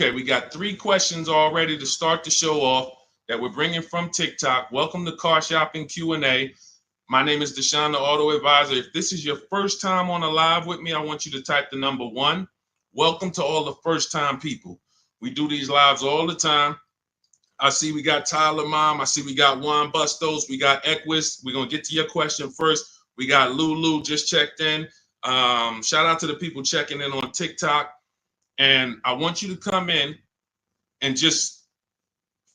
Okay, we got 3 questions already to start the show off that we're bringing from TikTok. Welcome to Car Shopping Q&A. My name is Deshone the Auto Advisor. If this is your first time on a live with me, I want you to type the number 1. Welcome to all the first-time people. We do these lives all the time. I see we got Tyler Mom. I see we got Juan Bustos. We got Equus. We're going to get to your question first. We got Lulu just checked in. Shout out to the people checking in on TikTok. And I want you to come in and just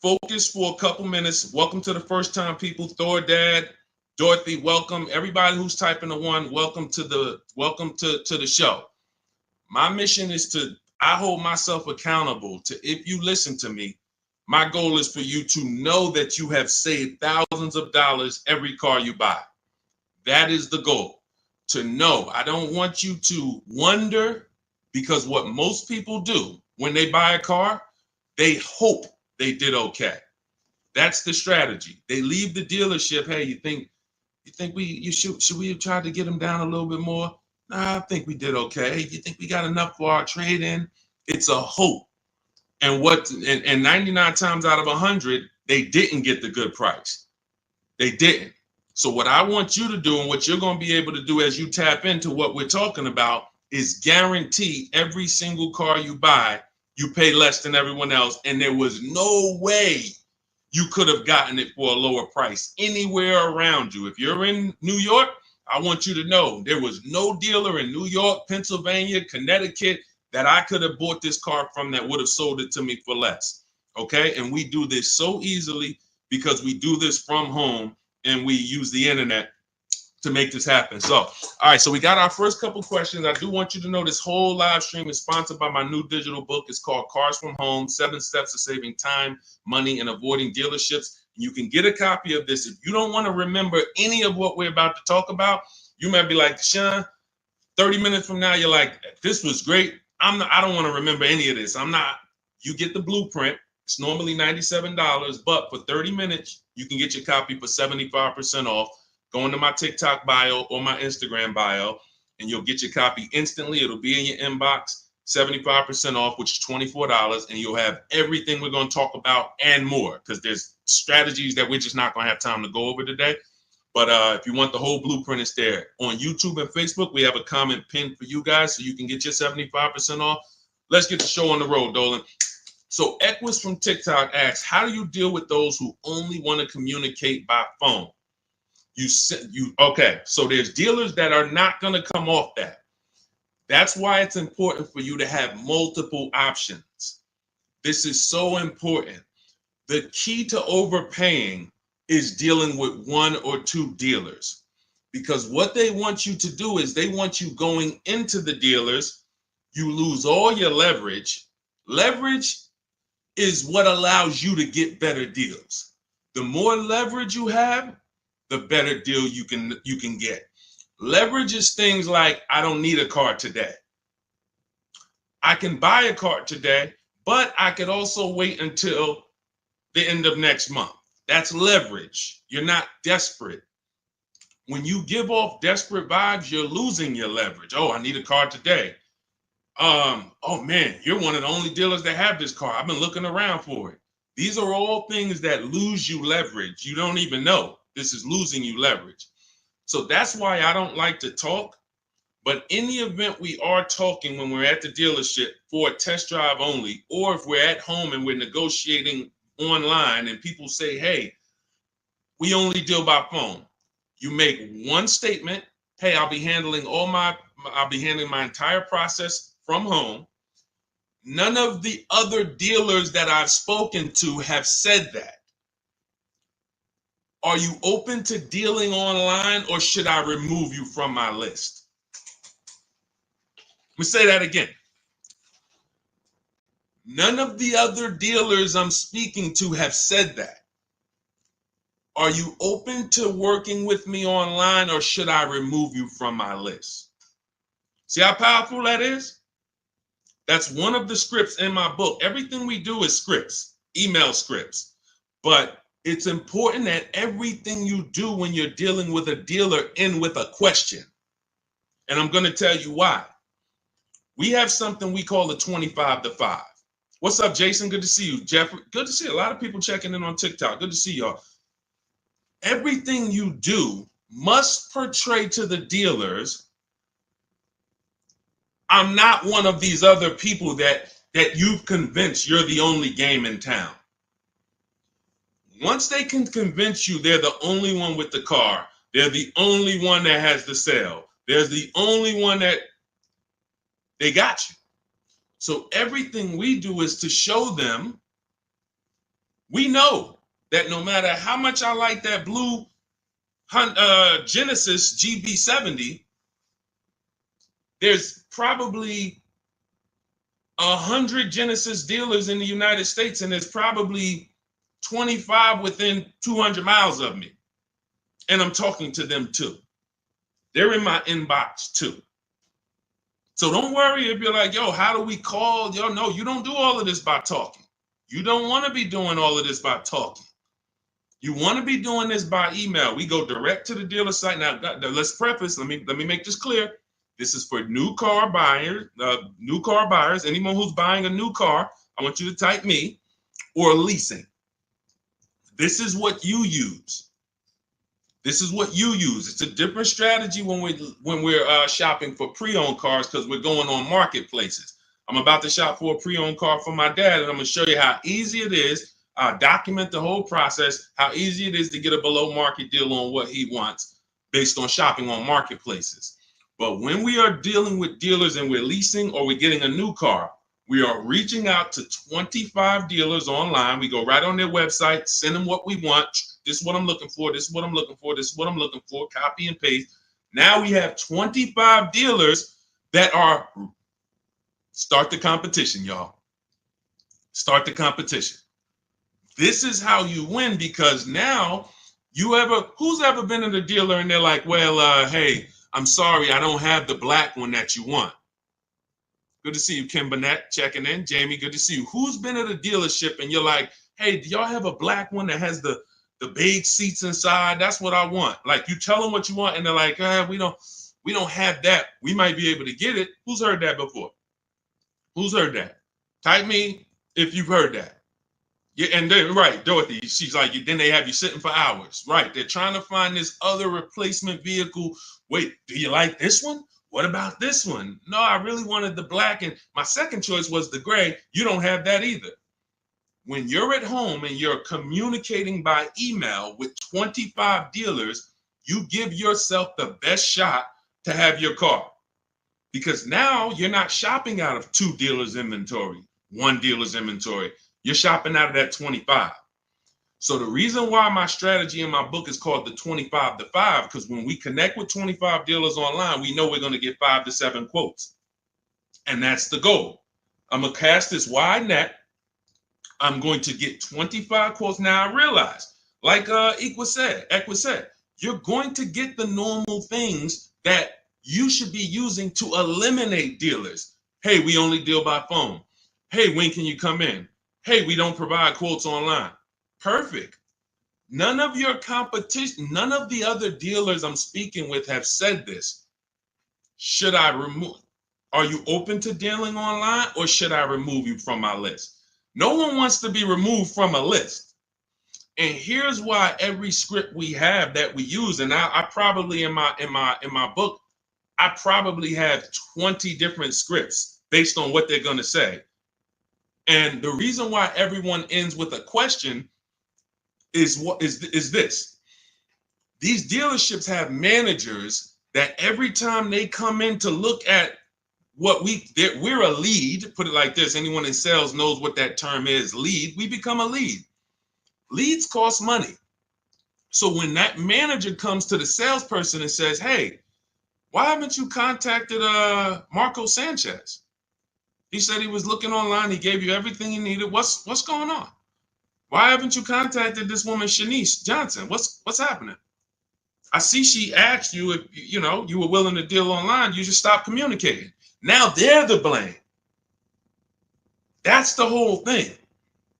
focus for a couple minutes. Welcome to the first-time people. Thor Dad, Dorothy, welcome. Everybody who's typing the 1, welcome to the show. My mission is I hold myself accountable to, if you listen to me, my goal is for you to know that you have saved thousands of dollars every car you buy. That is the goal, to know. I don't want you to wonder, because what most people do when they buy a car, they hope they did okay. That's the strategy. They leave the dealership. Hey, you think should we have tried to get them down a little bit more? Nah, I think we did okay. You think we got enough for our trade-in? It's a hope. And 99 times out of 100, they didn't get the good price. They didn't. So what I want you to do, and what you're going to be able to do as you tap into what we're talking about, is guarantee every single car you buy, you pay less than everyone else. And there was no way you could have gotten it for a lower price anywhere around you. If you're in New York, I want you to know there was no dealer in New York, Pennsylvania, Connecticut that I could have bought this car from that would have sold it to me for less. Okay. And we do this so easily because we do this from home and we use the internet to make this happen. So, all right, so we got our first couple questions. I do want you to know this whole live stream is sponsored by my new digital book. It's called Cars from Home, 7 Steps to Saving Time, Money, and Avoiding Dealerships. You can get a copy of this. If you don't want to remember any of what we're about to talk about, you might be like, Sean, 30 minutes from now, you're like, this was great. I don't want to remember any of this. You get the blueprint. It's normally $97, but for 30 minutes, you can get your copy for 75% off. Go into my TikTok bio or my Instagram bio, and you'll get your copy instantly. It'll be in your inbox, 75% off, which is $24, and you'll have everything we're going to talk about and more, because there's strategies that we're just not going to have time to go over today. But if you want the whole blueprint, it's there. On YouTube and Facebook, we have a comment pinned for you guys so you can get your 75% off. Let's get the show on the road, Dolan. So Equus from TikTok asks, how do you deal with those who only want to communicate by phone? Okay, so there's dealers that are not going to come off that. That's why it's important for you to have multiple options. This is so important. The key to overpaying is dealing with 1 or 2 dealers, because what they want you to do is they want you going into the dealers. You lose all your leverage. Leverage is what allows you to get better deals. The more leverage you have, the better deal you can get. Leverage is things like, I don't need a car today. I can buy a car today, but I could also wait until the end of next month. That's leverage. You're not desperate. When you give off desperate vibes, you're losing your leverage. Oh, I need a car today. Oh man, you're one of the only dealers that have this car. I've been looking around for it. These are all things that lose you leverage. You don't even know. This is losing you leverage. So that's why I don't like to talk. But in the event we are talking when we're at the dealership for a test drive only, or if we're at home and we're negotiating online and people say, hey, we only deal by phone. You make one statement. Hey, I'll be handling my entire process from home. None of the other dealers that I've spoken to have said that. Are you open to dealing online, or should I remove you from my list? Let me say that again. None of the other dealers I'm speaking to have said that. Are you open to working with me online, or should I remove you from my list? See how powerful that is? That's one of the scripts in my book. Everything we do is scripts, email scripts. But it's important that everything you do when you're dealing with a dealer end with a question. And I'm going to tell you why. We have something we call the 25 to 5. What's up, Jason? Good to see you. Jeffrey, good to see a lot of people checking in on TikTok. Good to see y'all. Everything you do must portray to the dealers, I'm not one of these other people that you've convinced you're the only game in town. Once they can convince you they're the only one with the car, they're the only one that has the sale, they're the only one that they got you. So everything we do is to show them, we know that no matter how much I like that blue Genesis GB70, there's probably 100 Genesis dealers in the United States, and there's probably 25 within 200 miles of me. And I'm talking to them too. They're in my inbox too. So don't worry if you're like, yo, how do we call? Yo, no, you don't do all of this by talking. You don't want to be doing all of this by talking. You want to be doing this by email. We go direct to the dealer site. Now, let's preface, let me make this clear. This is for new car buyers, anyone who's buying a new car. I want you to type me, or leasing. This is what you use. This is what you use. It's a different strategy when we're shopping for pre-owned cars, because we're going on marketplaces. I'm about to shop for a pre-owned car for my dad, and I'm going to show you how easy it is. Document the whole process, how easy it is to get a below market deal on what he wants based on shopping on marketplaces. But when we are dealing with dealers and we're leasing or we're getting a new car, we are reaching out to 25 dealers online. We go right on their website, send them what we want. This is what I'm looking for. This is what I'm looking for. This is what I'm looking for. Copy and paste. Now we have 25 dealers that are, start the competition, y'all. Start the competition. This is how you win, because now who's ever been at a dealer and they're like, well, hey, I'm sorry, I don't have the black one that you want. Good to see you, Kim Burnett, checking in. Jamie, good to see you. Who's been at a dealership and you're like, hey, do y'all have a black one that has the big seats inside? That's what I want. Like, you tell them what you want and they're like, we don't have that. We might be able to get it. Who's heard that before? Who's heard that? Type me if you've heard that. Yeah, and then right, Dorothy, she's like, then they have you sitting for hours. Right, they're trying to find this other replacement vehicle. Wait, do you like this one? What about this one? No, I really wanted the black, and my second choice was the gray. You don't have that either. When you're at home and you're communicating by email with 25 dealers, you give yourself the best shot to have your car. Because now you're not shopping out of 2 dealers' inventory, 1 dealer's inventory. You're shopping out of that 25. So the reason why my strategy in my book is called the 25 to 5, because when we connect with 25 dealers online, we know we're going to get 5 to 7 quotes. And that's the goal. I'm going to cast this wide net. I'm going to get 25 quotes. Now I realize, like Equa said, you're going to get the normal things that you should be using to eliminate dealers. Hey, we only deal by phone. Hey, when can you come in? Hey, we don't provide quotes online. Perfect. None of your competition, none of the other dealers I'm speaking with have said this. Should I remove? Are you open to dealing online, or should I remove you from my list? No one wants to be removed from a list. And here's why every script we have that we use, and I probably in my book, I probably have 20 different scripts based on what they're going to say. And the reason why everyone ends with a question is this. These dealerships have managers that every time they come in to look at what we're a lead, put it like this, anyone in sales knows what that term is, lead, we become a lead. Leads cost money. So when that manager comes to the salesperson and says, hey, why haven't you contacted Marco Sanchez? He said he was looking online. He gave you everything you needed. What's going on? Why haven't you contacted this woman, Shanice Johnson? What's happening? I see she asked you if you were willing to deal online. You just stopped communicating. Now they're the blame. That's the whole thing.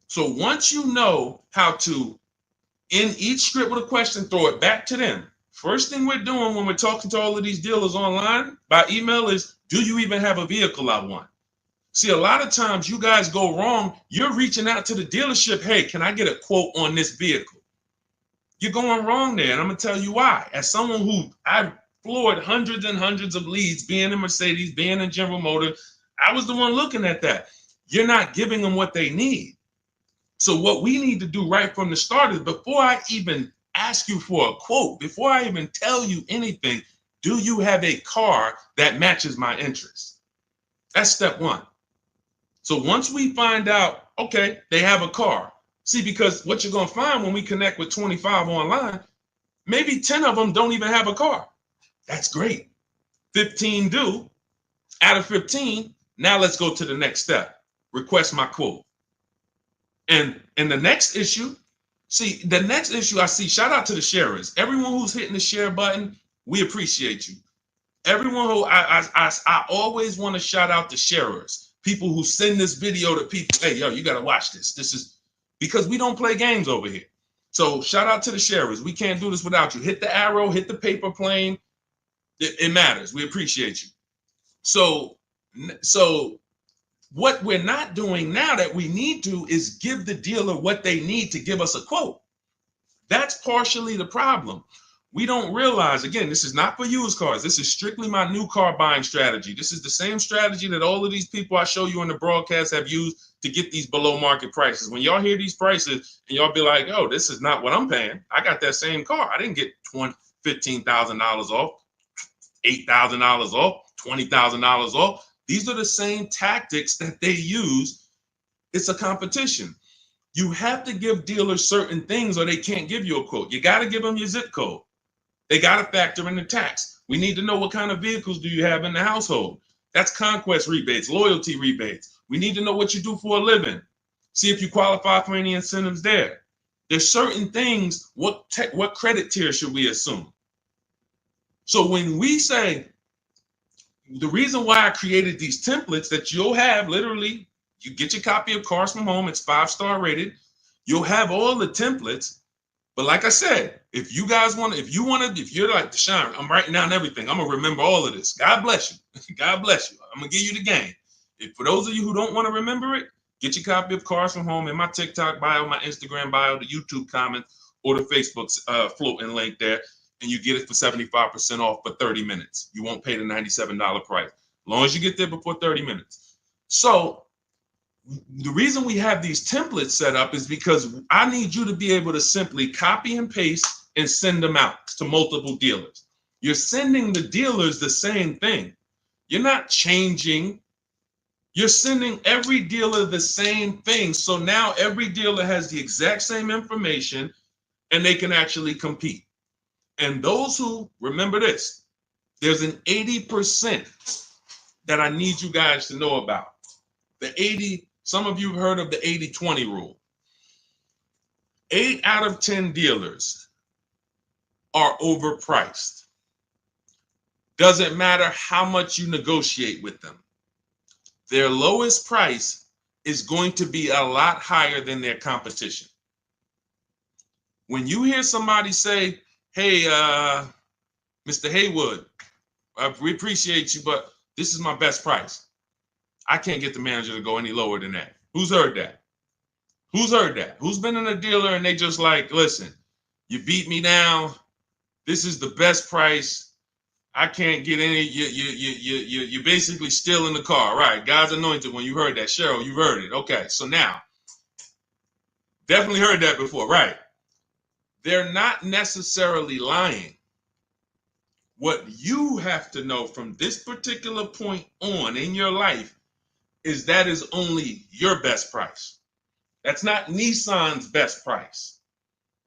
So once you know how to, in each script with a question, throw it back to them. First thing we're doing when we're talking to all of these dealers online by email is, do you even have a vehicle I want? See, a lot of times you guys go wrong. You're reaching out to the dealership. Hey, can I get a quote on this vehicle? You're going wrong there. And I'm going to tell you why. As someone who I've floored hundreds and hundreds of leads, being in Mercedes, being in General Motors, I was the one looking at that. You're not giving them what they need. So what we need to do right from the start is, before I even ask you for a quote, before I even tell you anything, do you have a car that matches my interests? That's step one. So once we find out, okay, they have a car. See, because what you're going to find when we connect with 25 online, maybe 10 of them don't even have a car. That's great. 15 do. Out of 15, now let's go to the next step. Request my quote. And the next issue, I see, shout out to the sharers. Everyone who's hitting the share button, we appreciate you. Everyone who, I always want to shout out the sharers. People who send this video to people, hey, yo, you got to watch this. This is because we don't play games over here. So shout out to the sharers. We can't do this without you. Hit the arrow, hit the paper plane. It matters. We appreciate you. So what we're not doing now that we need to is give the dealer what they need to give us a quote. That's partially the problem. We don't realize, again, this is not for used cars. This is strictly my new car buying strategy. This is the same strategy that all of these people I show you in the broadcast have used to get these below market prices. When y'all hear these prices and y'all be like, oh, this is not what I'm paying. I got that same car. I didn't get $15,000 off, $8,000 off, $20,000 off. These are the same tactics that they use. It's a competition. You have to give dealers certain things or they can't give you a quote. You got to give them your zip code. They got to factor in the tax. We need to know what kind of vehicles do you have in the household. That's conquest rebates, loyalty rebates. We need to know what you do for a living. See if you qualify for any incentives there. There's certain things, what credit tier should we assume? So when we say, the reason why I created these templates that you'll have, literally, you get your copy of Cars from Home, it's 5-star rated. You'll have all the templates. But like I said, if you're like, Deshone, I'm writing down everything. I'm going to remember all of this. God bless you. God bless you. I'm going to give you the game. For those of you who don't want to remember it, get your copy of Cars from Home in my TikTok bio, my Instagram bio, the YouTube comments, or the Facebook floating link there. And you get it for 75% off for 30 minutes. You won't pay the $97 price, as long as you get there before 30 minutes. So the reason we have these templates set up is because I need you to be able to simply copy and paste and send them out to multiple dealers. You're sending the dealers the same thing. You're not changing. You're sending every dealer the same thing. So now every dealer has the exact same information and they can actually compete. And those who, remember this, there's an 80% that I need you guys to know about. The 80, some of you have heard of the 80-20 rule. 8 out of 10 dealers are overpriced. Doesn't matter how much you negotiate with them. Their lowest price is going to be a lot higher than their competition. When you hear somebody say, hey, Mr. Haywood, we appreciate you, but this is my best price. I can't get the manager to go any lower than that. Who's heard that? Who's heard that? Who's been in a dealer and they just like, listen, you beat me down. This is the best price. I can't get any. You basically still in the car, right? God's anointed. When you heard that, Cheryl, you heard it. Okay, so now, definitely heard that before, right? They're not necessarily lying. What you have to know from this particular point on in your life is that is only your best price. That's not Nissan's best price.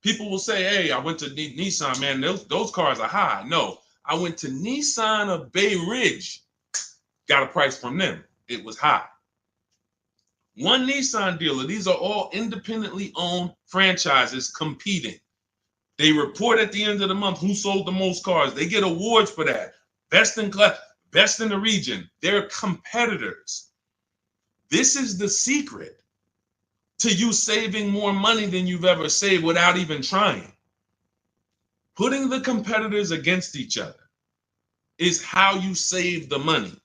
People will say, hey, I went to Nissan, man, those cars are high. No, I went to Nissan of Bay Ridge, got a price from them. It was high. One Nissan dealer, these are all independently owned franchises competing. They report at the end of the month who sold the most cars. They get awards for that. Best in class, best in the region. They're competitors. This is the secret to you saving more money than you've ever saved without even trying. Putting the competitors against each other is how you save the money.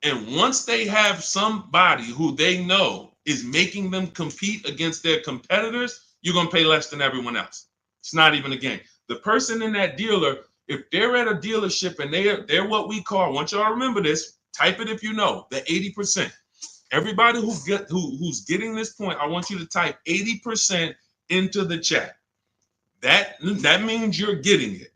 And once they have somebody who they know is making them compete against their competitors, you're going to pay less than everyone else. It's not even a game. The person in that dealer, if they're at a dealership and they're what we call, I want y'all to remember this, type it if you know, the 80%. Everybody who's getting this point, I want you to type 80% into the chat. That means you're getting it.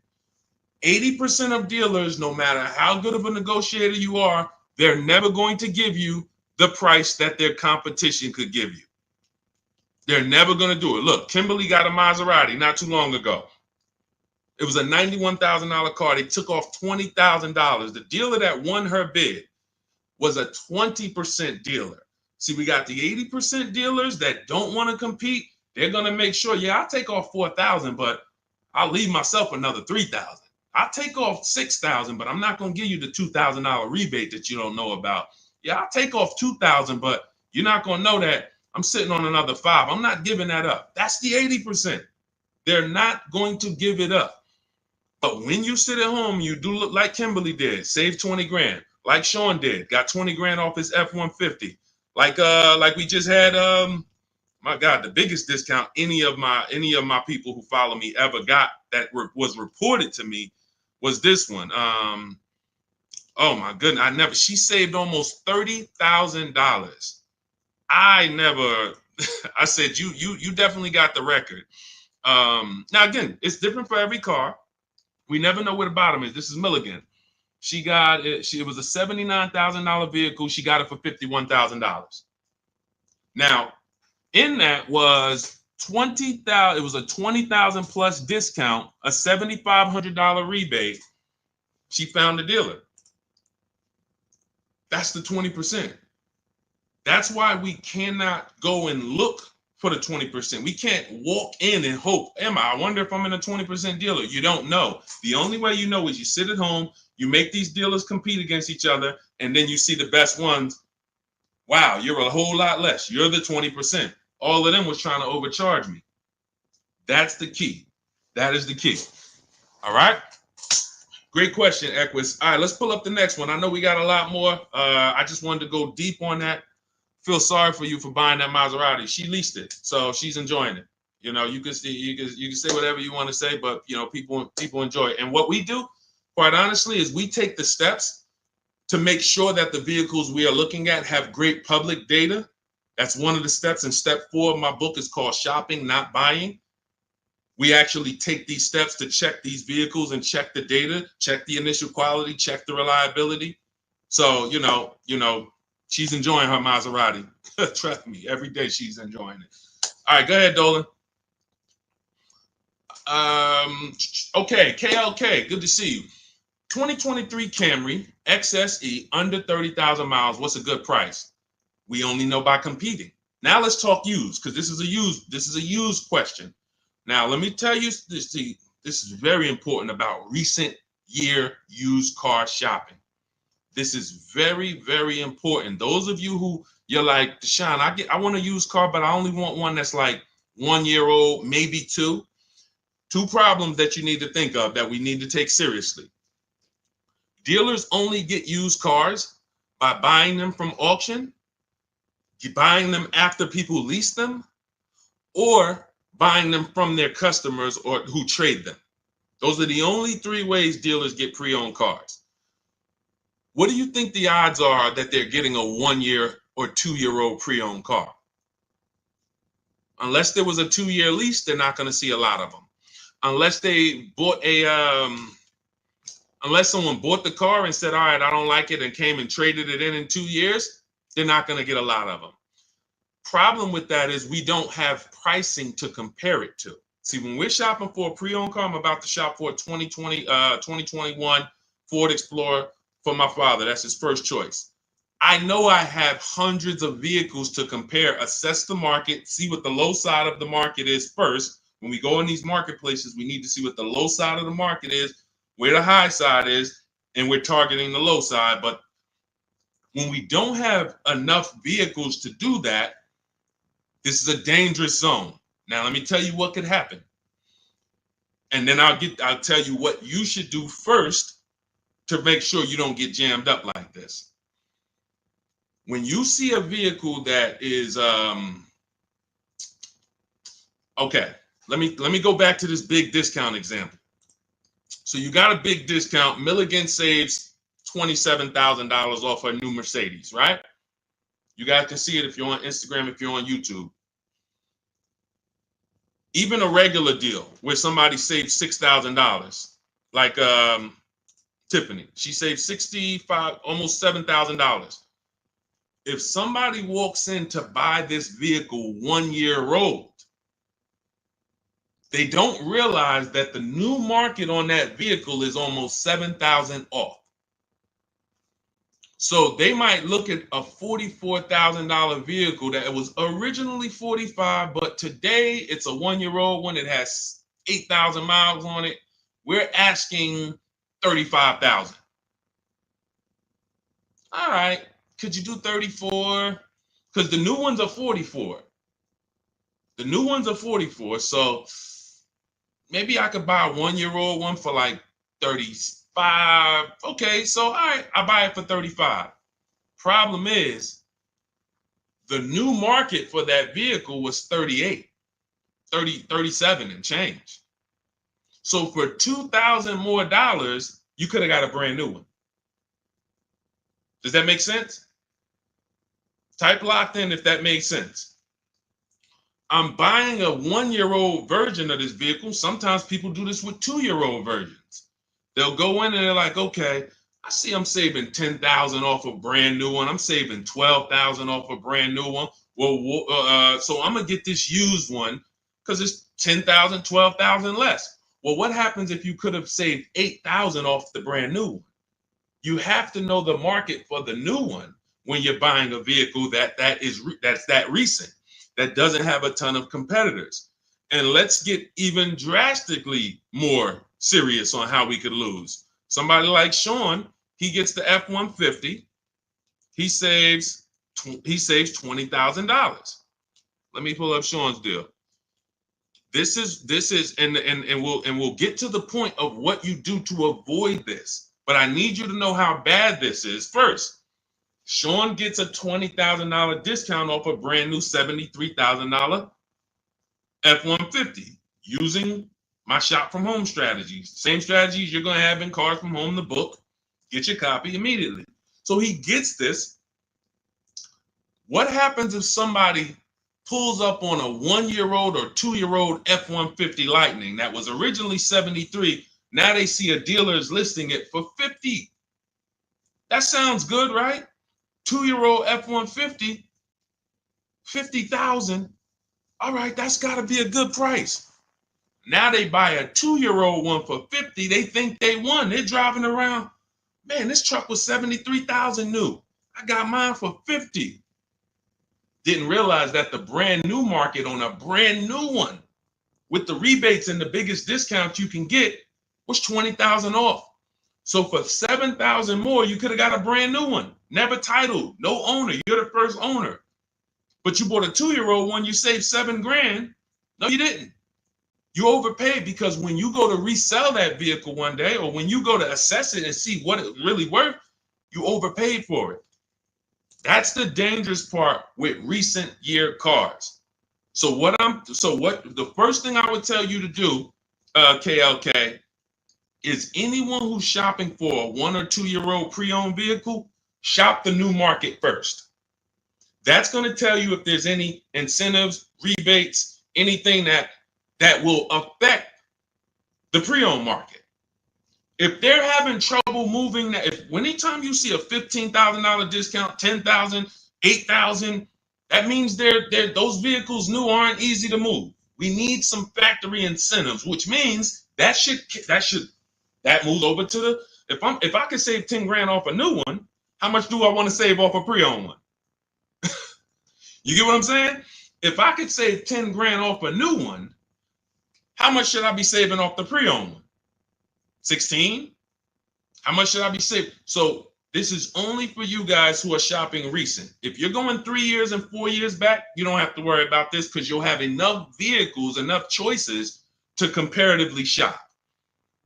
80% of dealers, no matter how good of a negotiator you are, they're never going to give you the price that their competition could give you. They're never going to do it. Look, Kimberly got a Maserati not too long ago. It was a $91,000 car. They took off $20,000. The dealer that won her bid was a 20% dealer. See, we got the 80% dealers that don't want to compete. They're going to make sure, yeah, I'll take off $4,000, but I'll leave myself another $3,000. I'll take off $6,000, but I'm not going to give you the $2,000 rebate that you don't know about. Yeah, I'll take off $2,000, but you're not going to know that I'm sitting on another $5,000. I'm not giving that up. That's the 80%. They're not going to give it up. But when you sit at home, you do look like Kimberly did, save 20 grand, like Sean did, got 20 grand off his F-150. Like we just had, my God, the biggest discount any of my people who follow me ever got that was reported to me was this one. Oh my goodness, she saved almost $30,000. I said, you definitely got the record. Now again, it's different for every car. We never know where the bottom is. This is Milligan. She got it. It was a $79,000 vehicle. She got it for $51,000. Now, in that was $20,000. It was a $20,000 plus discount, a $7,500 rebate. She found a dealer. That's the 20%. That's why we cannot go and look for the 20%. We can't walk in and hope, I wonder if I'm in a 20% dealer. You don't know. The only way you know is you sit at home, you make these dealers compete against each other, and then you see the best ones. Wow, you're a whole lot less. You're the 20%. All of them was trying to overcharge me. That's the key. That is the key. All right. Great question, Equus. All right, let's pull up the next one. I know we got a lot more. I just wanted to go deep on that. Feel sorry for you for buying that Maserati. She leased it, so she's enjoying it. You know, you can say whatever you want to say, but you know, people enjoy it. And what we do, quite honestly, is we take the steps to make sure that the vehicles we are looking at have great public data. That's one of the steps. And step 4 of my book is called Shopping, Not Buying. We actually take these steps to check these vehicles and check the data, check the initial quality, check the reliability. So, you know, she's enjoying her Maserati. Trust me, every day she's enjoying it. All right, go ahead, Dolan. Okay, KLK, good to see you. 2023 Camry XSE under 30,000 miles. What's a good price? We only know by competing. Now let's talk used, because this is a used question. Now let me tell you this. This is very important about recent year used car shopping. This is very, very important. Those of you who you're like, Deshaun, I want a used car, but I only want one that's like 1 year old, maybe 2. 2 problems that you need to think of that we need to take seriously. Dealers only get used cars by buying them from auction, buying them after people lease them, or buying them from their customers or who trade them. Those are the only 3 ways dealers get pre-owned cars. What do you think the odds are that they're getting a 1 year or 2 year old pre-owned car? Unless there was a 2-year lease, they're not going to see a lot of them. Unless they bought unless someone bought the car and said, all right, I don't like it, and came and traded it in 2 years, they're not going to get a lot of them. Problem with that is we don't have pricing to compare it to. See, when we're shopping for a pre-owned car, I'm about to shop for a 2021 Ford Explorer for my father. That's his first choice. I know I have hundreds of vehicles to compare, assess the market, see what the low side of the market is first. When we go in these marketplaces, we need to see what the low side of the market is, where the high side is, and we're targeting the low side. But when we don't have enough vehicles to do that, this is a dangerous zone. Now, let me tell you what could happen. And then I'll tell you what you should do first to make sure you don't get jammed up like this. When you see a vehicle that is okay, let me go back to this big discount example. So you got a big discount. Milligan saves $27,000 off a new Mercedes, right? You guys can see it if you're on Instagram, if you're on YouTube. Even a regular deal where somebody saves $6,000, like Tiffany, she saved $65, almost $7,000. If somebody walks in to buy this vehicle 1 year old, they don't realize that the new market on that vehicle is almost $7,000 off. So they might look at a $44,000 vehicle that was originally $45,000, but today it's a 1 year old one. It has 8,000 miles on it. We're asking $35,000. All right, could you do 34? Because the new ones are 44. The new ones are 44. So maybe I could buy a 1 year old one for like 35. Okay, so all right, I buy it for 35. Problem is, the new market for that vehicle was 37 and change. So for $2,000 more, you could have got a brand new one. Does that make sense? Type locked in if that makes sense. I'm buying a 1 year old version of this vehicle. Sometimes people do this with 2 year old versions. They'll go in and they're like, okay, I see I'm saving $10,000 off a brand new one. I'm saving $12,000 off a brand new one. Well, so I'm gonna get this used one because it's $10,000, $12,000 less. Well, what happens if you could have saved $8,000 off the brand new one? You have to know the market for the new one when you're buying a vehicle that's that recent, that doesn't have a ton of competitors. And let's get even drastically more serious on how we could lose. Somebody like Sean, he gets the F-150. He saves $20,000. Let me pull up Sean's deal. This is and we'll get to the point of what you do to avoid this. But I need you to know how bad this is first. Sean gets a $20,000 discount off a brand new $73,000 F-150 using my shop from home strategies. Same strategies you're going to have in Cars from Home, the book. Get your copy immediately. So he gets this. What happens if somebody pulls up on a 1 year old or 2 year old F-150 Lightning that was originally 73? Now they see a dealer is listing it for 50. That sounds good, right? 2 year old F-150, 50,000. All right, that's got to be a good price. Now they buy a 2 year old one for 50. They think they won. They're driving around. Man, this truck was 73,000 new. I got mine for 50. Didn't realize that the brand new market on a brand new one with the rebates and the biggest discount you can get was 20,000 off. So for 7,000 more, you could have got a brand new one. Never titled, no owner. You're the first owner. But you bought a 2 year old one, you saved $7,000. No, you didn't. You overpaid because when you go to resell that vehicle one day, or when you go to assess it and see what it really worth, you overpaid for it. That's the dangerous part with recent year cars. So the first thing I would tell you to do, KLK, is anyone who's shopping for a 1 or 2 year old pre-owned vehicle, shop the new market first. That's going to tell you if there's any incentives, rebates, anything that will affect the pre-owned market. If they're having trouble moving, anytime you see a $15,000 discount, $10,000, $8,000, that means those vehicles new aren't easy to move. We need some factory incentives, which means that moves over to the, if I could save 10 grand off a new one, how much do I want to save off a pre-owned one? You get what I'm saying? If I could save 10 grand off a new one, how much should I be saving off the pre-owned one? 16? How much should I be saving? So this is only for you guys who are shopping recent. If you're going 3 years and 4 years back, you don't have to worry about this because you'll have enough vehicles, enough choices to comparatively shop.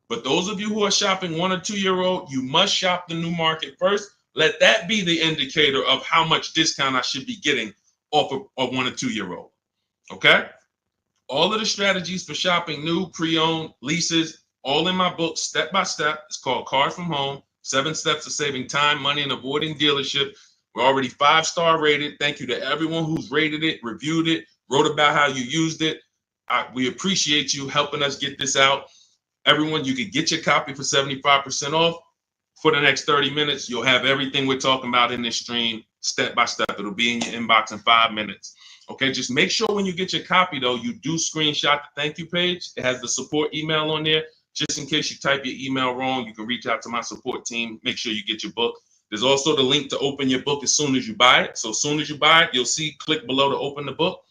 But those of you who are shopping 1 or 2 year old, you must shop the new market first. let that be the indicator of how much discount I should be getting off of a 1 or 2 year old. Okay? All of the strategies for shopping new, pre-owned, leases, all in my book, step by step. It's called Cars from Home, 7 Steps of Saving Time, Money, and Avoiding Dealership. We're already 5-star rated. Thank you to everyone who's rated it, reviewed it, wrote about how you used it. We appreciate you helping us get this out. Everyone, you can get your copy for 75% off. For the next 30 minutes, you'll have everything we're talking about in this stream, step by step. It'll be in your inbox in 5 minutes. Okay, just make sure when you get your copy, though, you do screenshot the thank you page. It has the support email on there. Just in case you type your email wrong, you can reach out to my support team. Make sure you get your book. There's also the link to open your book as soon as you buy it. So as soon as you buy it, you'll see, click below to open the book.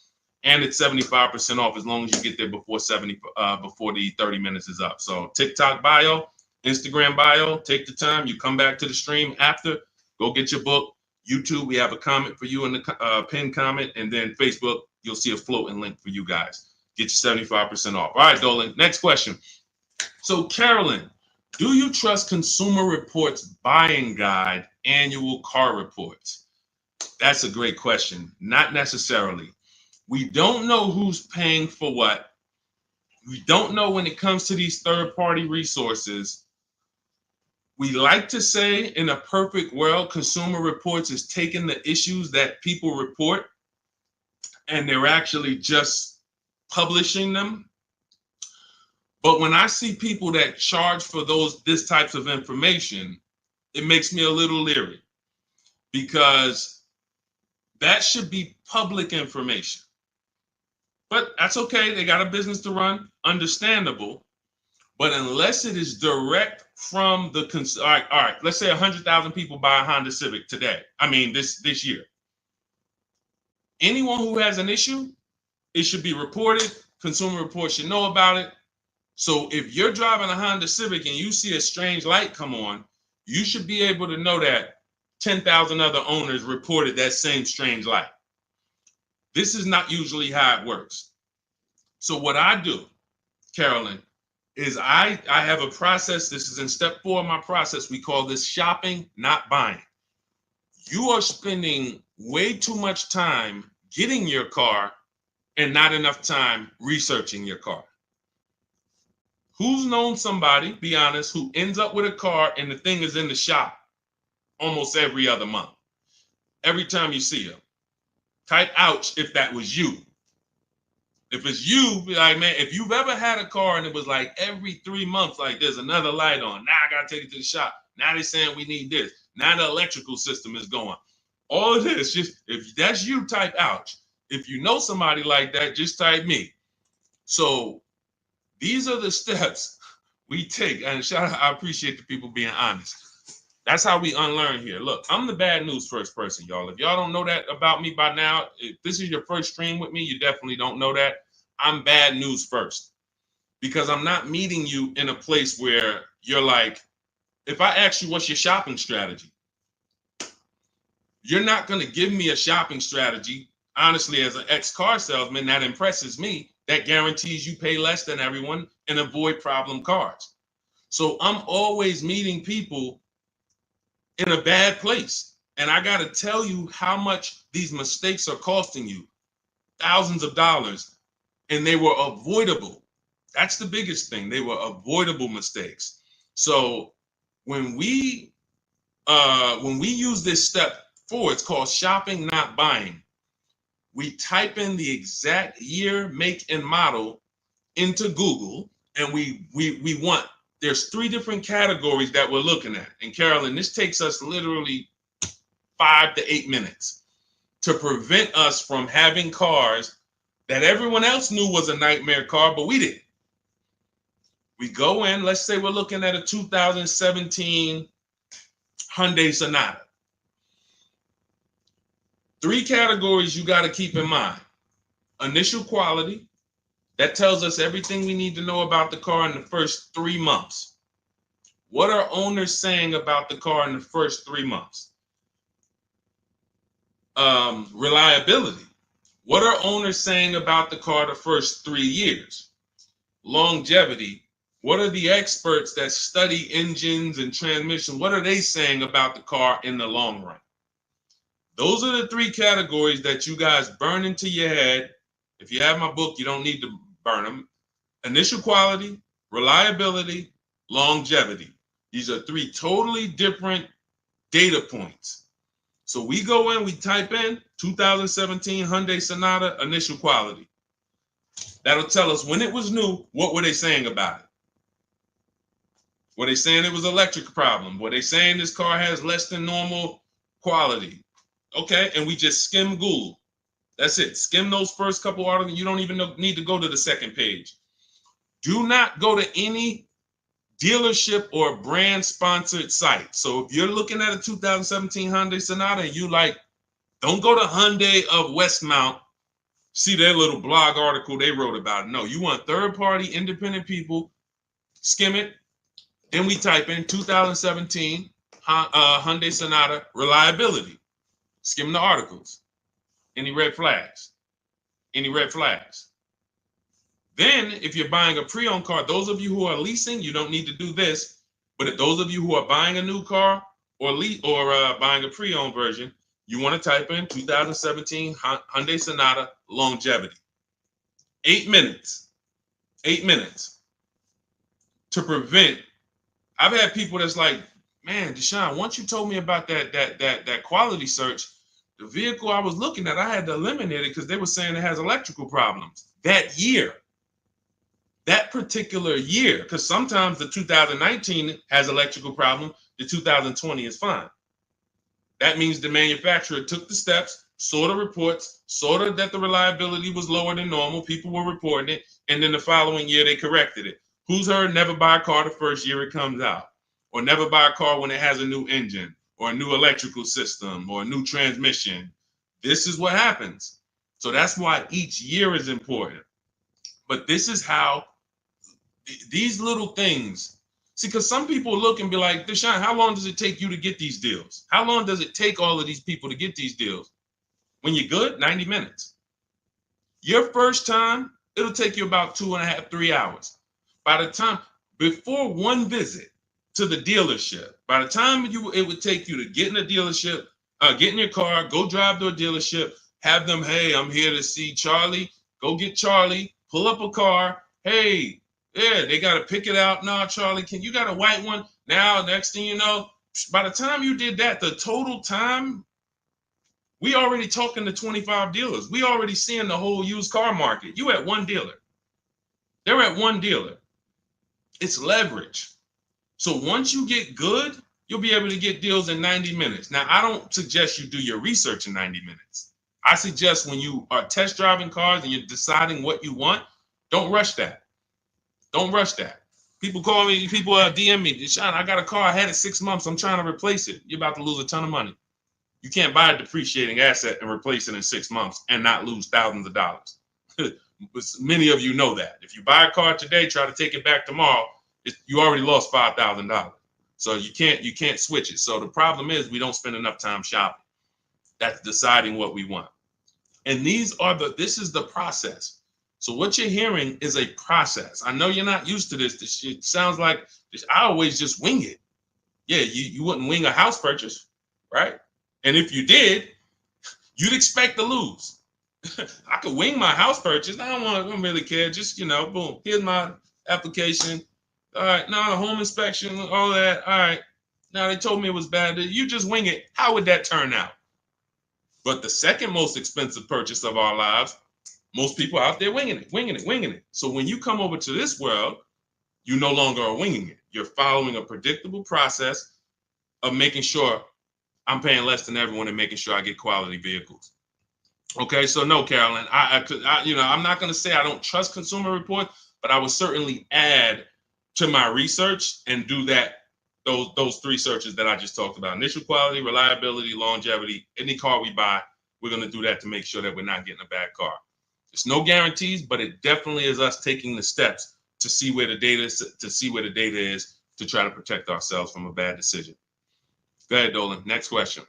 And it's 75% off as long as you get there before the 30 minutes is up. So TikTok bio, Instagram bio, take the time. You come back to the stream after, go get your book. YouTube, we have a comment for you in the pinned comment. And then Facebook, you'll see a floating link for you guys. Get your 75% off. All right, Dolan, next question. So Carolyn, do you trust Consumer Reports Buying Guide annual car reports? That's a great question. Not necessarily. We don't know who's paying for what. We don't know when it comes to these third-party resources. We like to say in a perfect world, Consumer Reports is taking the issues that people report and they're actually just publishing them. But when I see people that charge for this types of information, it makes me a little leery because that should be public information. But that's okay. They got a business to run. Understandable. But unless it is direct from the all right, let's say 100,000 people buy a Honda Civic today. I mean, this year. Anyone who has an issue, it should be reported. Consumer Reports should know about it. So if you're driving a Honda Civic and you see a strange light come on, you should be able to know that 10,000 other owners reported that same strange light. This is not usually how it works. So what I do, Carolyn, is I have a process. This is in step 4 of my process. We call this shopping, not buying. You are spending way too much time getting your car and not enough time researching your car. Who's known somebody, be honest, who ends up with a car and the thing is in the shop almost every other month? Every time you see them. Type ouch if that was you. If it's you, be like, man, if you've ever had a car and it was like every 3 months, like there's another light on. Now I got to take it to the shop. Now they're saying we need this. Now the electrical system is going. All of this, just if that's you, type ouch. If you know somebody like that, just type me. So these are the steps we take. And I appreciate the people being honest. That's how we unlearn here. Look, I'm the bad news first person, y'all. If y'all don't know that about me by now, if this is your first stream with me, you definitely don't know that. I'm bad news first because I'm not meeting you in a place where you're like, if I ask you what's your shopping strategy, you're not going to give me a shopping strategy. Honestly, as an ex-car salesman, that impresses me. That guarantees you pay less than everyone and avoid problem cars. So I'm always meeting people in a bad place. And I got to tell you how much these mistakes are costing you. Thousands of dollars. And they were avoidable. That's the biggest thing. They were avoidable mistakes. So when we use this step 4, it's called shopping, not buying. We type in the exact year, make, and model into Google, and we want, there's 3 different categories that we're looking at. And Carolyn, this takes us literally 5 to 8 minutes to prevent us from having cars that everyone else knew was a nightmare car, but we didn't. We go in, let's say we're looking at a 2017 Hyundai Sonata. 3 categories you got to keep in mind. Initial quality, that tells us everything we need to know about the car in the first 3 months. What are owners saying about the car in the first 3 months? Reliability. What are owners saying about the car the first 3 years? Longevity. What are the experts that study engines and transmission? What are they saying about the car in the long run? Those are the three categories that you guys burn into your head. If you have my book, you don't need to burn them. Initial quality, reliability, longevity. These are three totally different data points. So we go in, we type in 2017 Hyundai Sonata initial quality. That'll tell us when it was new, what were they saying about it? Were they saying it was an electric problem? Were they saying this car has less than normal quality? Okay, and we just skim Google. That's it. Skim those first couple articles. You don't even need to go to the second page. Do not go to any dealership or brand sponsored site. So if you're looking at a 2017 Hyundai Sonata and you like, don't go to Hyundai of Westmount, see their little blog article they wrote about it. No, you want third party independent people, skim it. Then we type in 2017 Hyundai Sonata reliability. Skim the articles. Any red flags? Any red flags? Then, if you're buying a pre-owned car, those of you who are leasing, you don't need to do this. But if those of you who are buying a new car or buying a pre-owned version, you want to type in 2017 Hyundai Sonata longevity. 8 minutes. 8 minutes. To prevent. I've had people that's like, man, Deshone, once you told me about that quality search, the vehicle I was looking at, I had to eliminate it because they were saying it has electrical problems that year. That particular year, because sometimes the 2019 has electrical problem, the 2020 is fine. That means the manufacturer took the steps, saw the reports, saw that the reliability was lower than normal, people were reporting it, and then the following year they corrected it. Who's heard never buy a car the first year it comes out, or never buy a car when it has a new engine, or a new electrical system, or a new transmission? This is what happens. So that's why each year is important. But this is how these little things, see, because some people look and be like, Deshone, how long does it take you to get these deals? How long does it take all of these people to get these deals? When you're good, 90 minutes. Your first time, it'll take you about 2.5, 3 hours. By the time, before one visit to the dealership, by the time it would take you to get in a dealership, get in your car, go drive to a dealership, have them, hey, I'm here to see Charlie. Go get Charlie, pull up a car. Hey, yeah, they got to pick it out. No, Charlie, you got a white one? Now, next thing you know, by the time you did that, the total time, we already talking to 25 dealers. We already seeing the whole used car market. You at one dealer. They're at one dealer. It's leverage. So once you get good, you'll be able to get deals in 90 minutes. Now, I don't suggest you do your research in 90 minutes. I suggest when you are test driving cars and you're deciding what you want, don't rush that. Don't rush that. People call me, people DM me, Deshone, I got a car, I had it 6 months, I'm trying to replace it. You're about to lose a ton of money. You can't buy a depreciating asset and replace it in 6 months and not lose thousands of dollars. Many of you know that. If you buy a car today, try to take it back tomorrow, you already lost $5,000. So you can't switch it. So the problem is we don't spend enough time shopping. That's deciding what we want. And this is the process. So what you're hearing is a process. I know you're not used to this. It sounds like I always just wing it. Yeah, you wouldn't wing a house purchase, right? And if you did, you'd expect to lose. I could wing my house purchase. I don't really care. Just, boom, here's my application. All right, now home inspection, all that. All right, now they told me it was bad. You just wing it. How would that turn out? But the second most expensive purchase of our lives, most people out there winging it. So when you come over to this world, you no longer are winging it. You're following a predictable process of making sure I'm paying less than everyone and making sure I get quality vehicles. Okay, so no, Carolyn, I'm not going to say I don't trust Consumer Report, but I would certainly add to my research and do those three searches that I just talked about: initial quality, reliability, longevity. Any car we buy, we're going to do that to make sure that we're not getting a bad car. There's no guarantees, but it definitely is us taking the steps to see where the data is, to try to protect ourselves from a bad decision. Go ahead, Dolan. Next question.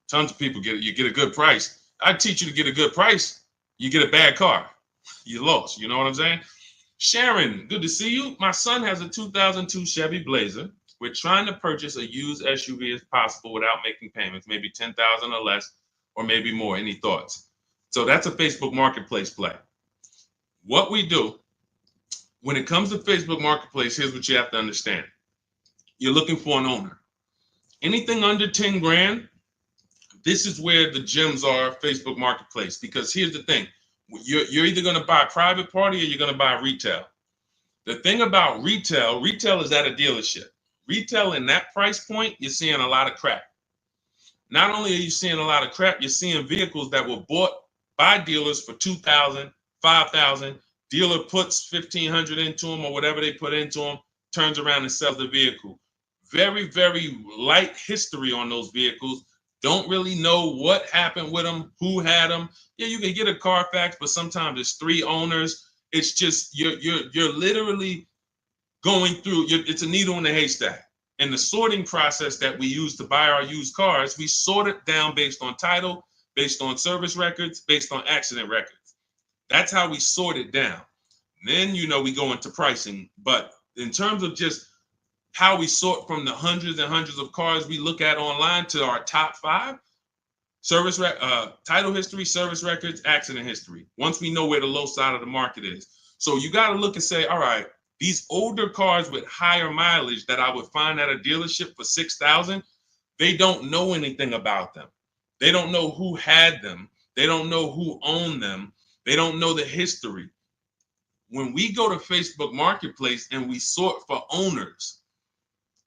Tons of people you get a good price. I teach you to get a good price. You get a bad car. You lost. You know what I'm saying? Sharon, good to see you. My son has a 2002 Chevy Blazer. We're trying to purchase a used SUV as possible without making payments, maybe 10,000 or less, or maybe more. Any thoughts? So that's a Facebook Marketplace play. What we do when it comes to Facebook Marketplace, here's what you have to understand. You're looking for an owner. Anything under 10 grand, this is where the gems are, Facebook Marketplace. Because here's the thing. You're either going to buy private party or you're going to buy retail. The thing about retail is at a dealership. Retail in that price point, you're seeing a lot of crap. Not only are you seeing a lot of crap, you're seeing vehicles that were bought by dealers for $2,000, $5,000. Dealer puts $1,500 into them or whatever they put into them, turns around and sells the vehicle. Very, very light history on those vehicles. Don't really know what happened with them, who had them. Yeah, you can get a Carfax, but sometimes it's 3 owners. It's just you're literally going through. It's a needle in a haystack. And the sorting process that we use to buy our used cars, we sort it down based on title, based on service records, based on accident records. That's how we sort it down. Then we go into pricing. But in terms of just how we sort from the hundreds and hundreds of cars we look at online to our top 5, title history, service records, accident history. Once we know where the low side of the market is. So you got to look and say, all right, these older cars with higher mileage that I would find at a dealership for $6,000, they don't know anything about them. They don't know who had them. They don't know who owned them. They don't know the history. When we go to Facebook Marketplace and we sort for owners,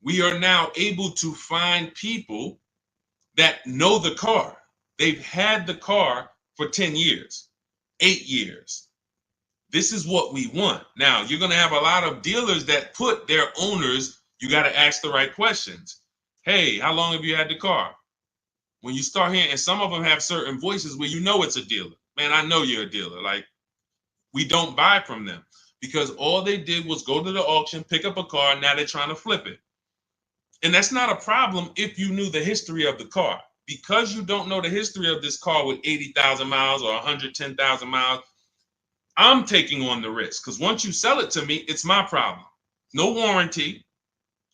we are now able to find people that know the car. They've had the car for 10 years, 8 years. This is what we want. Now, you're going to have a lot of dealers that put their owners, you got to ask the right questions. Hey, how long have you had the car? When you start hearing, and some of them have certain voices where it's a dealer. Man, I know you're a dealer. Like, we don't buy from them because all they did was go to the auction, pick up a car, and now they're trying to flip it. And that's not a problem if you knew the history of the car. Because you don't know the history of this car with 80,000 miles or 110,000 miles, I'm taking on the risk. Because once you sell it to me, it's my problem. No warranty.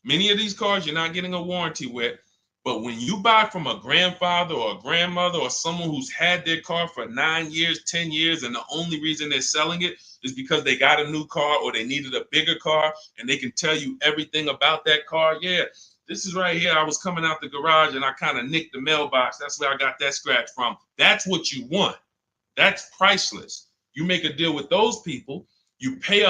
Many of these cars you're not getting a warranty with. But when you buy from a grandfather or a grandmother or someone who's had their car for 9 years, 10 years, and the only reason they're selling it is because they got a new car or they needed a bigger car and they can tell you everything about that car. Yeah. This is right here. I was coming out the garage and I kind of nicked the mailbox. That's where I got that scratch from. That's what you want. That's priceless. You make a deal with those people. You pay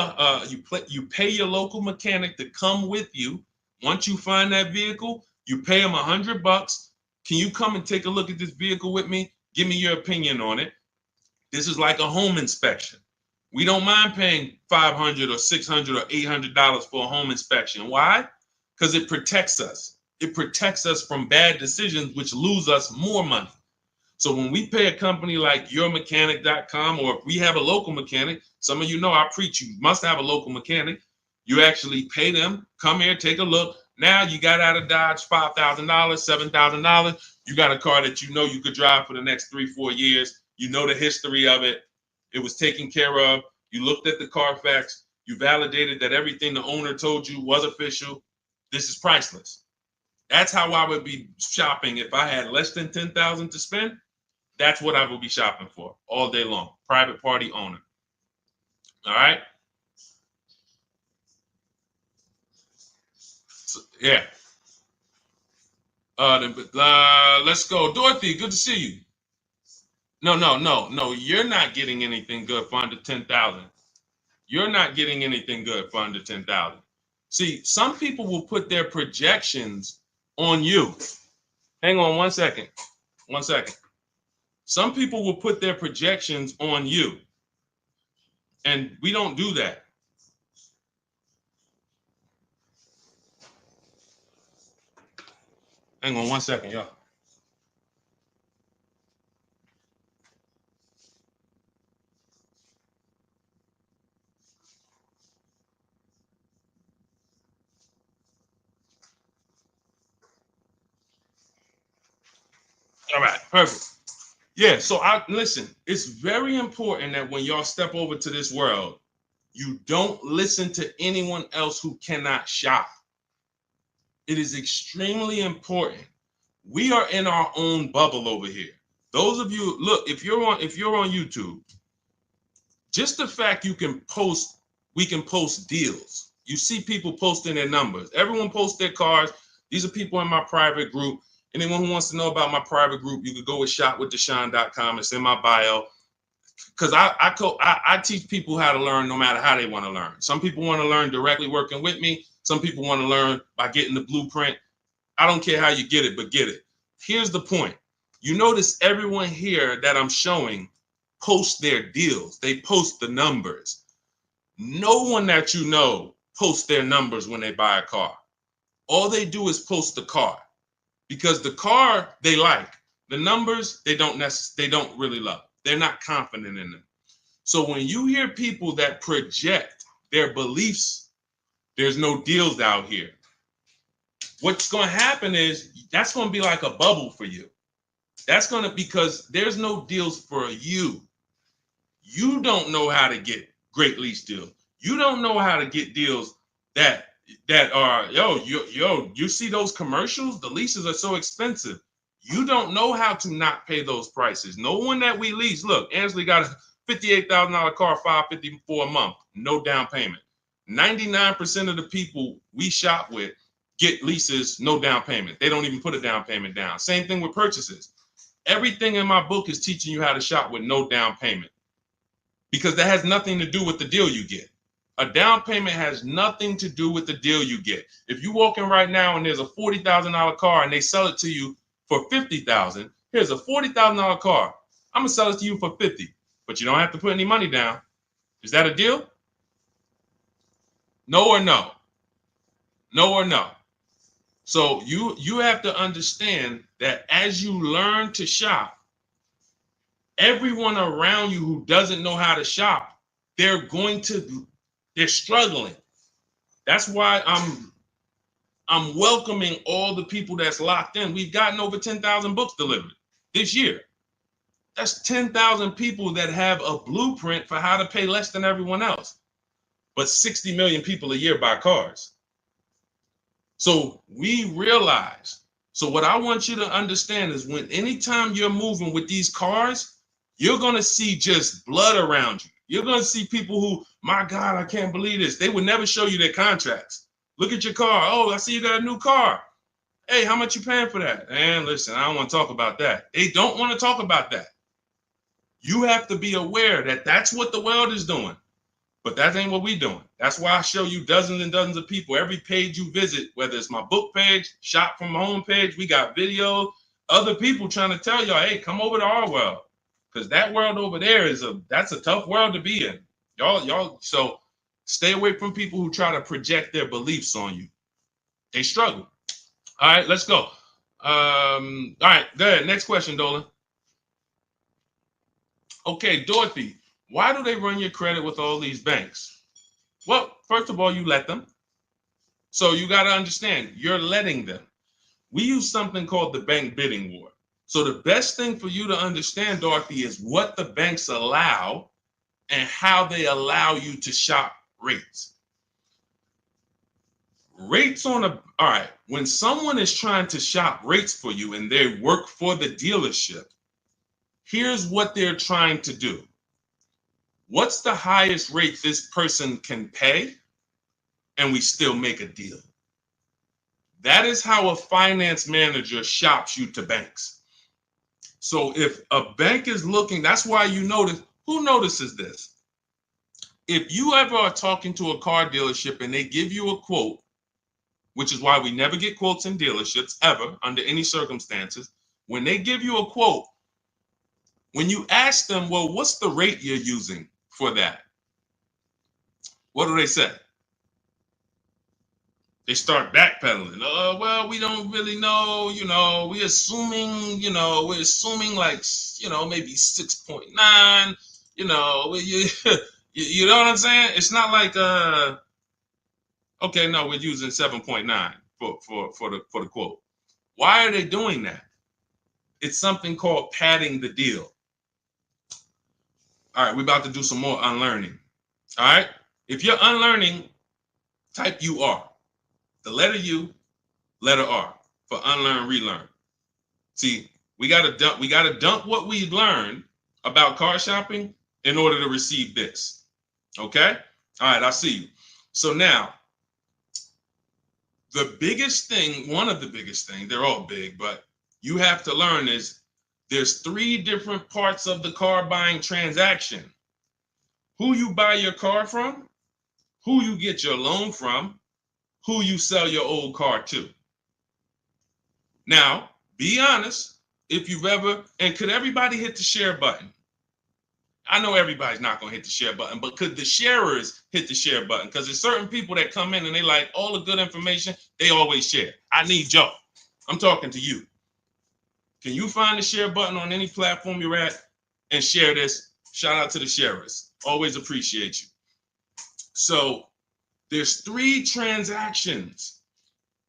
you pay your local mechanic to come with you. Once you find that vehicle, you pay him $100. Can you come and take a look at this vehicle with me? Give me your opinion on it. This is like a home inspection. We don't mind paying $500 or $600 or $800 for a home inspection. Why? Because it protects us. It protects us from bad decisions, which lose us more money. So when we pay a company like yourmechanic.com, or if we have a local mechanic, some of you know I preach, you must have a local mechanic. You actually pay them, come here, take a look. Now you got out of Dodge $5,000, $7,000. You got a car that you know you could drive for the next 3-4 years. You know the history of it. It was taken care of. You looked at the Carfax. You validated that everything the owner told you was official. This is priceless. That's how I would be shopping if I had less than $10,000 to spend. That's what I would be shopping for all day long. Private party owner. All right. So, yeah. Let's go, Dorothy. Good to see you. No. You're not getting anything good for under 10,000. You're not getting anything good for under 10,000. See, some people will put their projections on you. Hang on 1 second. 1 second. Some people will put their projections on you. And we don't do that. Hang on 1 second, y'all. All right, perfect. Yeah, so listen, it's very important that when y'all step over to this world, You don't listen to anyone else who cannot shop. It is extremely important. We are in our own bubble over here. Those of you, look, if you're on YouTube, just the fact we can post deals. You see people posting their numbers. Everyone posts their cars. These are people in my private group. Anyone who wants to know about my private group, you could go with shopwithdeshone.com. It's in my bio. Because I teach people how to learn no matter how they want to learn. Some people want to learn directly working with me. Some people want to learn by getting the blueprint. I don't care how you get it, but get it. Here's the point. You notice everyone here that I'm showing post their deals. They post the numbers. No one that you know posts their numbers when they buy a car. All they do is post the car, because the car they like. The numbers they don't really love. They're not confident in them. So when you hear people that project their beliefs, there's no deals out here. What's going to happen is that's going to be like a bubble for you. That's going to, because there's no deals for you. You don't know how to get great lease deals. You don't know how to get deals that are, you see those commercials? The leases are so expensive. You don't know how to not pay those prices. No one that we lease, look, Ansley got a $58,000 car, $554 a month, no down payment. 99% of the people we shop with get leases, no down payment. They don't even put a down payment down. Same thing with purchases. Everything in my book is teaching you how to shop with no down payment, because that has nothing to do with the deal you get. A down payment has nothing to do with the deal you get. If you walk in right now and there's a $40,000 car and they sell it to you for $50,000, here's a $40,000 car. I'm gonna sell it to you for $50,000, but you don't have to put any money down. Is that a deal? No or no? No or no? So you have to understand that as you learn to shop, everyone around you who doesn't know how to shop, they're struggling. That's why I'm welcoming all the people that's locked in. We've gotten over 10,000 books delivered this year. That's 10,000 people that have a blueprint for how to pay less than everyone else. But 60 million people a year buy cars. So we realize. So what I want you to understand is, anytime you're moving with these cars, you're going to see just blood around you. You're going to see people who, my God, I can't believe this. They would never show you their contracts. Look at your car. Oh, I see you got a new car. Hey, how much you paying for that? And listen, I don't want to talk about that. They don't want to talk about that. You have to be aware that that's what the world is doing. But that ain't what we're doing. That's why I show you dozens and dozens of people. Every page you visit, whether it's my book page, shop from home page, we got videos, other people trying to tell y'all, hey, come over to our world. Because that world over there that's a tough world to be in. Y'all, so stay away from people who try to project their beliefs on you. They struggle. All right, let's go. All right, go ahead. Next question, Dolan. Okay, Dorothy, why do they run your credit with all these banks? Well, first of all, you let them. So you got to understand, you're letting them. We use something called the bank bidding war. So the best thing for you to understand, Dorothy, is what the banks allow and how they allow you to shop rates. All right, when someone is trying to shop rates for you and they work for the dealership, here's what they're trying to do. What's the highest rate this person can pay? And we still make a deal. That is how a finance manager shops you to banks. So if a bank is looking, that's why you notice, who notices this? If you ever are talking to a car dealership and they give you a quote, which is why we never get quotes in dealerships ever under any circumstances, when they give you a quote, when you ask them, well, what's the rate you're using for that? What do they say? They start backpedaling. Oh, well, we don't really know, we're assuming like, maybe 6.9, you know what I'm saying? It's not like, okay, no, we're using 7.9 for the quote. Why are they doing that? It's something called padding the deal. All right, we're about to do some more unlearning. All right, If you're unlearning, type UR. The letter U, letter R for unlearn, relearn. See, we gotta dump what we've learned about car shopping in order to receive this. Okay? All right, I see you. So now, the biggest thing, one of the biggest things, they're all big, but you have to learn is there's 3 different parts of the car buying transaction. Who you buy your car from, who you get your loan from, who you sell your old car to. Now, be honest, if you've ever, and could everybody hit the share button? I know everybody's not going to hit the share button, but could the sharers hit the share button? Because there's certain people that come in and they like all the good information, they always share. I need y'all. I'm talking to you. Can you find the share button on any platform you're at and share this? Shout out to the sharers. Always appreciate you. So there's 3 transactions.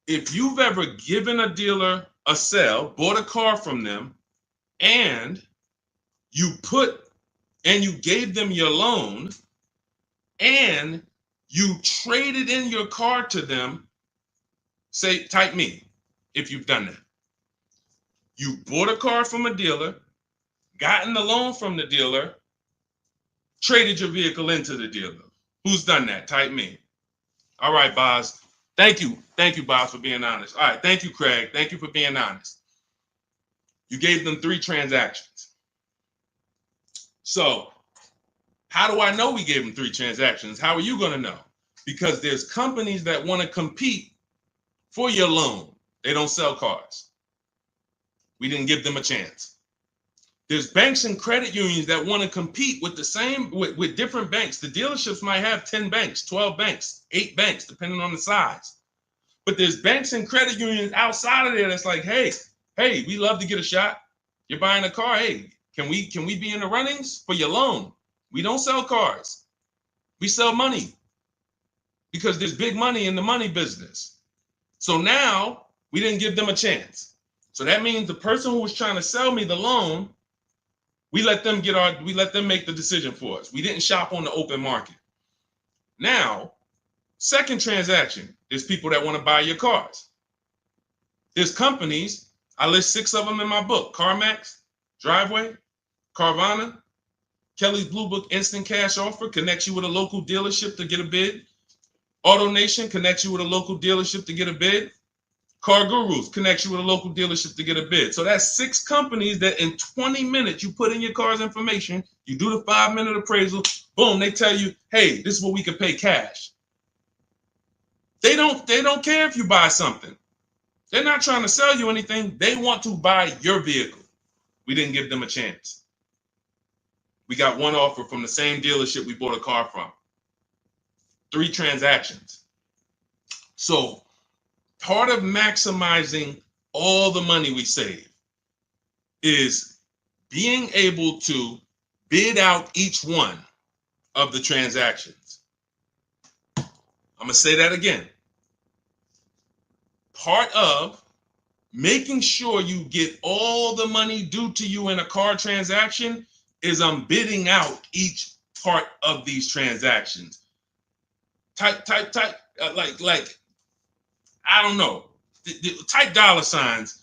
If you've ever given a dealer a sale, bought a car from them, and you gave them your loan, and you traded in your car to them, say, type me if you've done that. You bought a car from a dealer, gotten the loan from the dealer, traded your vehicle into the dealer. Who's done that? Type me. All right, Boz. Thank you. Thank you, Boz, for being honest. All right. Thank you, Craig. Thank you for being honest. You gave them 3 transactions. So how do I know we gave them 3 transactions? How are you going to know? Because there's companies that want to compete for your loan. They don't sell cars. We didn't give them a chance. There's banks and credit unions that want to compete with with different banks. The dealerships might have 10 banks, 12 banks, 8 banks, depending on the size. But there's banks and credit unions outside of there that's like, hey, we love to get a shot. You're buying a car. Hey, can we be in the runnings for your loan? We don't sell cars. We sell money because there's big money in the money business. So now we didn't give them a chance. So that means the person who was trying to sell me the loan, we let them make the decision for us. We didn't shop on the open market. Now, second transaction, there's people that want to buy your cars. There's companies, I list 6 of them in my book: CarMax, Driveway, Carvana, Kelly's Blue Book Instant Cash Offer connects you with a local dealership to get a bid. AutoNation connects you with a local dealership to get a bid. Car Gurus connects you with a local dealership to get a bid. So that's 6 companies that in 20 minutes you put in your car's information, you do the 5-minute appraisal, boom, they tell you, hey, this is what we can pay cash. They don't care if you buy something. They're not trying to sell you anything. They want to buy your vehicle. We didn't give them a chance. We got 1 offer from the same dealership we bought a car from. 3 transactions. So part of maximizing all the money we save is being able to bid out each one of the transactions. I'm going to say that again. Part of making sure you get all the money due to you in a car transaction is I'm bidding out each part of these transactions. Type, like, I don't know. Type $signs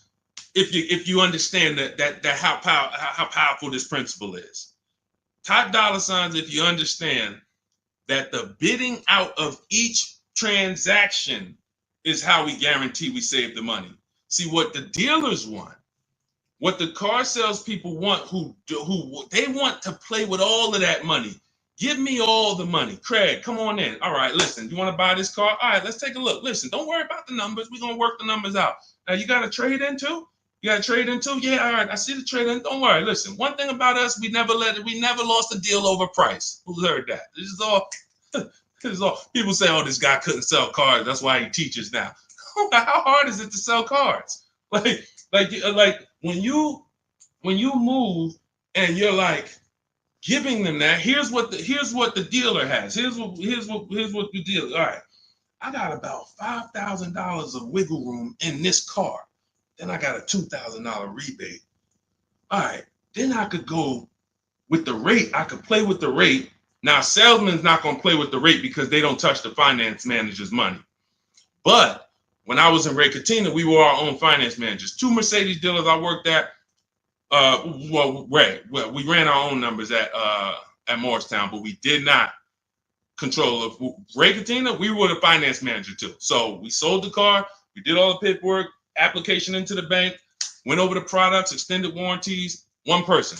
if you understand that how powerful this principle is. Type $signs if you understand that the bidding out of each transaction is how we guarantee we save the money. See, what the dealers want, what the car salespeople want, who they want to play with all of that money. Give me all the money. Craig, come on in. All right, listen, you want to buy this car? All right, let's take a look. Listen, don't worry about the numbers. We're going to work the numbers out. Now, you got to trade in too? You got to trade in too? Yeah, all right, I see the trade in. Don't worry. Listen, one thing about us, we never lost a deal over price. Who's heard that? This is all. People say, oh, this guy couldn't sell cars. That's why he teaches now. How hard is it to sell cars? Like when you move and you're like, giving them that, here's what the dealer has. Here's what the dealer. All right, I got about $5,000 of wiggle room in this car. Then I got a $2,000 rebate. All right, then I could go with the rate. I could play with the rate Now, salesman's not going to play with the rate because they don't touch the finance manager's money. But when I was in Ray Katina, we were our own finance managers. 2 Mercedes dealers I worked at. We ran our own numbers at Morristown, but we did not control of Ray Katina. We were the finance manager too. So we sold the car, we did all the paperwork, application into the bank, went over the products, extended warranties, one person.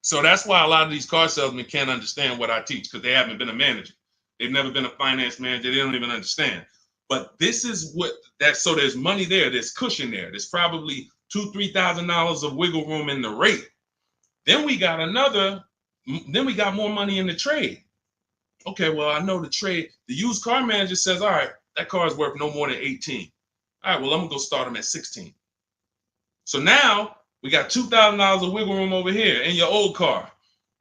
So that's why a lot of these car salesmen can't understand what I teach, because they haven't been a manager. They've never been a finance manager. They don't even understand. But this is what that. So there's money there. There's cushion there. There's probably $2,000-3,000 of wiggle room in the rate. Then we got more money in the trade. Okay, well, I know the trade. The used car manager says, all right, that car is worth no more than 18. All right, well, I'm gonna go start them at 16. So now we got $2,000 of wiggle room over here in your old car.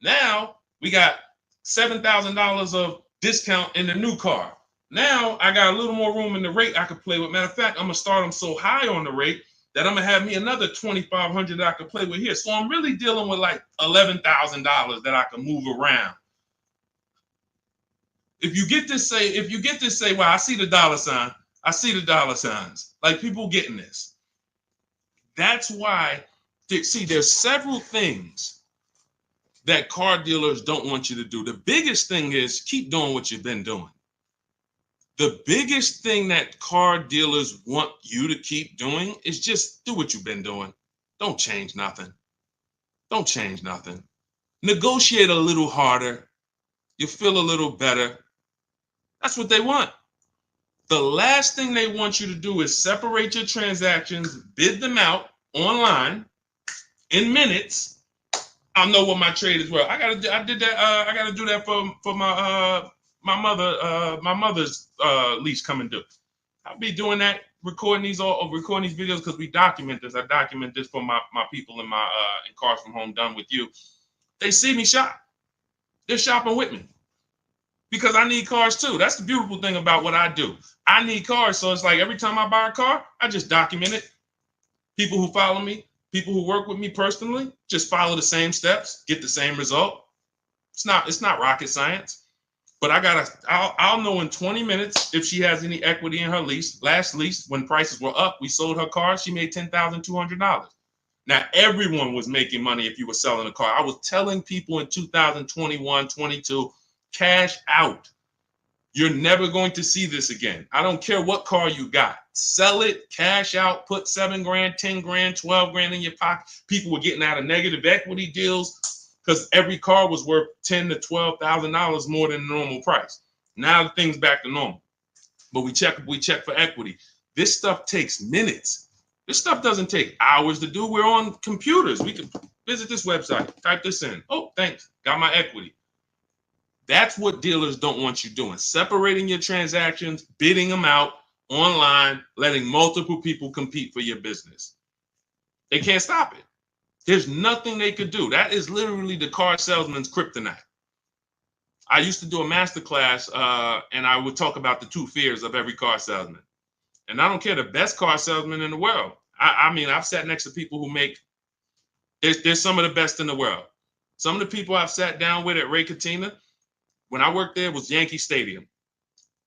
Now we got $7,000 of discount in the new car. Now I got a little more room in the rate I could play with. Matter of fact, I'm gonna start them so high on the rate that I'm gonna have me another $2,500 that I could play with here. So I'm really dealing with like $11,000 that I can move around. If you get this, say, well, I see the dollar sign. I see the dollar signs. Like, people getting this. That's why, see, there's several things that car dealers don't want you to do. The biggest thing is keep doing what you've been doing. The biggest thing that car dealers want you to keep doing is just do what you've been doing. Don't change nothing. Don't change nothing. Negotiate a little harder. You feel a little better. That's what they want. The last thing they want you to do is separate your transactions, bid them out online in minutes. I'll know what my trade is worth. I gotta do that for my mother's lease coming due. I'll be doing that, recording these videos because we document this. I document this for my people in Cars from Home Done With You. They see me shop. They're shopping with me, because I need cars too. That's the beautiful thing about what I do. I need cars, so it's like every time I buy a car, I just document it. People who follow me, people who work with me personally, just follow the same steps, get the same result. It's not rocket science. But I'll know in 20 minutes if she has any equity in her lease. Last lease, when prices were up, we sold her car. She made $10,200. Now, everyone was making money if you were selling a car. I was telling people in 2021, 22, cash out. You're never going to see this again. I don't care what car you got. Sell it, cash out, put $7 grand, $10 grand, $12 grand in your pocket. People were getting out of negative equity deals because every car was worth $10,000 to $12,000 more than the normal price. Now the thing's back to normal. But we check for equity. This stuff takes minutes. This stuff doesn't take hours to do. We're on computers. We can visit this website, type this in. Oh, thanks. Got my equity. That's what dealers don't want you doing. Separating your transactions, bidding them out online, letting multiple people compete for your business. They can't stop it. There's nothing they could do. That is literally the car salesman's kryptonite. I used to do a masterclass, and I would talk about the 2 fears of every car salesman. And I don't care, the best car salesman in the world. I mean, I've sat next to people who make, there's some of the best in the world. Some of the people I've sat down with at Ray Katina, when I worked there, was Yankee Stadium.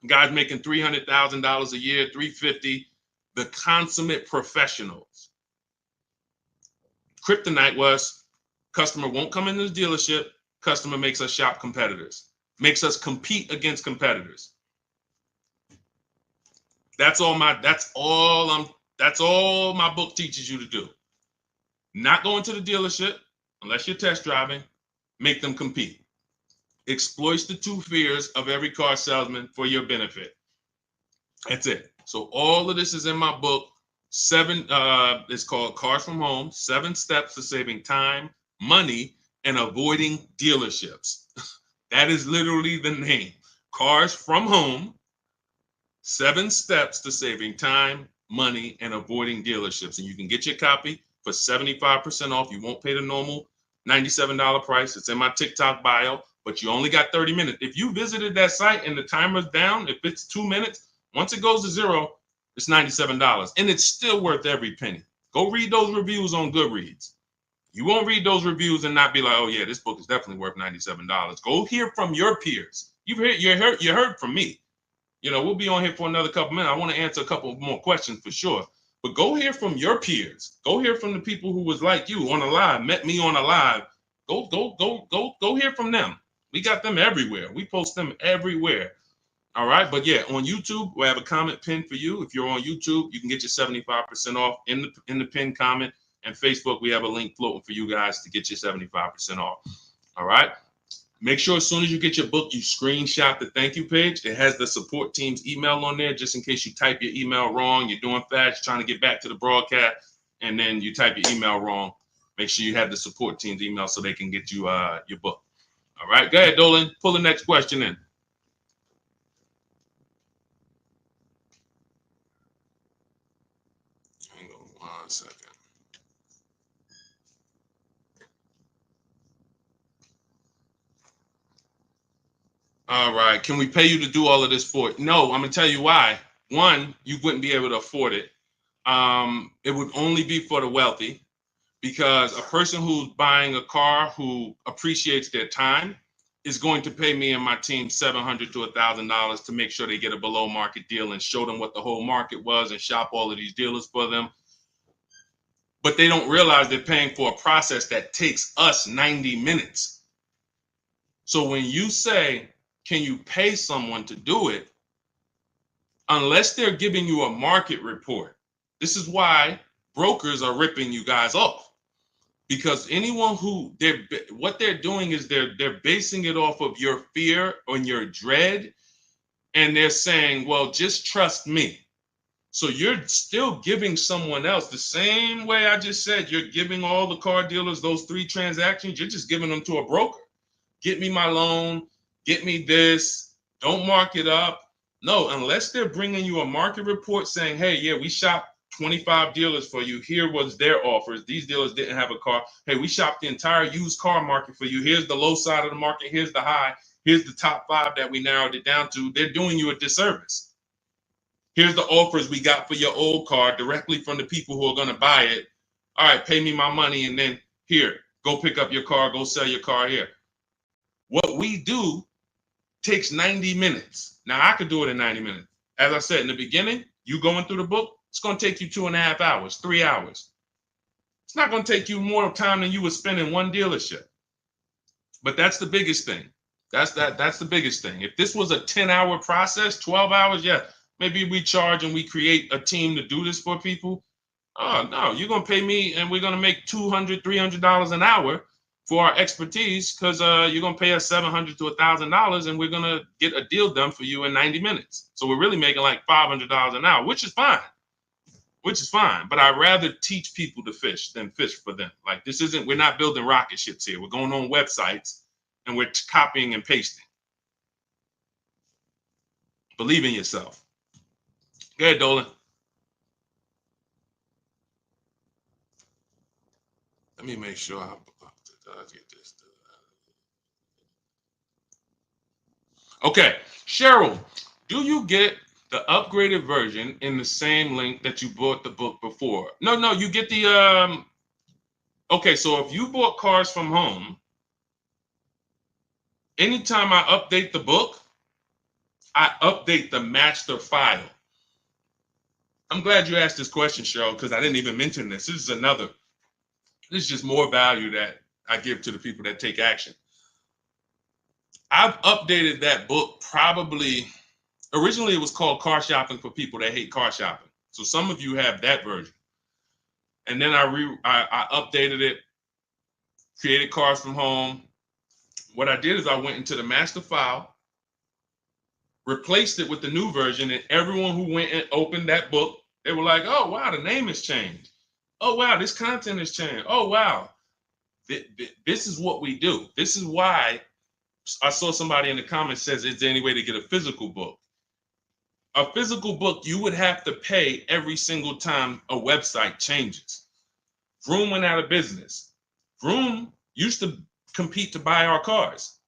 Guys making $300,000 a year, $350,000, the consummate professionals. Kryptonite was customer won't come into the dealership. Customer makes us shop competitors, makes us compete against competitors. That's all my book teaches you to do. Not going to the dealership unless you're test driving, make them compete. Exploits the 2 fears of every car salesman for your benefit. That's it. So all of this is in my book. 7, it's called Cars from Home, 7 Steps to Saving Time, Money, and Avoiding Dealerships. That is literally the name. Cars from Home, 7 Steps to Saving Time, Money, and Avoiding Dealerships. And you can get your copy for 75% off. You won't pay the normal $97 price. It's in my TikTok bio. But you only got 30 minutes. If you visited that site and the timer's down, if it's 2 minutes, once it goes to 0, it's $97. And it's still worth every penny. Go read those reviews on Goodreads. You won't read those reviews and not be like, oh yeah, this book is definitely worth $97. Go hear from your peers. You heard from me. You know, we'll be on here for another couple minutes. I want to answer a couple more questions for sure. But go hear from your peers. Go hear from the people who was like you on a live, met me on a live. Go hear from them. We got them everywhere. We post them everywhere. All right. But yeah, on YouTube, we have a comment pinned for you. If you're on YouTube, you can get your 75% off in the pinned comment. And Facebook, we have a link floating for you guys to get your 75% off. All right. Make sure as soon as you get your book, you screenshot the thank you page. It has the support team's email on there, just in case you type your email wrong. You're doing fast, trying to get back to the broadcast, and then you type your email wrong. Make sure you have the support team's email so they can get you your book. All right. Go ahead, Dolan. Pull the next question in. Hang on 1 second. All right. Can we pay you to do all of this for it? No, I'm going to tell you why. One, you wouldn't be able to afford it. It would only be for the wealthy, because a person who's buying a car who appreciates their time is going to pay me and my team $700 to $1,000 to make sure they get a below market deal and show them what the whole market was and shop all of these dealers for them. But they don't realize they're paying for a process that takes us 90 minutes. So when you say, can you pay someone to do it? Unless they're giving you a market report. This is why brokers are ripping you guys off, because anyone who what they're doing is they're basing it off of your fear and your dread, and they're saying, well, just trust me. So you're still giving someone else the same way I just said. You're giving all the car dealers those 3 transactions. You're just giving them to a broker. Get me my loan. Get me this. Don't mark it up. No, unless they're bringing you a market report saying, hey, yeah, we shopped 25 dealers for you. Here was their offers. These dealers didn't have a car. Hey, we shopped the entire used car market for you. Here's the low side of the market. Here's the high. Here's the top 5 that we narrowed it down to. They're doing you a disservice. Here's the offers we got for your old car directly from the people who are going to buy it. All right, pay me my money, and then here, go pick up your car, go sell your car here. What we do takes 90 minutes. Now, I could do it in 90 minutes. As I said in the beginning, you going through the book, it's going to take you 2.5 hours, 3 hours. It's not going to take you more time than you would spend in one dealership. But that's the biggest thing. That's the biggest thing. If this was a 10-hour process, 12 hours, yeah, maybe we charge and we create a team to do this for people. Oh, no, you're going to pay me and we're going to make $200, $300 an hour for our expertise, because you're going to pay us $700 to $1,000 and we're going to get a deal done for you in 90 minutes. So we're really making like $500 an hour, which is fine. But I'd rather teach people to fish than fish for them. Like, this isn't, we're not building rocket ships here. We're going on websites and we're copying and pasting. Believe in yourself. Go ahead, Dolan. Let me make sure I get this. Okay, Cheryl, do you get the upgraded version in the same link that you bought the book before? No, you get the okay, so if you bought Cars from Home, anytime I update the book, I update the master file. I'm glad you asked this question, Cheryl, because I didn't even mention this. This is just more value that I give to the people that take action. I've updated that book probably, originally it was called Car Shopping for People That Hate Car Shopping. So some of you have that version. And then I updated it, created Cars from Home. What I did is I went into the master file, replaced it with the new version, and everyone who went and opened that book, they were like, oh, wow, the name has changed. Oh, wow, this content has changed. Oh, wow. This is what we do. This is why I saw somebody in the comments says, is there any way to get a physical book? A physical book, you would have to pay every single time a website changes. Vroom went out of business. Vroom used to compete to buy our cars.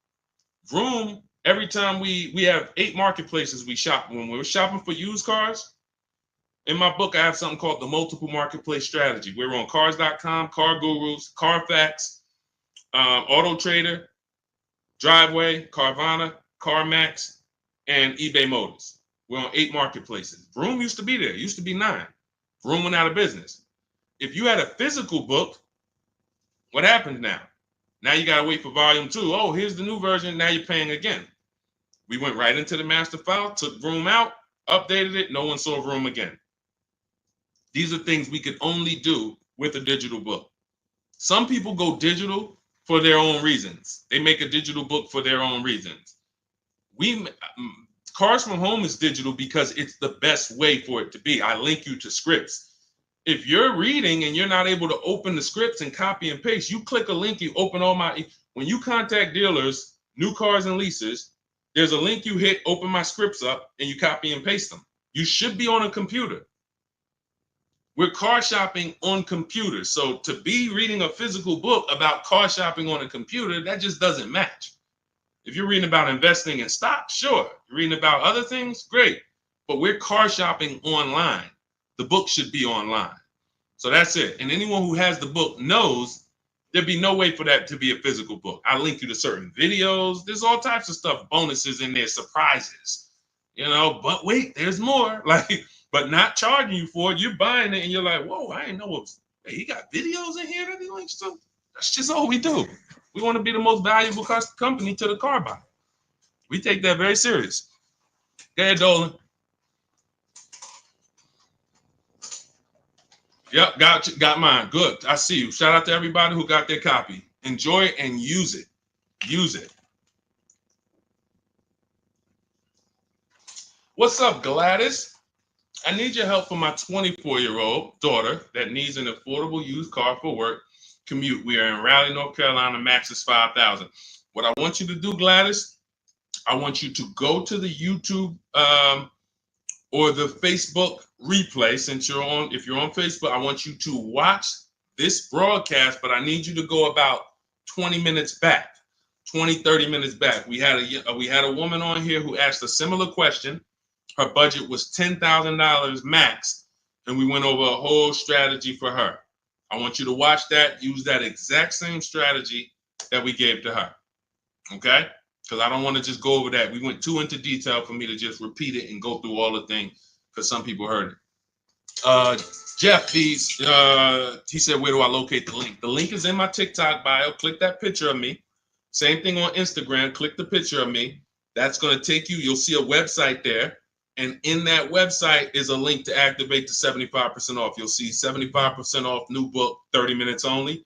Vroom, every time we have 8 marketplaces we shop. When we were shopping for used cars, In my book, I have something called the multiple marketplace strategy. We're on cars.com, Car Gurus, Carfax, Auto Trader, Driveway, Carvana, CarMax, and eBay Motors. We're on 8 marketplaces. Vroom used to be there. It used to be 9. Vroom went out of business. If you had a physical book, what happens now? Now you got to wait for volume 2. Oh, here's the new version. Now you're paying again. We went right into the master file, took Vroom out, updated it. No one saw Vroom again. These are things we could only do with a digital book. Some people go digital for their own reasons. They make a digital book for their own reasons. Cars from Home is digital because it's the best way for it to be. I link you to scripts. If you're reading and you're not able to open the scripts and copy and paste, you click a link, you open all my, when you contact dealers, new cars and leases, there's a link you hit, open my scripts up, and you copy and paste them. You should be on a computer. We're car shopping on computers. So to be reading a physical book about car shopping on a computer, that just doesn't match. If you're reading about investing in stocks, sure. You're reading about other things, great. But we're car shopping online. The book should be online. So that's it. And anyone who has the book knows there'd be no way for that to be a physical book. I link you to certain videos. There's all types of stuff, bonuses in there, surprises, but wait, there's more. But not charging you for it. You're buying it and you're like, whoa, I didn't know he got videos in here that he links to. That's just all we do. We want to be the most valuable company to the car buyer. We take that very serious. Go ahead, Dolan. Yep, got mine. Good. I see you. Shout out to everybody who got their copy. Enjoy it and use it. Use it. What's up, Gladys? I need your help for my 24-year-old daughter that needs an affordable used car for work commute. We are in Raleigh, North Carolina. Max is $5,000. What I want you to do, Gladys, I want you to go to the YouTube or the Facebook replay. If you're on Facebook, I want you to watch this broadcast, but I need you to go about 20 minutes back, 30 minutes back. We had a woman on here who asked a similar question. Her budget was $10,000 max, and we went over a whole strategy for her. I want you to watch that, use that exact same strategy that we gave to her, okay? Because I don't want to just go over that. We went too into detail for me to just repeat it and go through all the things because some people heard it. Jeff Bees, he said, where do I locate the link? The link is in my TikTok bio. Click that picture of me. Same thing on Instagram. Click the picture of me. That's going to take you. You'll see a website there. And in that website is a link to activate the 75% off. You'll see 75% off new book, 30 minutes only.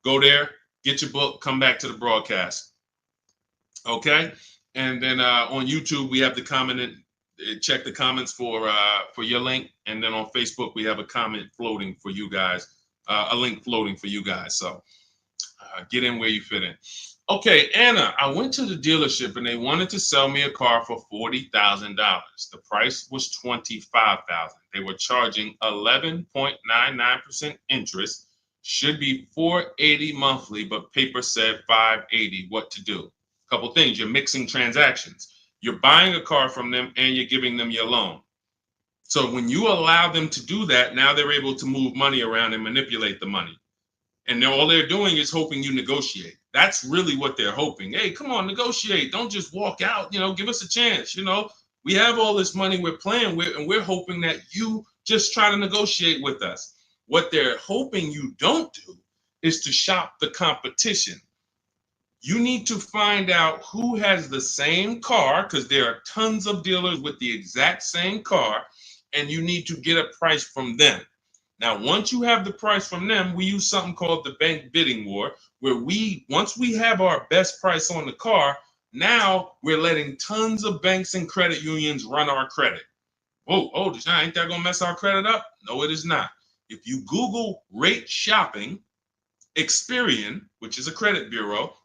Go there, get your book, come back to the broadcast. Okay? And then on YouTube, we have the comment and check the comments for your link. And then on Facebook, we have a comment floating for you guys, a link floating for you guys. So get in where you fit in. Okay, Anna, I went to the dealership and they wanted to sell me a car for $40,000. The price was $25,000. They were charging 11.99% interest. Should be $480 monthly, but paper said $580. What to do? A couple things. You're mixing transactions. You're buying a car from them and you're giving them your loan. So when you allow them to do that, now they're able to move money around and manipulate the money. And all they're doing is hoping you negotiate. That's really what they're hoping. Hey, come on, negotiate. Don't just walk out. Give us a chance. We have all this money we're playing with, and we're hoping that you just try to negotiate with us. What they're hoping you don't do is to shop the competition. You need to find out who has the same car, because there are tons of dealers with the exact same car, and you need to get a price from them. Now, once you have the price from them, we use something called the bank bidding war, where once we have our best price on the car, now we're letting tons of banks and credit unions run our credit. Oh, Deshone, ain't that gonna mess our credit up? No, it is not. If you Google rate shopping, Experian, which is a credit bureau,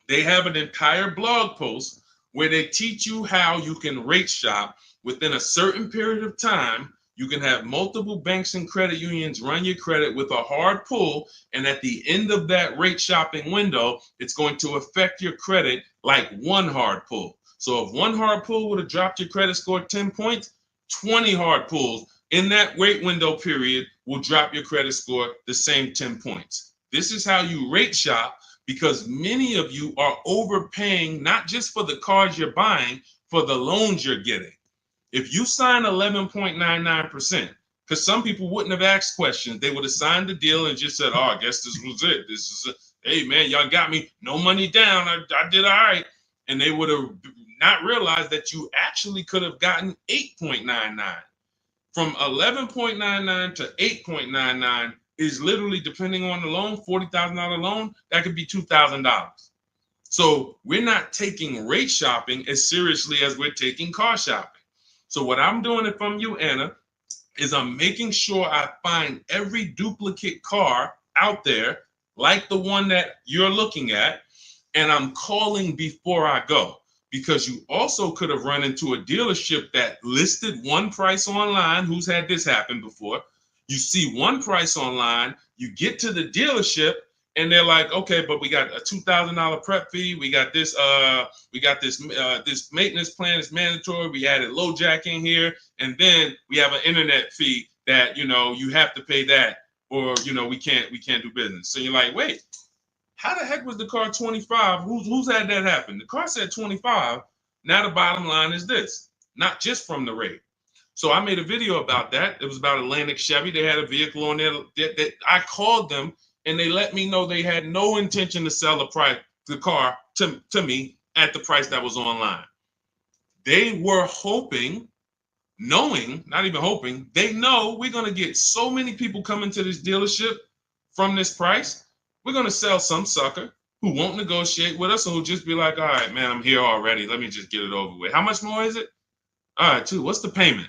they have an entire blog post where they teach you how you can rate shop within a certain period of time. You can have multiple banks and credit unions run your credit with a hard pull, and at the end of that rate shopping window, it's going to affect your credit like one hard pull. So if one hard pull would have dropped your credit score 10 points, 20 hard pulls in that wait window period will drop your credit score the same 10 points. This is how you rate shop, because many of you are overpaying, not just for the cars you're buying, for the loans you're getting. If you sign 11.99%, because some people wouldn't have asked questions, they would have signed the deal and just said, oh, I guess this was it. This is it. Hey, man, y'all got me. No money down. I did all right. And they would have not realized that you actually could have gotten 8.99. From 11.99 to 8.99 is literally, depending on the loan, $40,000 loan, that could be $2,000. So we're not taking rate shopping as seriously as we're taking car shopping. So what I'm doing it from you, Anna, is I'm making sure I find every duplicate car out there, like the one that you're looking at, and I'm calling before I go. Because you also could have run into a dealership that listed one price online. Who's had this happen before? You see one price online, you get to the dealership, and they're like, okay, but we got a $2,000 prep fee. We got this this maintenance plan is mandatory. We added low jack in here, and then we have an internet fee that you have to pay that, or we can't do business. So you're like, wait, how the heck was the car 25? Who's had that happen? The car said 25. Now the bottom line is this, not just from the rate. So I made a video about that. It was about Atlantic Chevy. They had a vehicle on there that I called them, and they let me know they had no intention to sell the car to me at the price that was online. They were hoping, knowing, not even hoping, they know we're going to get so many people coming to this dealership from this price. We're going to sell some sucker who won't negotiate with us and who'll just be like, all right, man, I'm here already. Let me just get it over with. How much more is it? All right, what's the payment?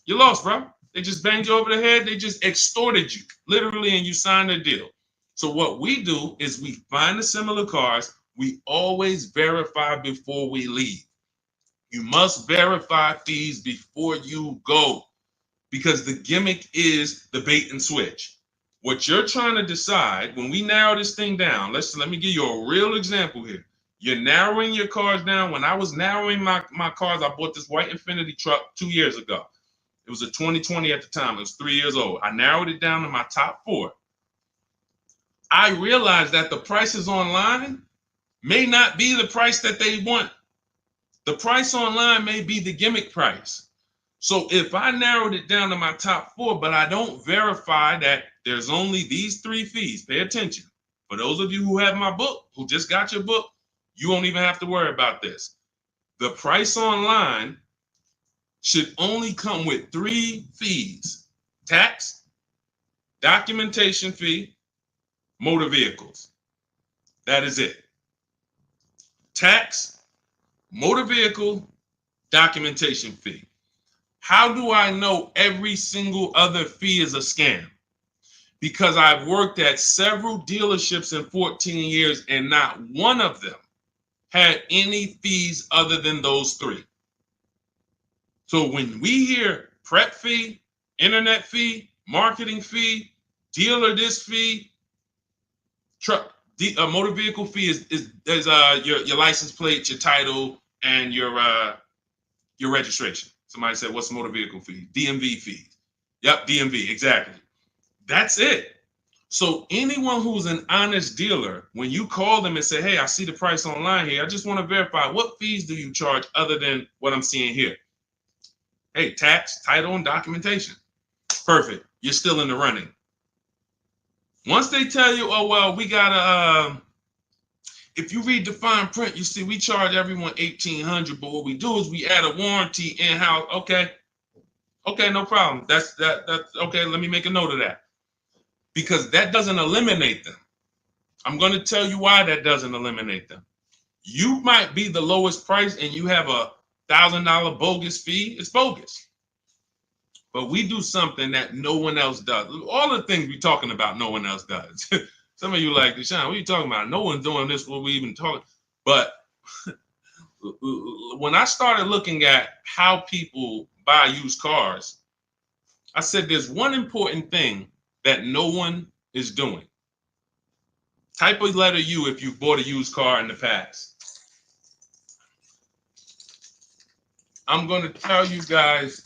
You lost, bro. They just banged you over the head. They just extorted you, literally, and you signed a deal. So what we do is we find the similar cars. We always verify before we leave. You must verify fees before you go, because the gimmick is the bait and switch. What you're trying to decide, when we narrow this thing down, let me give you a real example here. You're narrowing your cars down. When I was narrowing my cars, I bought this white Infiniti truck 2 years ago. It was a 2020 at the time. It was 3 years old. I narrowed it down to my top 4. I realized that the prices online may not be the price that they want. The price online may be the gimmick price. So if I narrowed it down to my top 4, but I don't verify that there's only these 3 fees, pay attention. For those of you who have my book, who just got your book, you won't even have to worry about this. The price online should only come with 3 fees: tax, documentation fee, motor vehicles. That is it. Tax, motor vehicle, documentation fee. How do I know every single other fee is a scam? Because I've worked at several dealerships in 14 years, and not one of them had any fees other than those 3. So when we hear prep fee, internet fee, marketing fee, dealer this fee, motor vehicle fee is your license plate, your title, and your registration. Somebody said, what's motor vehicle fee? DMV fees. Yep, DMV, exactly. That's it. So anyone who's an honest dealer, when you call them and say, hey, I see the price online here, I just want to verify, what fees do you charge other than what I'm seeing here? Hey, tax, title, and documentation. Perfect. You're still in the running. Once they tell you, oh, well, we got to, if you read the fine print, you see we charge everyone $1,800, but what we do is we add a warranty in-house. Okay, no problem. That's okay. Let me make a note of that, because that doesn't eliminate them. I'm going to tell you why that doesn't eliminate them. You might be the lowest price and you have a $1,000 bogus fee. It's bogus. But we do something that no one else does. All the things we're talking about, no one else does. Some of you like, Deshone, what are you talking about? No one's doing this, what we even talking. But when I started looking at how people buy used cars, I said there's one important thing that no one is doing. Type a letter U if you bought a used car in the past. I'm going to tell you guys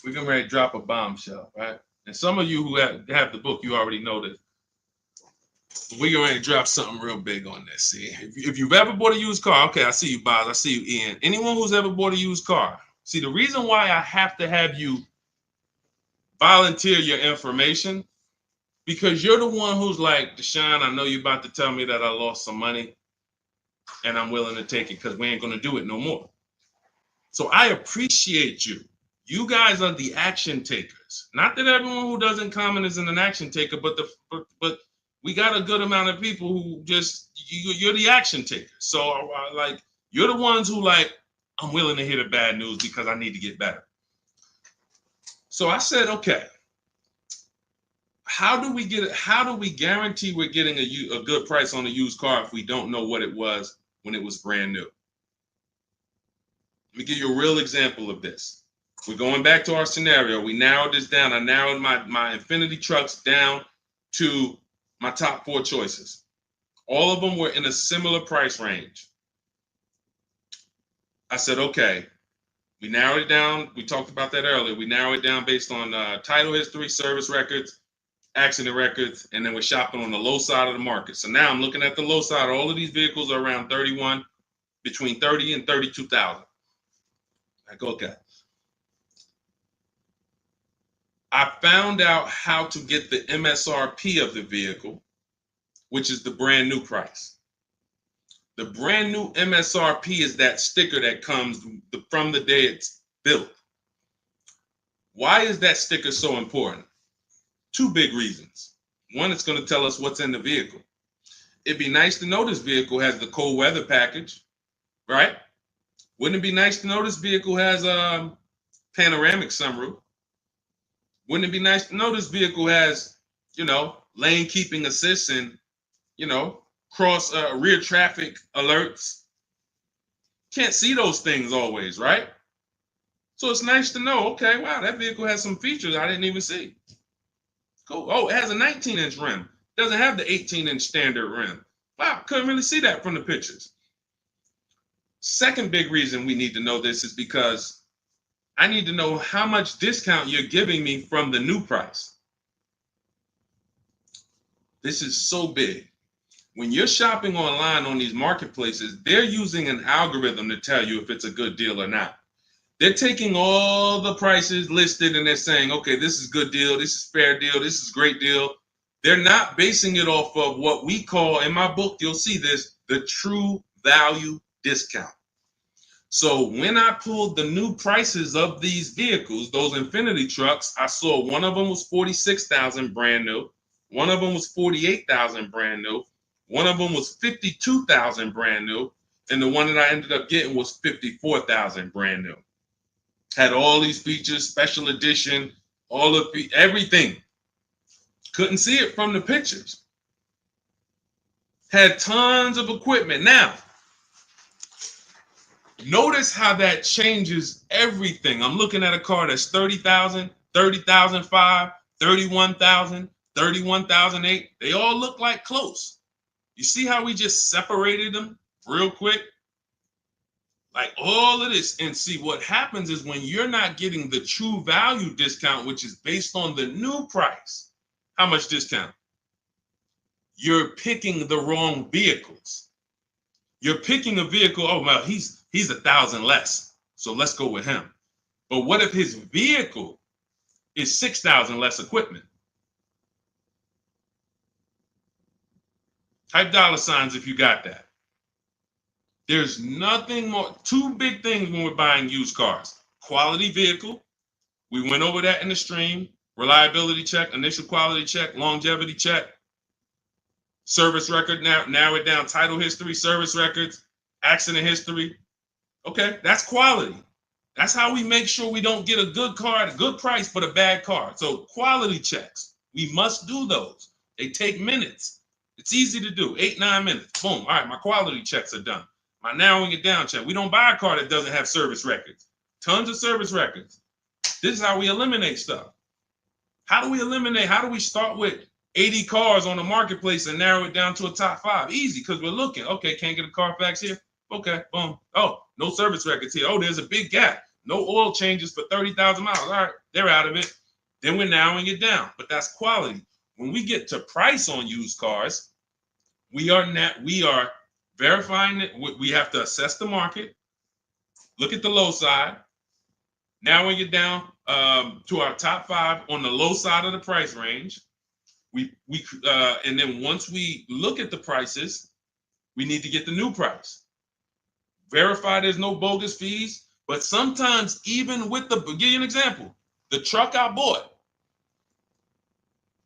we're getting ready to drop a bombshell, right? And some of you who have the book, you already know this. We're getting ready to drop something real big on this. See, if you've ever bought a used car, okay, I see you, Boz. I see you, Ian. Anyone who's ever bought a used car, see, the reason why I have to have you volunteer your information, because you're the one who's like, Deshone, I know you're about to tell me that I lost some money and I'm willing to take it because we ain't going to do it no more. So I appreciate you. You guys are the action takers. Not that everyone who doesn't comment is an action taker, but we got a good amount of people who just, you're the action takers. So like, you're the ones who like, I'm willing to hear the bad news because I need to get better. So I said, okay, how do we guarantee we're getting a good price on a used car if we don't know what it was when it was brand new? Let me give you a real example of this. We're going back to our scenario. We narrowed this down. I narrowed my Infinity trucks down to my top 4 choices. All of them were in a similar price range. I said, okay, we narrowed it down. We talked about that earlier. We narrowed it down based on title history, service records, accident records, and then we're shopping on the low side of the market. So now I'm looking at the low side. All of these vehicles are around between 30 and 32,000. Like, okay. I found out how to get the MSRP of the vehicle, which is the brand new price. The brand new MSRP is that sticker that comes from the day it's built. Why is that sticker so important? 2 big reasons. One, it's going to tell us what's in the vehicle. It'd be nice to know this vehicle has the cold weather package, right? Wouldn't it be nice to know this vehicle has a panoramic sunroof? Wouldn't it be nice to know this vehicle has, lane keeping assist and, cross rear traffic alerts? Can't see those things always, right? So it's nice to know, okay, wow, that vehicle has some features I didn't even see. Cool. Oh, it has a 19-inch rim. Doesn't have the 18-inch standard rim. Wow, couldn't really see that from the pictures. Second big reason we need to know this is because I need to know how much discount you're giving me from the new price. This is so big. When you're shopping online on these marketplaces, they're using an algorithm to tell you if it's a good deal or not. They're taking all the prices listed and they're saying, okay, this is good deal, this is fair deal, this is great deal. They're not basing it off of what we call, in my book, you'll see this, the true value discount. So when I pulled the new prices of these vehicles, those Infinity trucks, I saw one of them was 46,000 brand new. One of them was 48,000 brand new. One of them was 52,000 brand new. And the one that I ended up getting was 54,000 brand new. Had all these features, special edition, everything. Couldn't see it from the pictures. Had tons of equipment. Now, notice how that changes everything. I'm looking at a car that's 30,000, 30,005, 31,000, 31,008. They all look like close. You see how we just separated them real quick? Like all of this. And see, what happens is when you're not getting the true value discount, which is based on the new price, how much discount? You're picking the wrong vehicles. You're picking a vehicle, oh, well, he's 1,000 less, so let's go with him. But what if his vehicle is 6,000 less equipment? Type $signs if you got that. There's nothing more. 2 big things when we're buying used cars. Quality vehicle. We went over that in the stream. Reliability check, initial quality check, longevity check. Service record, narrow it down. Title history, service records, accident history. Okay, that's quality. That's how we make sure we don't get a good car at a good price, but a bad car. So quality checks, we must do those. They take minutes. It's easy to do, 8-9 minutes. Boom, all right, my quality checks are done. My narrowing it down check. We don't buy a car that doesn't have service records. Tons of service records. This is how we eliminate stuff. How do we eliminate? How do we start with 80 cars on the marketplace and narrow it down to a top 5? Easy, because we're looking. Okay, can't get a Carfax here. Okay, boom. Oh, no service records here. Oh, there's a big gap. No oil changes for 30,000 miles. All right, they're out of it. Then we're narrowing it down, but that's quality. When we get to price on used cars, we are verifying it. We have to assess the market, look at the low side, narrowing it down to our top 5 on the low side of the price range. And then once we look at the prices, we need to get the new price. Verify there's no bogus fees. But sometimes even with the, give you an example, the truck I bought,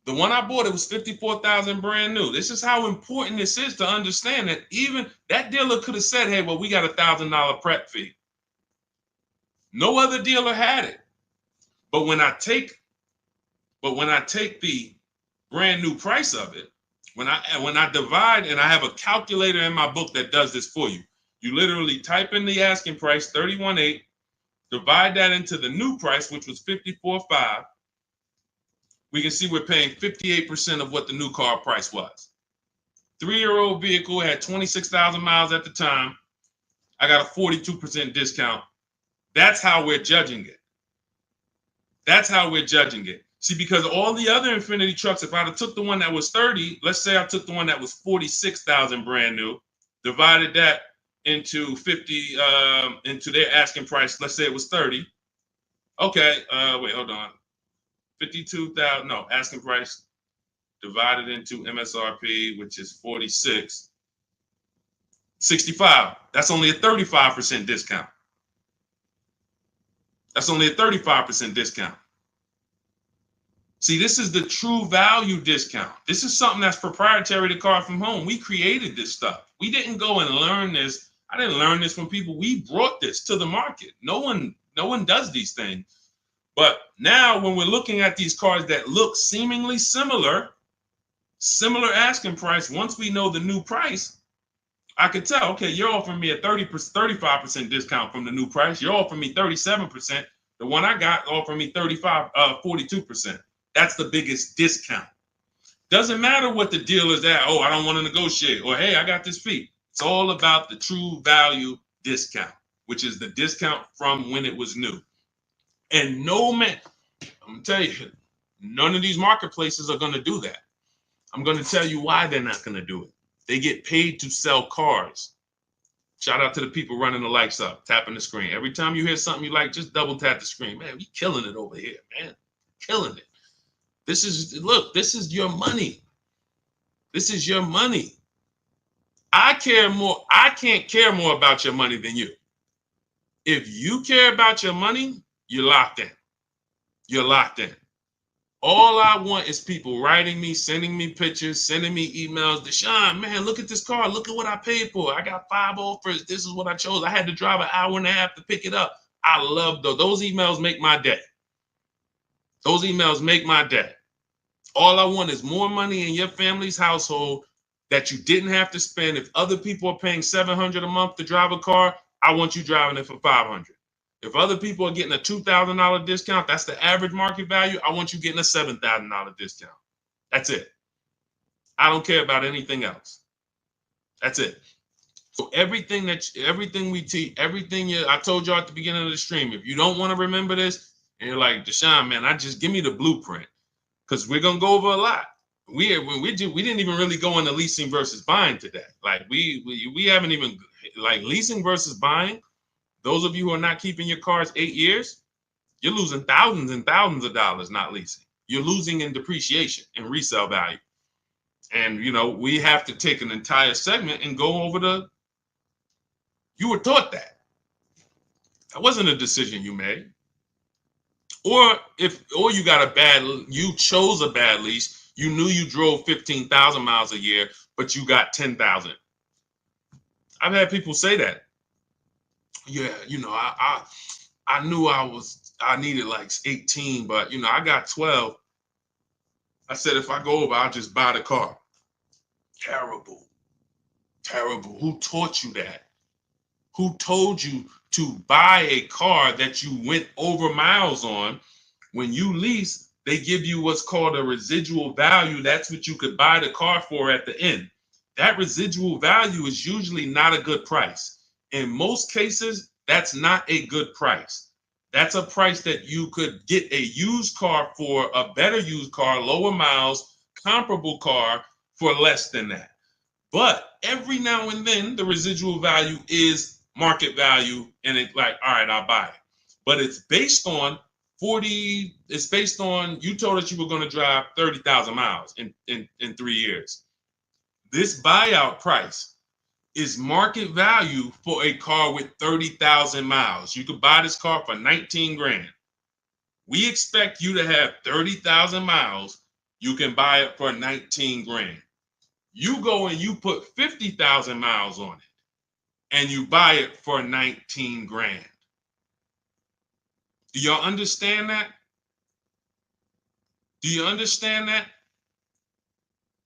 the one I bought, it was $54,000 brand new. This is how important this is to understand that even that dealer could have said, hey, well, we got $1,000 prep fee. No other dealer had it. But when I take the brand new price of it, when I divide, and I have a calculator in my book that does this for you. You literally type in the asking price, 31.8, divide that into the new price, which was 54.5. We can see we're paying 58% of what the new car price was. 3-year-old vehicle had 26,000 miles at the time. I got a 42% discount. That's how we're judging it. That's how we're judging it. See, because all the other Infiniti trucks, if I'd have took the one that was 30, let's say I took the one that was 46,000 brand new, divided that into 50, into their asking price, let's say it was 30. Okay, wait, hold on. 52,000, no, asking price divided into MSRP, which is 46, 65. That's only a 35% discount. That's only a 35% discount. See, this is the true value discount. This is something that's proprietary to Car From Home. We created this stuff. We didn't go and learn this. I didn't learn this from people. We brought this to the market. No one does these things. But now when we're looking at these cars that look seemingly similar asking price, once we know the new price, I could tell, okay, you're offering me a 35% discount from the new price. You're offering me 37%. The one I got offered me 42%. That's the biggest discount. Doesn't matter what the dealer's at. Oh, I don't want to negotiate. Or, hey, I got this fee. It's all about the true value discount, which is the discount from when it was new. And no man, I'm going to tell you, none of these marketplaces are going to do that. I'm going to tell you why they're not going to do it. They get paid to sell cars. Shout out to the people running the lights up, tapping the screen. Every time you hear something you like, just double tap the screen. Man, we killing it over here, man. Killing it. This is your money. This is your money. I can't care more about your money than you. If you care about your money, you're locked in. You're locked in. All I want is people writing me, sending me pictures, sending me emails. Deshone, man, look at this car. Look at what I paid for. I got 5 offers. This is what I chose. I had to drive an hour and a half to pick it up. I love those. Those emails make my day. Those emails make my day. All I want is more money in your family's household that you didn't have to spend. If other people are paying $700 a month to drive a car, I want you driving it for $500. If other people are getting a $2,000 discount, that's the average market value. I want you getting a $7,000 discount. That's it. I don't care about anything else. That's it. So everything we teach, I told you at the beginning of the stream, if you don't want to remember this, and you're like, Deshone, man, just give me the blueprint, because we're gonna go over a lot. We didn't even really go into leasing versus buying today. Like we haven't even, like, leasing versus buying. Those of you who are not keeping your cars 8 years, you're losing thousands and thousands of dollars not leasing. You're losing in depreciation and resale value. And, we have to take an entire segment and go over you were taught that. That wasn't a decision you made. Or you chose a bad lease. You knew you drove 15,000 miles a year, but you got 10,000. I've had people say that. Yeah, I knew I needed like 18, but I got 12. I said, if I go over, I'll just buy the car. Terrible. Terrible. Who taught you that? Who told you to buy a car that you went over miles on? When you lease, they give you what's called a residual value. That's what you could buy the car for at the end. That residual value is usually not a good price. In most cases, that's not a good price. That's a price that you could get a used car for, a better used car, lower miles, comparable car for less than that. But every now and then, the residual value is market value, and it's like, all right, I'll buy it. But it's based on it's based on, you told us you were going to drive 30,000 miles in 3 years. This buyout price is market value for a car with 30,000 miles. You could buy this car for 19 grand. We expect you to have 30,000 miles. You can buy it for 19 grand. You go and you put 50,000 miles on it and you buy it for 19 grand. Do y'all understand that? Do you understand that?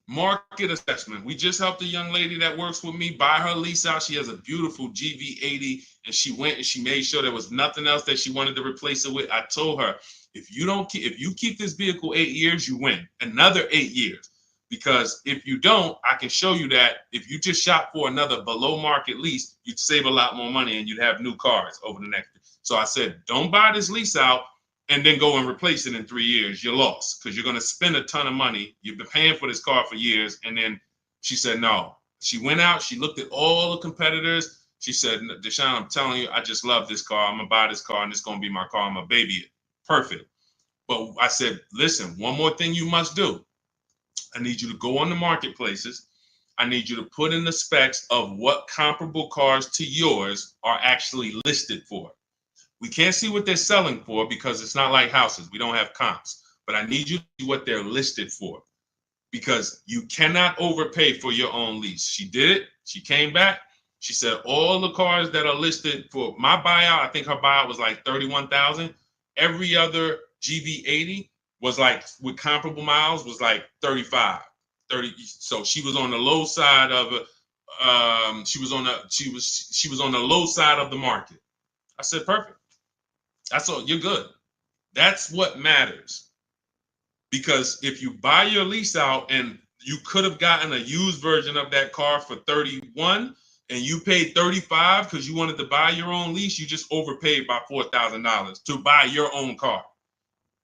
Market assessment. We just helped a young lady that works with me buy her lease out. She has a beautiful GV80, and she went and she made sure there was nothing else that she wanted to replace it with. I told her, if you keep this vehicle 8 years, you win another 8 years. Because if you don't, I can show you that if you just shop for another below market lease, you'd save a lot more money and you'd have new cars over the next. So I said, don't buy this lease out and then go and replace it in 3 years. You're lost because you're going to spend a ton of money. You've been paying for this car for years. And then she said, no. She went out. She looked at all the competitors. She said, Deshone, I'm telling you, I just love this car. I'm going to buy this car and it's going to be my car. I'm going to baby it. Perfect. But I said, listen, one more thing you must do. I need you to go on the marketplaces. I need you to put in the specs of what comparable cars to yours are actually listed for. We can't see what they're selling for because it's not like houses. We don't have comps. But I need you to see what they're listed for because you cannot overpay for your own lease. She did it. She came back. She said all the cars that are listed for my buyout, I think her buyout was like 31,000. Every other GV80 was like, with comparable miles, was like 35, 30. So she was on the low side of it. She was on the low side of the market. I said, perfect. That's all. You're good. That's what matters. Because if you buy your lease out and you could have gotten a used version of that car for 31 and you paid 35 because you wanted to buy your own lease, you just overpaid by $4,000 to buy your own car.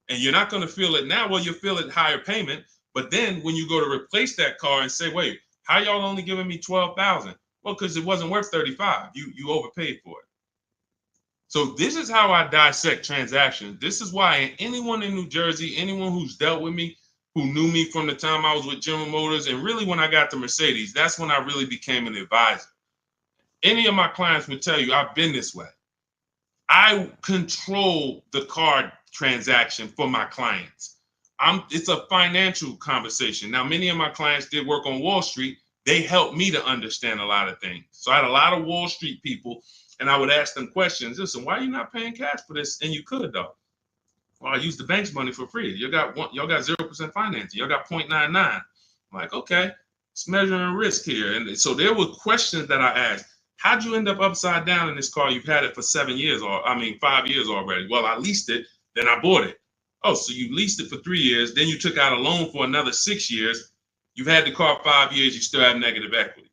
And you're not going to feel it now. Well, you'll feel it higher payment. But then when you go to replace that car and say, wait, how y'all only giving me 12,000? Well, because it wasn't worth 35. You overpaid for it. So this is how I dissect transactions. This is why anyone in New Jersey, anyone who's dealt with me, who knew me from the time I was with General Motors, and really when I got to Mercedes, that's when I really became an advisor. Any of my clients would tell you I've been this way. I control the car transaction for my clients. It's a financial conversation. Now, many of my clients did work on Wall Street. They helped me to understand a lot of things. So I had a lot of Wall Street people, and I would ask them questions. Listen, why are you not paying cash for this? And you could, though. Well, I use the bank's money for free. Y'all got 0% financing. Y'all got 0.99. I'm like, okay, it's measuring risk here. And so there were questions that I asked. How'd you end up upside down in this car? You've had it for 5 years already. Well, I leased it, then I bought it. Oh, so you leased it for 3 years, then you took out a loan for another 6 years. You've had the car 5 years, you still have negative equity.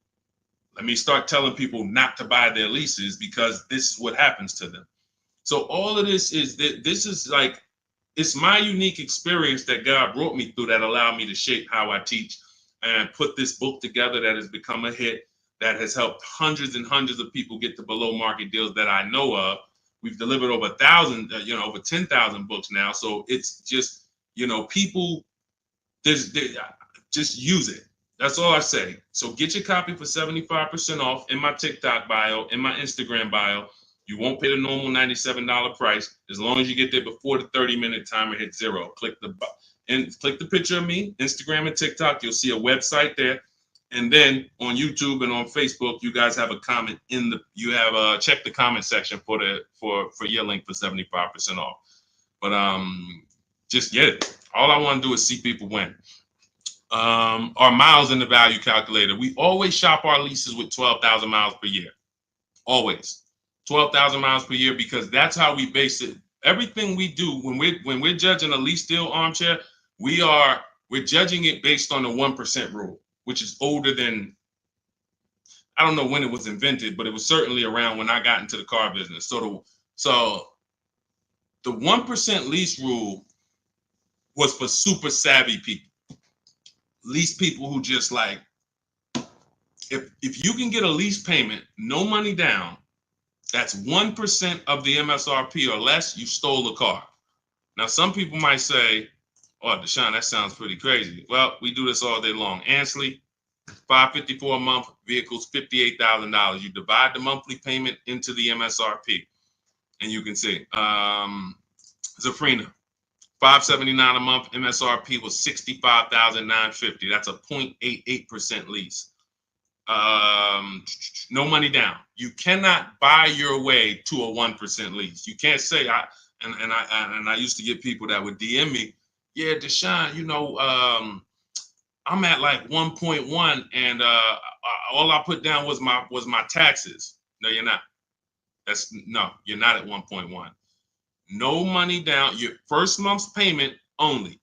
Let me start telling people not to buy their leases because this is what happens to them. So all of this is like, it's my unique experience that God brought me through that allowed me to shape how I teach and put this book together that has become a hit, that has helped hundreds and hundreds of people get to below market deals that I know of. We've delivered over 1,000, over 10,000 books now. So it's just, people, just use it. That's all I say. So get your copy for 75% off in my TikTok bio, in my Instagram bio. You won't pay the normal $97 price as long as you get there before the 30-minute timer hits 0. Click the picture of me, Instagram and TikTok. You'll see a website there. And then on YouTube and on Facebook, you guys have a comment check the comment section for your link for 75% off. But just get it. All I want to do is see people win. Our miles in the value calculator. We always shop our leases with 12,000 miles per year. Always 12,000 miles per year, because that's how we base it. Everything we do when we're judging a lease deal, Armchair, we're judging it based on the 1% rule, which is older than, I don't know when it was invented, but it was certainly around when I got into the car business. So The 1% lease rule was for super savvy people. Lease people who just like, if you can get a lease payment, no money down, that's 1% of the MSRP or less, you stole the car. Now, some people might say, oh, Deshone, that sounds pretty crazy. Well, we do this all day long. Ansley, $554 a month, vehicles $58,000. You divide the monthly payment into the MSRP, and you can see. Zafrina, $579 a month, MSRP was $65,950. That's a 0.88% lease. No money down. You cannot buy your way to a 1% lease. You can't say I used to get people that would DM me, yeah, Deshone, you know, I'm at like 1.1 and all I put down was my taxes. No, you're not. You're not at 1.1. No money down. Your first month's payment only.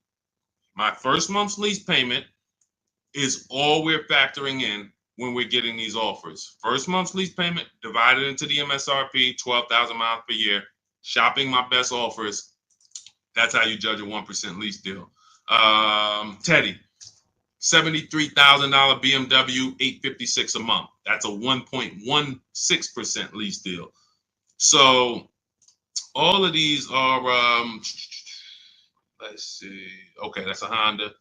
My first month's lease payment is all we're factoring in when we're getting these offers. First month's lease payment divided into the MSRP, 12,000 miles per year. Shopping my best offers. That's how you judge a 1% lease deal. Teddy, $73,000 BMW, $856 a month. That's a 1.16% lease deal. So all of these are, let's see. Okay, that's a Honda.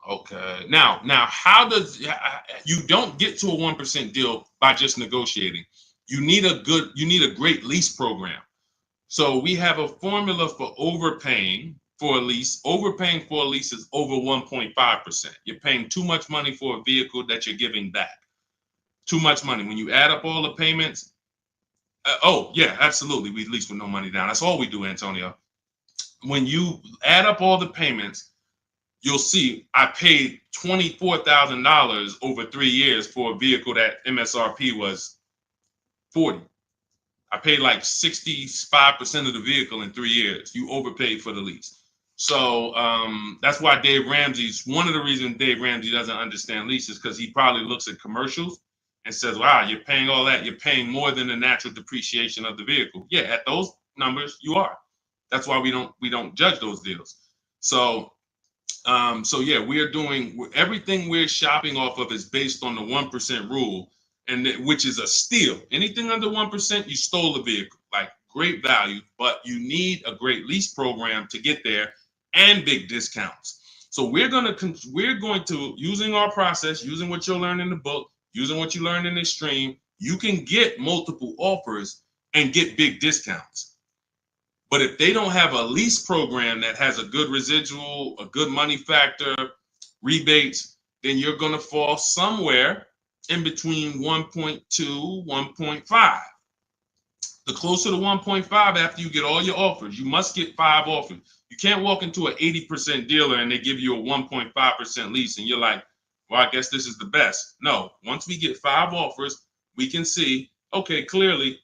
Okay. Now, how does you don't get to a 1% deal by just negotiating? You need a great lease program. So we have a formula for overpaying for a lease. Overpaying for a lease is over 1.5%. You're paying too much money for a vehicle that you're giving back. Too much money. When you add up all the payments, oh yeah, absolutely. We lease with no money down. That's all we do, Antonio. When you add up all the payments, you'll see I paid $24,000 over 3 years for a vehicle that MSRP was 40. I paid like 65% of the vehicle in 3 years. You overpaid for the lease. So that's why one of the reasons Dave Ramsey doesn't understand leases, because he probably looks at commercials and says, wow, you're paying all that. You're paying more than the natural depreciation of the vehicle. Yeah, at those numbers, you are. That's why we don't judge those deals. So yeah, we're doing everything we're shopping off of is based on the 1% rule. Which is a steal. Anything under 1%, you stole the vehicle. Like great value, but you need a great lease program to get there and big discounts. So we're going to using our process, using what you'll learn in the book, using what you learned in this stream, you can get multiple offers and get big discounts. But if they don't have a lease program that has a good residual, a good money factor, rebates, then you're going to fall somewhere in between 1.2, 1.5. The closer to 1.5 after you get all your offers, you must get 5 offers. You can't walk into an 80% dealer and they give you a 1.5% lease and you're like, well, I guess this is the best. No, once we get 5 offers, we can see, okay, clearly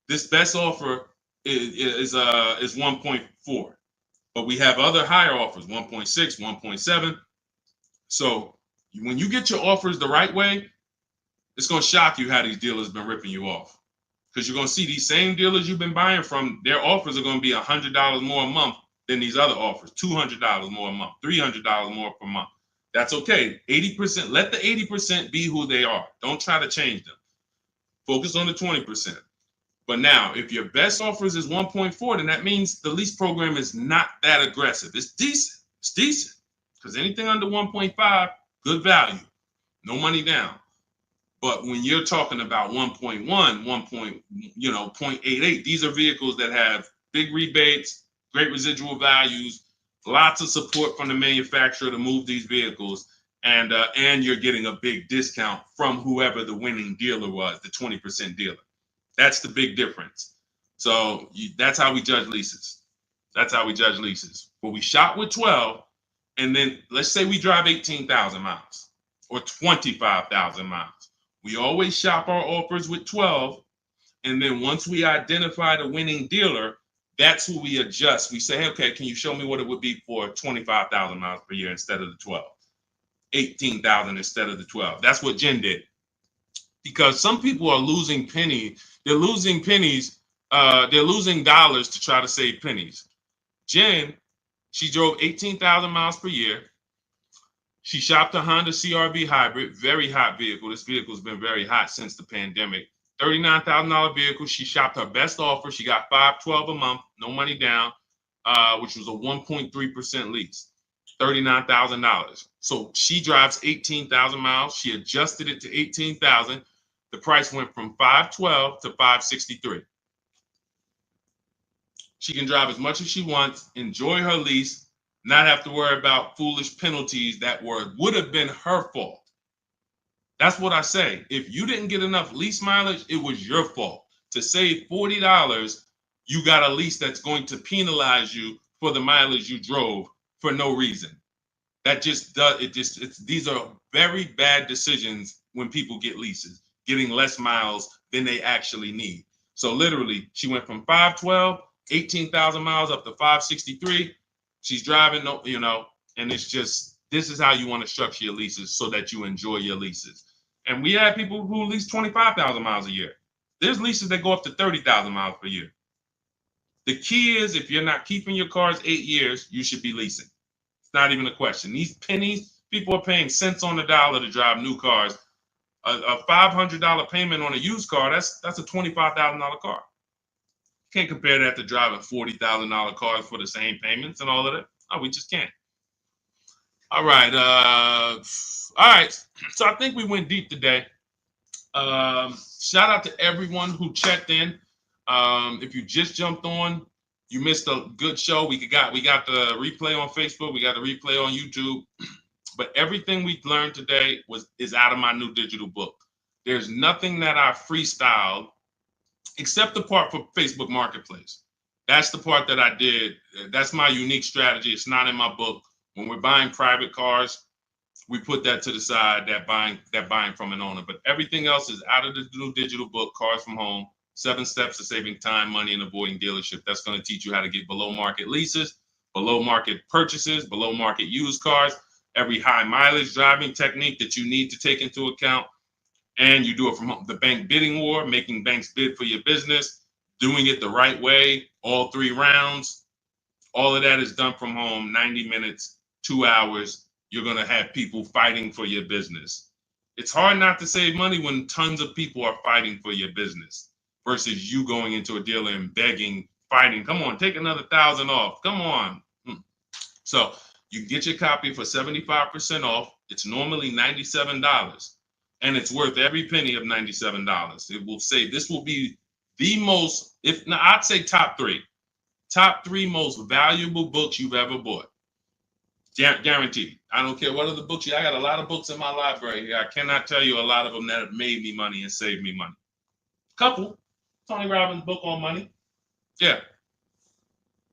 this best offer is 1.4. But we have other higher offers, 1.6, 1.7. So when you get your offers the right way, it's going to shock you how these dealers been ripping you off, because you're going to see these same dealers you've been buying from, their offers are going to be $100 more a month than these other offers, $200 more a month, $300 more per month. That's okay. 80%, let the 80% be who they are. Don't try to change them. Focus on the 20%. But now, if your best offers is 1.4, then that means the lease program is not that aggressive. It's decent. It's decent. Because anything under 1.5, good value. No money down. But when you're talking about 1.1, 0.88, these are vehicles that have big rebates, great residual values, lots of support from the manufacturer to move these vehicles, and you're getting a big discount from whoever the winning dealer was, the 20% dealer. That's the big difference. So that's how we judge leases. That's how we judge leases. But we shop with 12, and then let's say we drive 18,000 miles or 25,000 miles. We always shop our offers with 12, and then once we identify the winning dealer, that's who we adjust. We say, hey, okay, can you show me what it would be for 25,000 miles per year instead of the 12? 18,000 instead of the 12. That's what Jen did. Because some people are losing pennies. They're losing pennies. They're losing dollars to try to save pennies. Jen, she drove 18,000 miles per year. She shopped a Honda CRV hybrid, very hot vehicle. This vehicle's been very hot since the pandemic. $39,000 vehicle. She shopped her best offer. She got $512 a month, no money down, which was a 1.3% lease. $39,000. So she drives 18,000 miles. She adjusted it to 18,000. The price went from $512 to $563. She can drive as much as she wants, enjoy her lease, not have to worry about foolish penalties that would have been her fault. That's what I say. If you didn't get enough lease mileage, it was your fault. To save $40, you got a lease that's going to penalize you for the mileage you drove for no reason. That just does it. These are very bad decisions when people get leases, getting less miles than they actually need. So literally, she went from 512, 18,000 miles up to 563. She's driving, and it's just, this is how you want to structure your leases so that you enjoy your leases. And we have people who lease 25,000 miles a year. There's leases that go up to 30,000 miles per year. The key is, if you're not keeping your cars 8 years, you should be leasing. It's not even a question. These pennies, people are paying cents on the dollar to drive new cars. A $500 payment on a used car, that's a $25,000 car. You can't compare that to driving $40,000 cars for the same payments and all of that. Oh, we just can't. All right. So I think we went deep today. Shout out to everyone who checked in. If you just jumped on, you missed a good show. We got the replay on Facebook. We got the replay on YouTube. But everything we learned today is out of my new digital book. There's nothing that I freestyled except the part for Facebook Marketplace. That's the part that I did. That's my unique strategy. It's not in my book. When we're buying private cars, we put that to the side, that buying from an owner. But everything else is out of the new digital book, Cars from Home, 7 Steps to Saving Time, Money, and Avoiding Dealership. That's going to teach you how to get below market leases, below market purchases, below market used cars, every high mileage driving technique that you need to take into account. And you do it from home. The bank bidding war, making banks bid for your business, doing it the right way, all 3 rounds. All of that is done from home, 90 minutes, 2 hours. You're going to have people fighting for your business. It's hard not to save money when tons of people are fighting for your business versus you going into a dealer and begging, fighting. Come on, take another $1,000 off. Come on. So you can get your copy for 75% off. It's normally $97. And it's worth every penny of $97. It will say this will be the most, I'd say top 3 most valuable books you've ever bought. Guaranteed. I don't care what other books I got a lot of books in my library. I cannot tell you a lot of them that have made me money and saved me money. Couple. Tony Robbins' book on money. Yeah.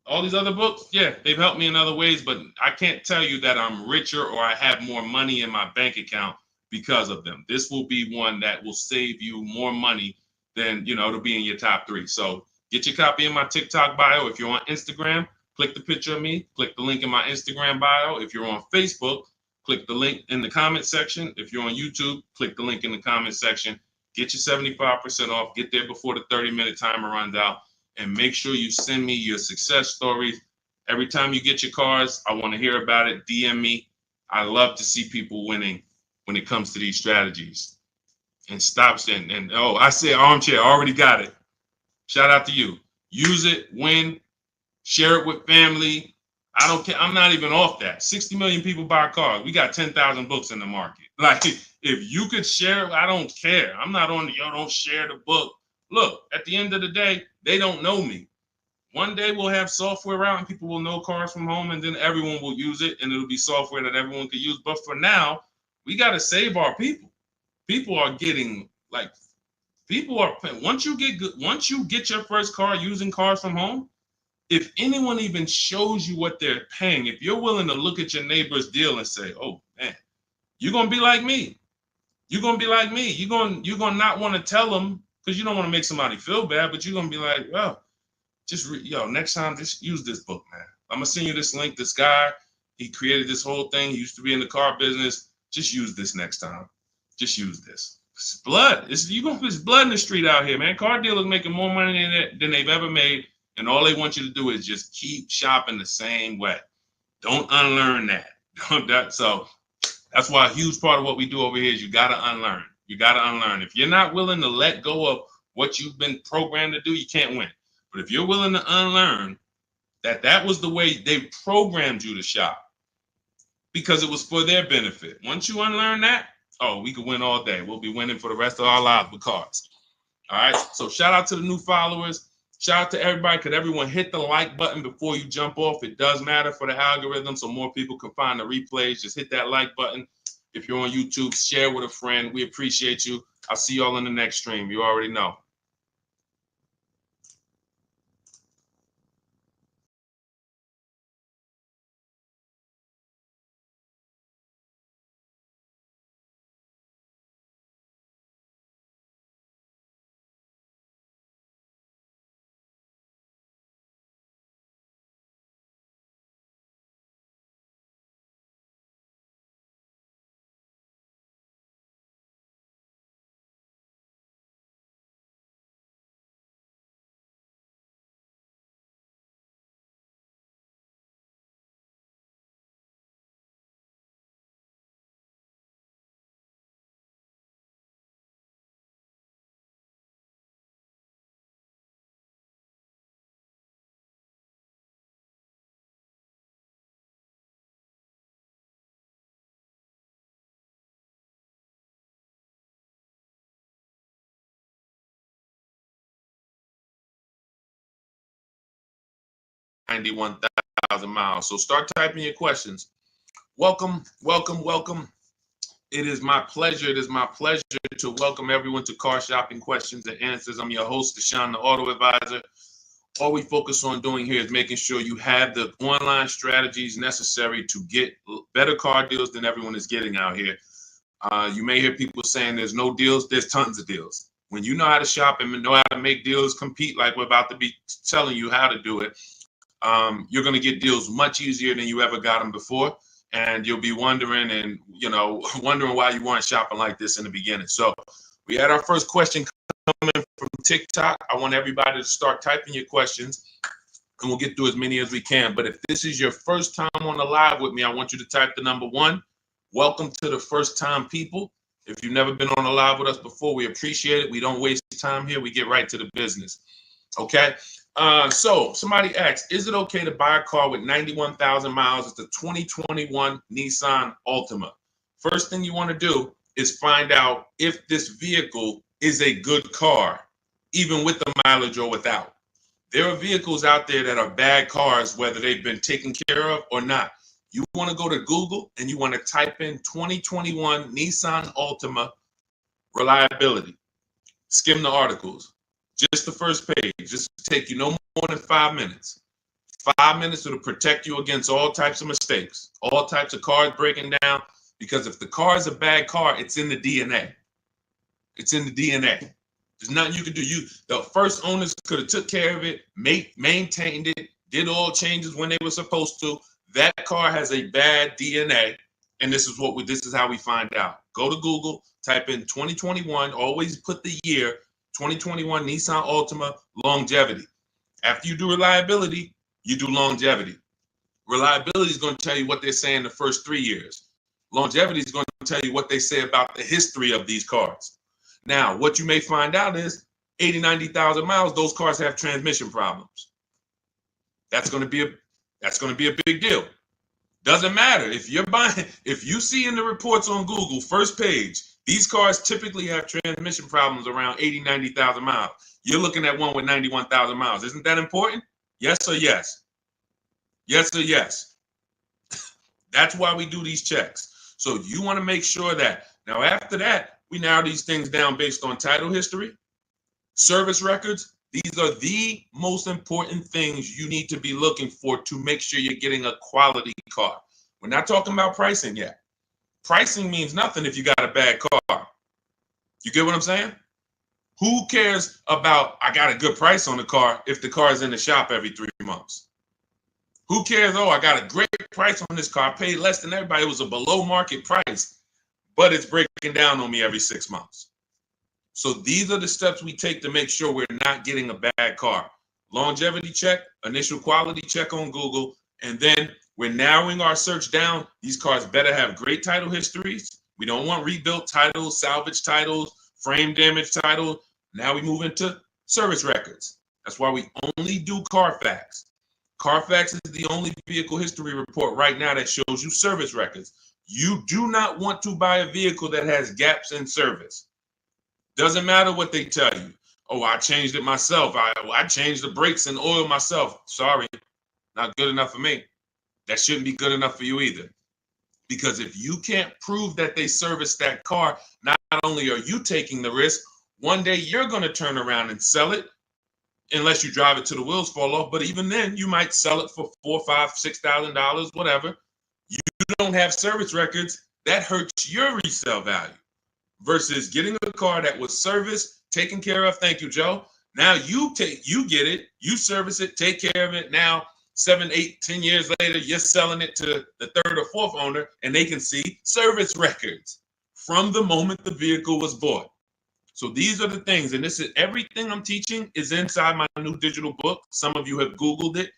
All these other books, yeah, they've helped me in other ways, but I can't tell you that I'm richer or I have more money in my bank account because of them. This will be one that will save you more money than, it'll be in your top 3. So get your copy in my TikTok bio. If you're on Instagram, click the picture of me, click the link in my Instagram bio. If you're on Facebook, click the link in the comment section. If you're on YouTube, click the link in the comment section. Get your 75% off. Get there before the 30-minute timer runs out. And make sure you send me your success stories. Every time you get your cars, I want to hear about it. DM me. I love to see people winning when it comes to these strategies. And I say armchair, I already got it. Shout out to you. Use it, win, share it with family. I don't care. I'm not even off that. 60 million people buy cars. We got 10,000 books in the market. Like, if you could share it, I don't care. I'm not on don't share the book. Look, at the end of the day, they don't know me. One day we'll have software out and people will know Cars from Home, and then everyone will use it and it'll be software that everyone can use. But for now, we got to save our people. People are getting once you get your first car using Cars from Home, if anyone even shows you what they're paying, if you're willing to look at your neighbor's deal and say, oh man, you're going to be like me. You're going to be like me. You're going to not want to tell them because you don't want to make somebody feel bad, but you're going to be like, well, next time, just use this book, man. I'm going to send you this link. This guy, he created this whole thing. He used to be in the car business. Just use this next time. Just use this. It's blood. It's blood in the street out here, man. Car dealers making more money than they've ever made. And all they want you to do is just keep shopping the same way. Don't unlearn that. So that's why a huge part of what we do over here is you got to unlearn. You got to unlearn. If you're not willing to let go of what you've been programmed to do, you can't win. But if you're willing to unlearn that was the way they programmed you to shop because it was for their benefit. Once you unlearn that, oh, we could win all day. We'll be winning for the rest of our lives with cars. All right. So shout out to the new followers. Shout out to everybody. Could everyone hit the like button before you jump off? It does matter for the algorithm, so more people can find the replays. Just hit that like button. If you're on YouTube, share with a friend. We appreciate you. I'll see y'all in the next stream. You already know. $91,000 So start typing your questions. Welcome, welcome, welcome. It is my pleasure. It is my pleasure to welcome everyone to Car Shopping Questions and Answers. I'm your host, Deshone the Auto Advisor. All we focus on doing here is making sure you have the online strategies necessary to get better car deals than everyone is getting out here. You may hear people saying there's no deals. There's tons of deals. When you know how to shop and know how to make deals compete, like we're about to be telling you how to do it, you're going to get deals much easier than you ever got them before. And you'll be wondering wondering why you weren't shopping like this in the beginning. So we had our first question coming from TikTok. I want everybody to start typing your questions, and we'll get through as many as we can. But if this is your first time on the live with me, I want you to type the number 1. Welcome to the first time people. If you've never been on a live with us before, we appreciate it. We don't waste time here. We get right to the business. Okay. So somebody asked, is it okay to buy a car with 91,000 miles? It's a 2021 Nissan Altima. First thing you want to do is find out if this vehicle is a good car, even with the mileage or without. There are vehicles out there that are bad cars, whether they've been taken care of or not. You want to go to Google and you want to type in 2021 Nissan Altima reliability. Skim the articles. Just the first page. Just take you no more than 5 minutes. 5 minutes will protect you against all types of mistakes, all types of cars breaking down. Because if the car is a bad car, it's in the DNA. It's in the DNA. There's nothing you can do. The first owners could have took care of it, maintained it, did all changes when they were supposed to. That car has a bad DNA, and this is how we find out. Go to Google, type in 2021. Always put the year 2021 Nissan Altima longevity. After you do reliability, you do longevity. Reliability is going to tell you what they're saying the first 3 years. Longevity is going to tell you what they say about the history of these cars. Now, what you may find out is 80, 90,000 miles, those cars have transmission problems. That's going to be a big deal. Doesn't matter if you see in the reports on Google, first page, these cars typically have transmission problems around 80, 90,000 miles. You're looking at one with 91,000 miles. Isn't that important? Yes or yes? Yes or yes? That's why we do these checks. So you want to make sure that. Now, after that, we narrow these things down based on title history, service records. These are the most important things you need to be looking for to make sure you're getting a quality car. We're not talking about pricing yet. Pricing means nothing if you got a bad car. You get what I'm saying? Who cares about, I got a good price on the car if the car is in the shop every 3 months? Who cares, I got a great price on this car. I paid less than everybody. It was a below market price, but it's breaking down on me every 6 months. So these are the steps we take to make sure we're not getting a bad car. longevity check, initial quality check on Google, and then we're narrowing our search down. These cars better have great title histories. We don't want rebuilt titles, salvage titles, frame damage titles. Now we move into service records. That's why we only do Carfax. Carfax is the only vehicle history report right now that shows you service records. You do not want to buy a vehicle that has gaps in service. Doesn't matter what they tell you. Oh, I changed it myself. I changed the brakes and oil myself. Sorry, not good enough for me. That shouldn't be good enough for you either. Because if you can't prove that they serviced that car, not only are you taking the risk, one day you're going to turn around and sell it, unless you drive it till the wheels fall off. But even then, you might sell it for $4,000, $5,000, $6,000, whatever. You don't have service records. That hurts your resale value. Versus getting a car that was serviced, taken care of. Thank you, Joe. Now you get it, you service it, take care of it. Now 7, 8, 10 years later, you're selling it to the third or fourth owner, and they can see service records from the moment the vehicle was bought. So these are the things, and this is everything I'm teaching is inside my new digital book. Some of you have Googled it.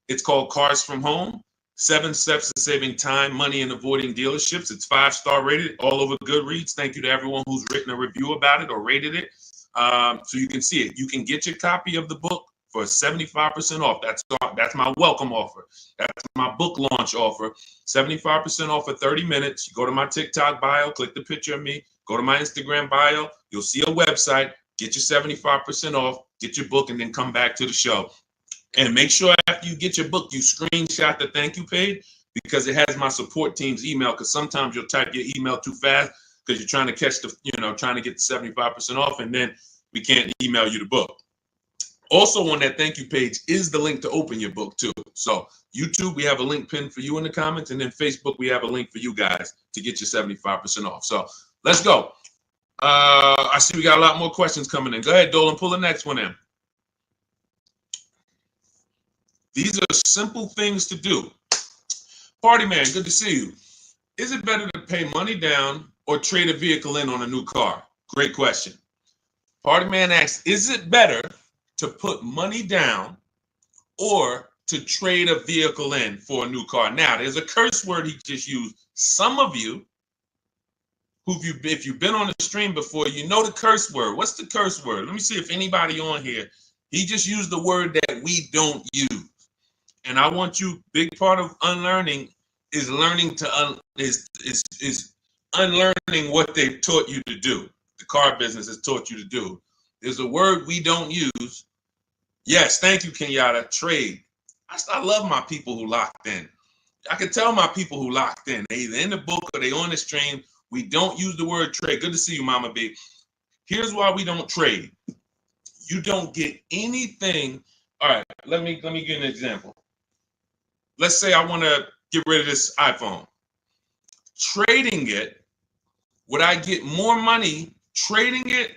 It's called Cars from Home. 7 Steps to Saving Time, Money, and Avoiding Dealerships. It's 5-star rated all over Goodreads. Thank you to everyone who's written a review about it or rated it. So you can see it. You can get your copy of the book for 75% off. That's my welcome offer. That's my book launch offer. 75% off for 30 minutes. You go to my TikTok bio, click the picture of me, go to my Instagram bio. You'll see a website. Get your 75% off, get your book, and then come back to the show. And make sure after you get your book, you screenshot the thank you page because it has my support team's email. Because sometimes you'll type your email too fast because you're trying to catch the, trying to get the 75% off, and then we can't email you the book. Also on that thank you page is the link to open your book too. So YouTube, we have a link pinned for you in the comments, and then Facebook, we have a link for you guys to get your 75% off. So let's go. I see we got a lot more questions coming in. Go ahead, Dolan, pull the next one in. These are simple things to do. Party man, good to see you. Is it better to pay money down or trade a vehicle in on a new car? Great question. Party man asks, is it better to put money down or to trade a vehicle in for a new car? Now, there's a curse word he just used. Some of you, if you've been on the stream before, you know the curse word. What's the curse word? Let me see if anybody on here, he just used the word that we don't use. And I want you, big part of unlearning is learning to is unlearning what they've taught you to do. The car business has taught you to do. There's a word we don't use. Yes, thank you, Kenyatta. Trade. I love my people who locked in. I can tell my people who locked in. They either in the book or they on the stream. We don't use the word trade. Good to see you, Mama B. Here's why we don't trade. You don't get anything. All right, let me give you an example. Let's say I want to get rid of this iPhone. Trading it, would I get more money trading it,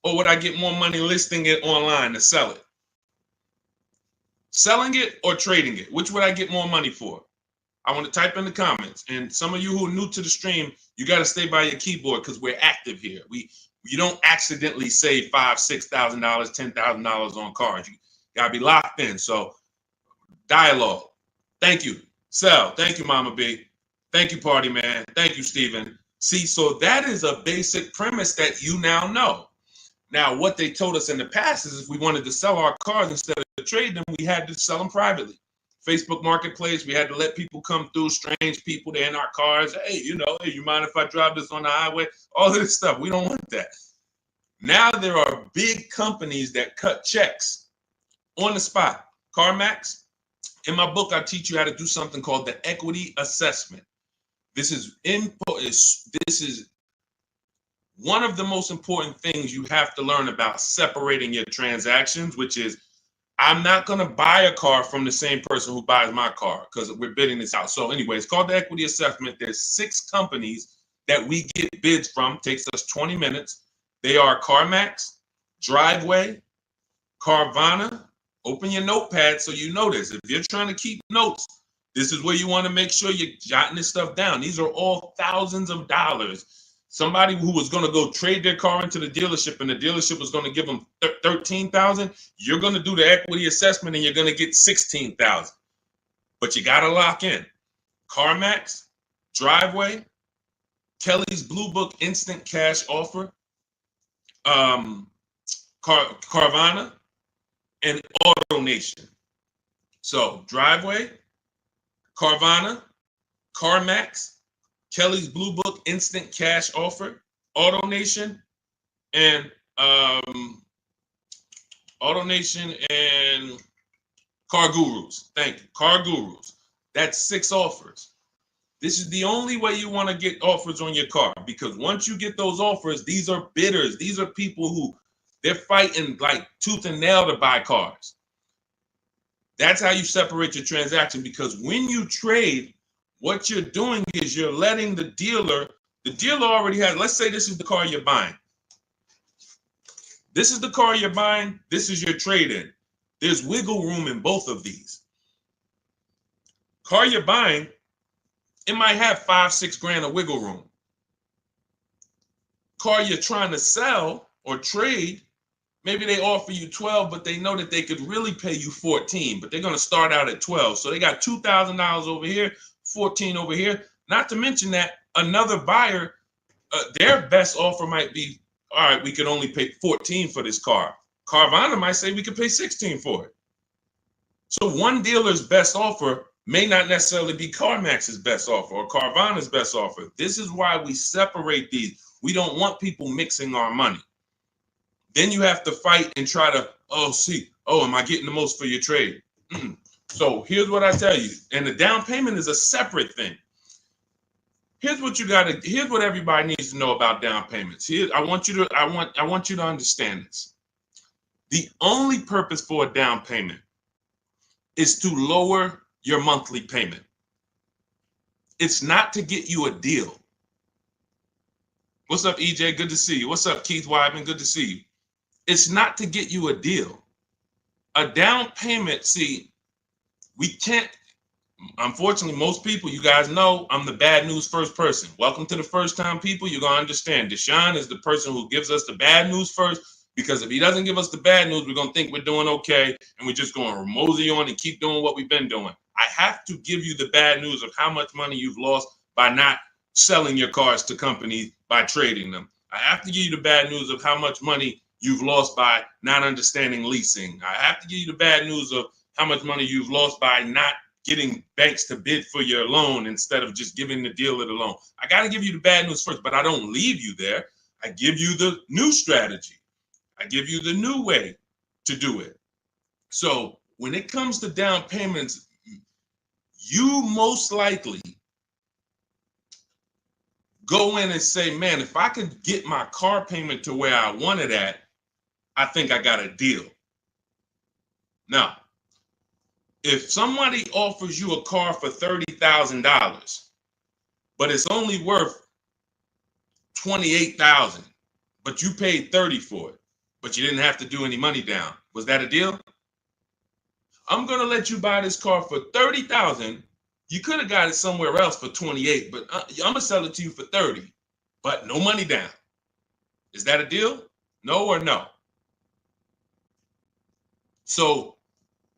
or would I get more money listing it online to sell it? Selling it or trading it? Which would I get more money for? I want to type in the comments. And some of you who are new to the stream, you got to stay by your keyboard because we're active here. You don't accidentally save $5,000, $6,000, $10,000 on cars. You got to be locked in. So dialogue. Thank you. Sell. Thank you, Mama B. Thank you, Party Man. Thank you, Stephen. See, so that is a basic premise that you now know. Now, what they told us in the past is if we wanted to sell our cars instead of trade them, we had to sell them privately. Facebook Marketplace, we had to let people come through, strange people, they're in our cars. Hey, hey, you mind if I drive this on the highway? All of this stuff. We don't want that. Now there are big companies that cut checks on the spot. CarMax. In my book, I teach you how to do something called the equity assessment. This is one of the most important things you have to learn about separating your transactions, which is I'm not going to buy a car from the same person who buys my car because we're bidding this out. So anyway, it's called the equity assessment. There's 6 companies that we get bids from. It takes us 20 minutes. They are CarMax, Driveway, Carvana. Open your notepad so you know this. If you're trying to keep notes, this is where you want to make sure you're jotting this stuff down. These are all thousands of dollars Somebody who was going to go trade their car into the dealership and the dealership was going to give them $13,000, you're going to do the equity assessment and you're going to get $16,000. But you got to lock in. CarMax, Driveway, Kelly's Blue Book Instant Cash Offer, Carvana, and AutoNation. So Driveway, Carvana, CarMax, Kelly's Blue Book Instant Cash Offer, AutoNation, and Car Gurus. Thank you, Car Gurus. That's 6 offers. This is the only way you want to get offers on your car, because once you get those offers, these are bidders. These are people who they're fighting like tooth and nail to buy cars. That's how you separate your transaction, because when you trade, what you're doing is you're letting the dealer already has, let's say this is the car you're buying. This is the car you're buying. This is your trade-in. There's wiggle room in both of these. Car you're buying, it might have 5-6 grand of wiggle room. Car you're trying to sell or trade, maybe they offer you 12, but they know that they could really pay you 14, but they're going to start out at 12. So they got $2,000 over here, 14 over here. Not to mention that another buyer, their best offer might be, all right, we could only pay 14 for this car. Carvana might say we could pay 16 for it. So one dealer's best offer may not necessarily be CarMax's best offer or Carvana's best offer. This is why we separate these. We don't want people mixing our money. Then you have to fight and try to, am I getting the most for your trade? So here's what I tell you. And the down payment is a separate thing. Here's what everybody needs to know about down payments. I want you to understand this. The only purpose for a down payment is to lower your monthly payment. It's not to get you a deal. What's up, EJ? Good to see you. What's up, Keith Weidman? Good to see you. It's not to get you a deal. A down payment, we can't, unfortunately, most people, you guys know, I'm the bad news first person. Welcome to the first time people. You're going to understand. Deshone is the person who gives us the bad news first, because if he doesn't give us the bad news, we're going to think we're doing okay, and we're just going to mosey on and keep doing what we've been doing. I have to give you the bad news of how much money you've lost by not selling your cars to companies by trading them. I have to give you the bad news of how much money you've lost by not understanding leasing. I have to give you the bad news of how much money you've lost by not getting banks to bid for your loan instead of just giving the dealer the loan. I got to give you the bad news first, but I don't leave you there. I give you the new strategy. I give you the new way to do it. So when it comes to down payments, you most likely go in and say, man, if I could get my car payment to where I want it at, I think I got a deal. Now, if somebody offers you a car for $30,000, but it's only worth $28,000, but you paid $30,000 for it, but you didn't have to do any money down, was that a deal? I'm going to let you buy this car for $30,000. You could have got it somewhere else for $28,000, but I'm going to sell it to you for $30,000, but no money down. Is that a deal? No or no? So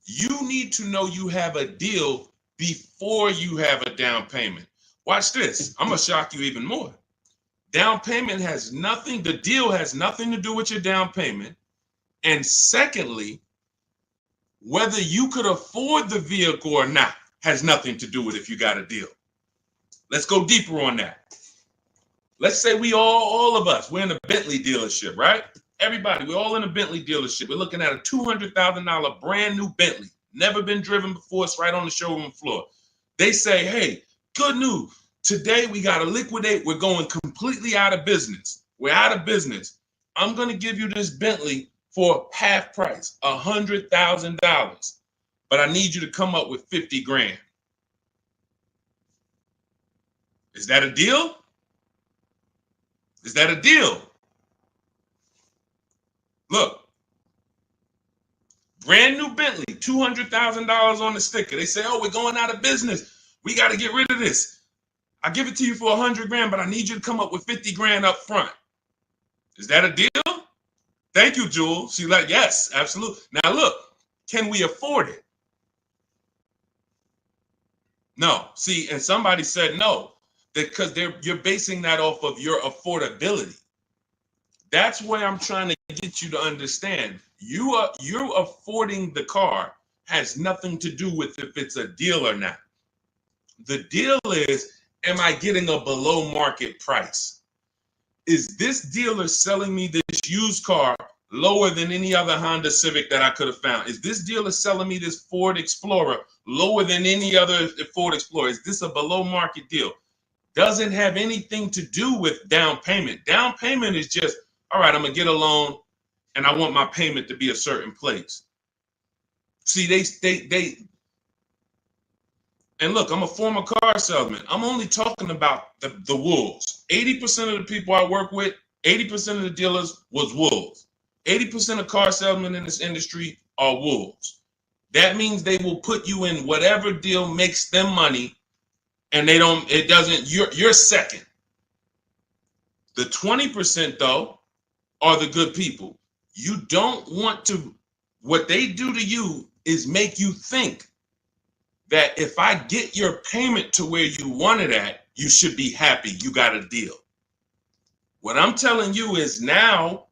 you need to know you have a deal before you have a down payment. Watch this. I'm going to shock you even more. Down payment has nothing, the deal has nothing to do with your down payment. And secondly, whether you could afford the vehicle or not has nothing to do with if you got a deal. Let's go deeper on that. Let's say we all of us, we're in a Bentley dealership, right? Everybody, we're all in a Bentley dealership. We're looking at a $200,000 brand new Bentley, never been driven before. It's right on the showroom floor. They say, hey, good news. Today we got to liquidate. We're going completely out of business. We're out of business. I'm going to give you this Bentley for half price, $100,000. But I need you to come up with 50 grand. Is that a deal? Is that a deal? Look, brand new Bentley, $200,000 on the sticker. They say, oh, we're going out of business. We got to get rid of this. I give it to you for 100 grand, but I need you to come up with 50 grand up front. Is that a deal? Thank you, Jewel. She's like, yes, absolutely. Now look, can we afford it? No. See, and somebody said no, because you're basing that off of your affordability. That's where I'm trying to get you to understand. You're affording the car has nothing to do with if it's a deal or not. The deal is, am I getting a below market price? Is this dealer selling me this used car lower than any other Honda Civic that I could have found? Is this dealer selling me this Ford Explorer lower than any other Ford Explorer? Is this a below market deal? Doesn't have anything to do with down payment. Down payment is just, all right, I'm going to get a loan and I want my payment to be a certain place. See, they and look, I'm a former car salesman. I'm only talking about the wolves. 80% of the people I work with, 80% of the dealers was wolves. 80% of car salesmen in this industry are wolves. That means they will put you in whatever deal makes them money, and you're second. The 20% though are the good people. You don't want to, what they do to you is make you think that if I get your payment to where you want it at, you should be happy. You got a deal. What I'm telling you is now,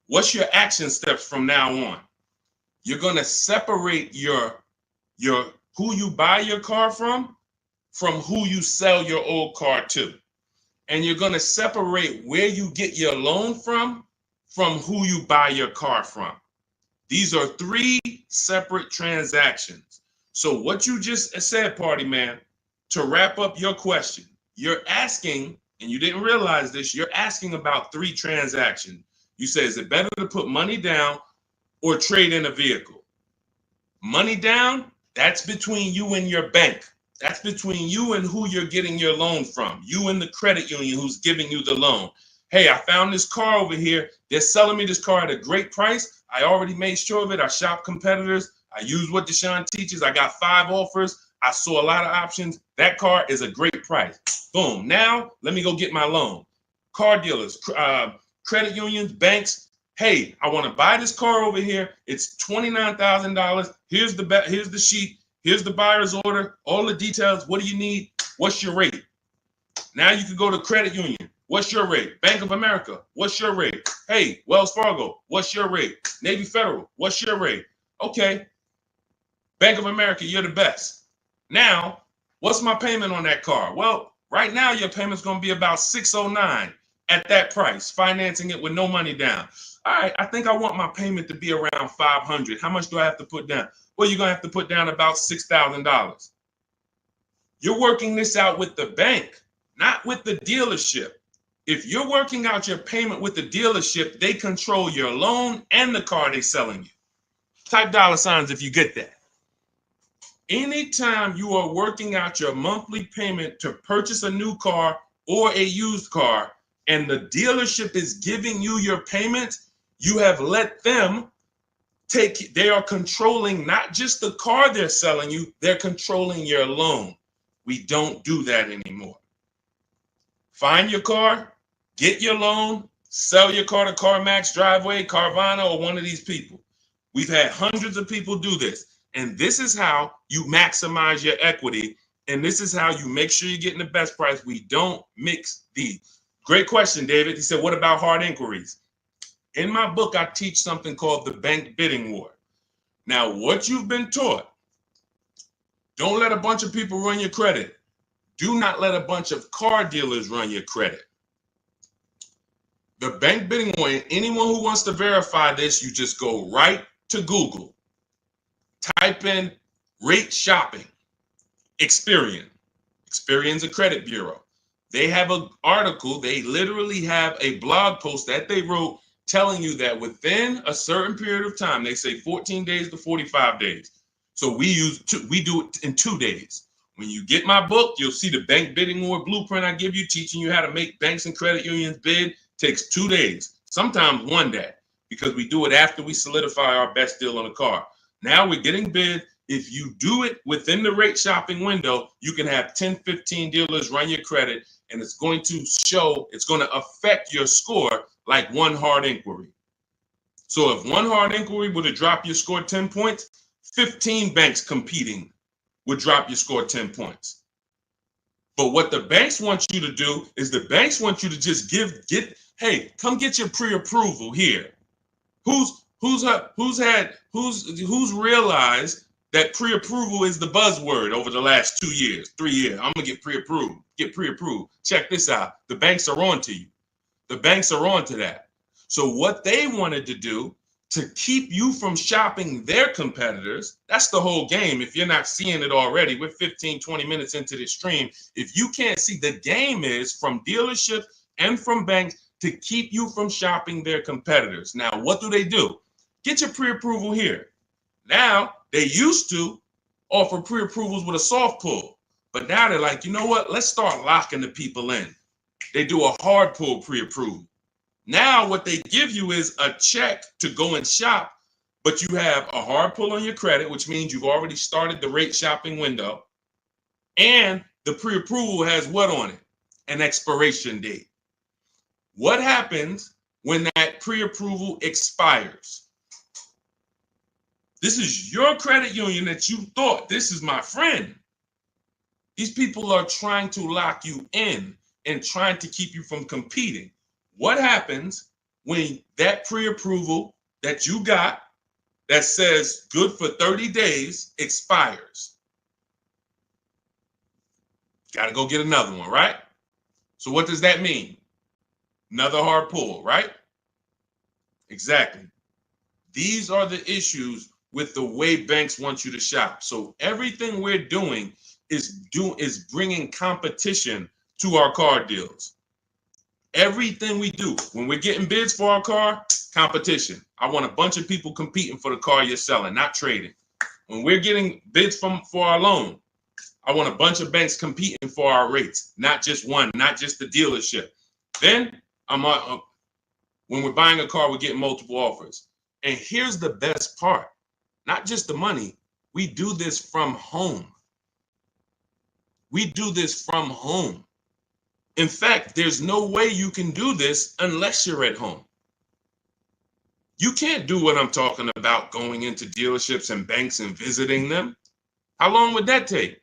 what's your action steps from now on? You're going to separate your who you buy your car from who you sell your old car to. And you're going to separate where you get your loan from who you buy your car from. These are three separate transactions. So what you just said, Party Man, to wrap up your question, you're asking, and you didn't realize this, you're asking about three transactions. You say, is it better to put money down or trade in a vehicle? Money down, that's between you and your bank. That's between you and who you're getting your loan from. You and the credit union who's giving you the loan. Hey, I found this car over here. They're selling me this car at a great price. I already made sure of it. I shop competitors. I use what Deshone teaches. I got 5 offers. I saw a lot of options. That car is a great price. Boom. Now, let me go get my loan. Car dealers, credit unions, banks. Hey, I want to buy this car over here. It's $29,000. Here's the sheet. Here's the buyer's order. All the details. What do you need? What's your rate? Now you can go to credit union. What's your rate? Bank of America. What's your rate? Hey, Wells Fargo. What's your rate? Navy Federal. What's your rate? Okay. Bank of America, you're the best. Now, what's my payment on that car? Well, right now your payment's going to be about $609 at that price, financing it with no money down. All right, I think I want my payment to be around $500. How much do I have to put down? Well, you're going to have to put down about $6,000. You're working this out with the bank, not with the dealership. If you're working out your payment with the dealership, they control your loan and the car they're selling you. Type $ if you get that. Anytime you are working out your monthly payment to purchase a new car or a used car, and the dealership is giving you your payment, you have let them they are controlling not just the car they're selling you, they're controlling your loan. We don't do that anymore. Find your car, get your loan, sell your car to CarMax, Driveway, Carvana, or one of these people. We've had hundreds of people do this. And this is how you maximize your equity. And this is how you make sure you're getting the best price. We don't mix these. Great question, David. He said, what about hard inquiries? In my book, I teach something called the bank bidding war. Now, what you've been taught, don't let a bunch of people run your credit. Do not let a bunch of car dealers run your credit. The bank bidding war, anyone who wants to verify this, you just go right to Google. Type in rate shopping, Experian. Experian's a credit bureau. They have an article, they literally have a blog post that they wrote telling you that within a certain period of time, they say 14 days to 45 days. So we do it in 2 days. When you get my book, you'll see the bank bidding war blueprint I give you, teaching you how to make banks and credit unions bid. Takes 2 days, sometimes 1 day, because we do it after we solidify our best deal on a car. Now we're getting bid. if you do it within the rate shopping window, you can have 10, 15 dealers run your credit, and it's going to affect your score like one hard inquiry. So if one hard inquiry would have dropped your score 10 points, 15 banks competing would drop your score 10 points. But what the banks want you to do is the banks want you to just hey, come get your pre-approval here. Who's realized that pre-approval is the buzzword over the last 2 years, 3 years? I'm gonna get pre-approved. Check this out. The banks are on to you. The banks are on to that. So what they wanted to do to keep you from shopping their competitors, that's the whole game. If you're not seeing it already, we're 15, 20 minutes into this stream. If you can't see, the game is from dealerships and from banks to keep you from shopping their competitors. Now, what do? Get your pre-approval here. Now, they used to offer pre-approvals with a soft pull, but now they're like, you know what? Let's start locking the people in. They do a hard pull pre-approval. Now what they give you is a check to go and shop, but you have a hard pull on your credit, which means you've already started the rate shopping window, and the pre-approval has what on it? An expiration date. What happens when that pre-approval expires? This is your credit union that you thought, this is my friend. These people are trying to lock you in and trying to keep you from competing. What happens when that pre-approval that you got that says good for 30 days expires? Got to go get another one, right? So what does that mean? Another hard pull, right? Exactly. These are the issues with the way banks want you to shop. So everything we're doing is bringing competition to our car deals. Everything we do, when we're getting bids for our car, competition. I want a bunch of people competing for the car you're selling, not trading. When we're getting bids for our loan, I want a bunch of banks competing for our rates, not just one, not just the dealership. Then when we're buying a car, we're getting multiple offers. And here's the best part, not just the money. We do this from home. We do this from home. In fact, there's no way you can do this unless you're at home. You can't do what I'm talking about, going into dealerships and banks and visiting them. How long would that take?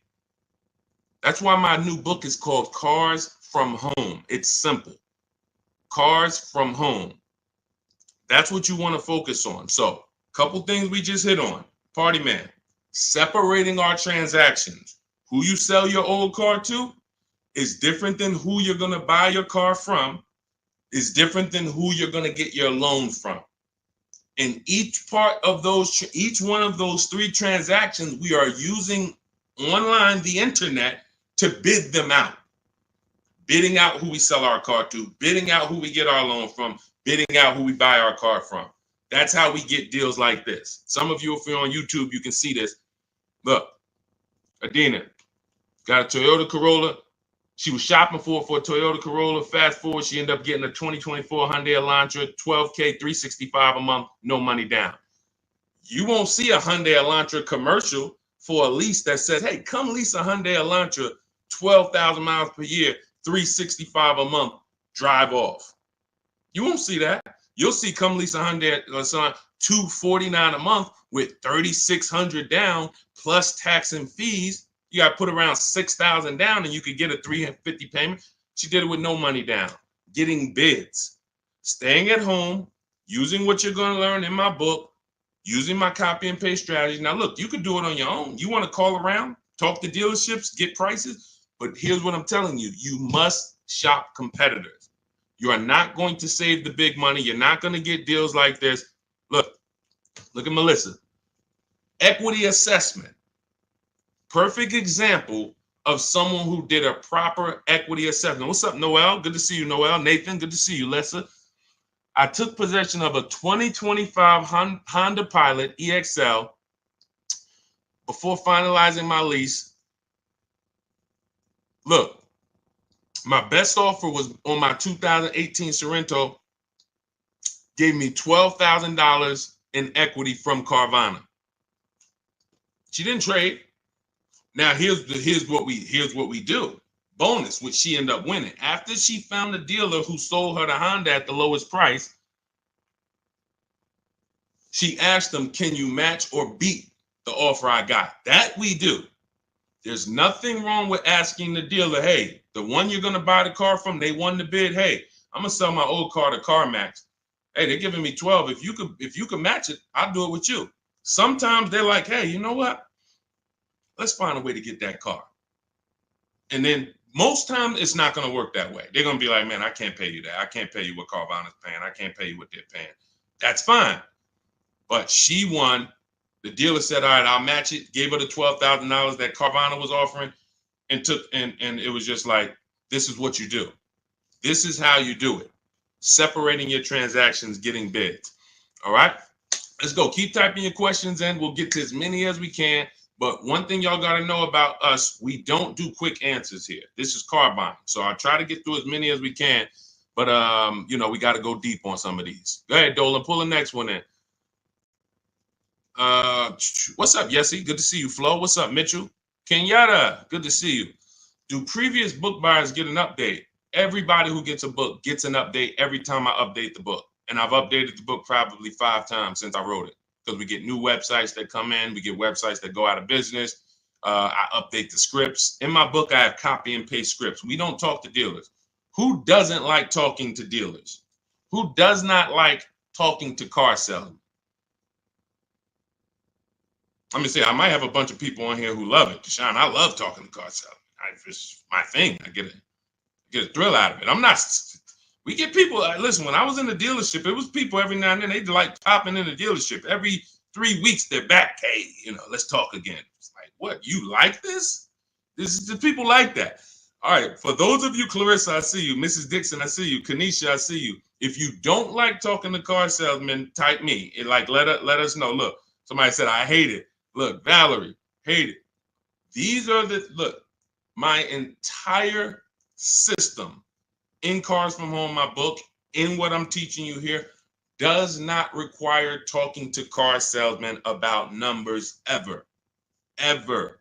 That's why my new book is called Cars from Home. It's simple. Cars from Home. That's what you want to focus on. So, a couple things we just hit on. Party man, separating our transactions. Who you sell your old car to is different than who you're going to buy your car from, is different than who you're going to get your loan from. In each one of those three transactions, we are using online, the internet, to bid them out. Bidding out who we sell our car to, bidding out who we get our loan from, bidding out who we buy our car from. That's how we get deals like this. Some of you, if you're on YouTube, you can see this. Look, Adina got a Toyota Corolla. She was shopping for a Toyota Corolla. Fast forward, she ended up getting a 2024 Hyundai Elantra, $12K, $365 a month, no money down. You won't see a Hyundai Elantra commercial for a lease that says, hey, come lease a Hyundai Elantra, 12,000 miles per year, $365 a month, drive off. You won't see that. You'll see come lease a Hyundai Elantra, $249 a month with $3,600 down plus tax and fees. You got to put around $6,000 down and you could get a $350 payment. She did it with no money down, getting bids, staying at home, using what you're going to learn in my book, using my copy and paste strategy. Now, look, you could do it on your own. You want to call around, talk to dealerships, get prices. But here's what I'm telling you. You must shop competitors. You are not going to save the big money. You're not going to get deals like this. Look at Melissa. Equity assessment. Perfect example of someone who did a proper equity assessment. What's up, Noel? Good to see you, Noel. Nathan, good to see you, Lessa. I took possession of a 2025 Honda Pilot EXL before finalizing my lease. Look, my best offer was on my 2018 Sorento, gave me $12,000 in equity from Carvana. She didn't trade. Now here's what we do. Bonus, which she ended up winning. After she found the dealer who sold her the Honda at the lowest price, she asked them, "Can you match or beat the offer I got?" That we do. There's nothing wrong with asking the dealer, "Hey, the one you're gonna buy the car from, they won the bid. Hey, I'm gonna sell my old car to CarMax. Hey, they're giving me 12. If you could match it, I'll do it with you." Sometimes they're like, "Hey, you know what? Let's find a way to get that car." And then most times it's not going to work that way. They're going to be like, "Man, I can't pay you that. I can't pay you what Carvana's paying. I can't pay you what they're paying." That's fine. But she won. The dealer said, "All right, I'll match it." Gave her the $12,000 that Carvana was offering, and it was just like, this is what you do. This is how you do it. Separating your transactions, getting bids. All right. Let's go. Keep typing your questions in. We'll get to as many as we can. But one thing y'all got to know about us, we don't do quick answers here. This is car buying. So I'll try to get through as many as we can. But, we got to go deep on some of these. Go ahead, Dolan. Pull the next one in. What's up, Yessie? Good to see you. Flo, what's up, Mitchell? Kenyatta, good to see you. Do previous book buyers get an update? Everybody who gets a book gets an update every time I update the book. And I've updated the book probably 5 times since I wrote it, because we get new websites that come in. We get websites that go out of business. I update the scripts. In my book, I have copy and paste scripts. We don't talk to dealers. Who doesn't like talking to dealers? Who does not like talking to car salesmen? Let me say, I might have a bunch of people on here who love it. Deshaun, I love talking to car salesmen. It's my thing. I get a thrill out of it. We get people. Listen, when I was in the dealership, it was people every now and then. They'd like popping in the dealership. Every 3 weeks, they're back. "Hey, let's talk again." It's like, what? You like this? The people like that. All right. For those of you, Clarissa, I see you. Mrs. Dixon, I see you. Kanisha, I see you. If you don't like talking to car salesmen, type me. Let us know. Look, somebody said, "I hate it." Look, Valerie, hate it. These are my entire system in Cars from Home, my book, in what I'm teaching you here, does not require talking to car salesmen about numbers ever. Ever.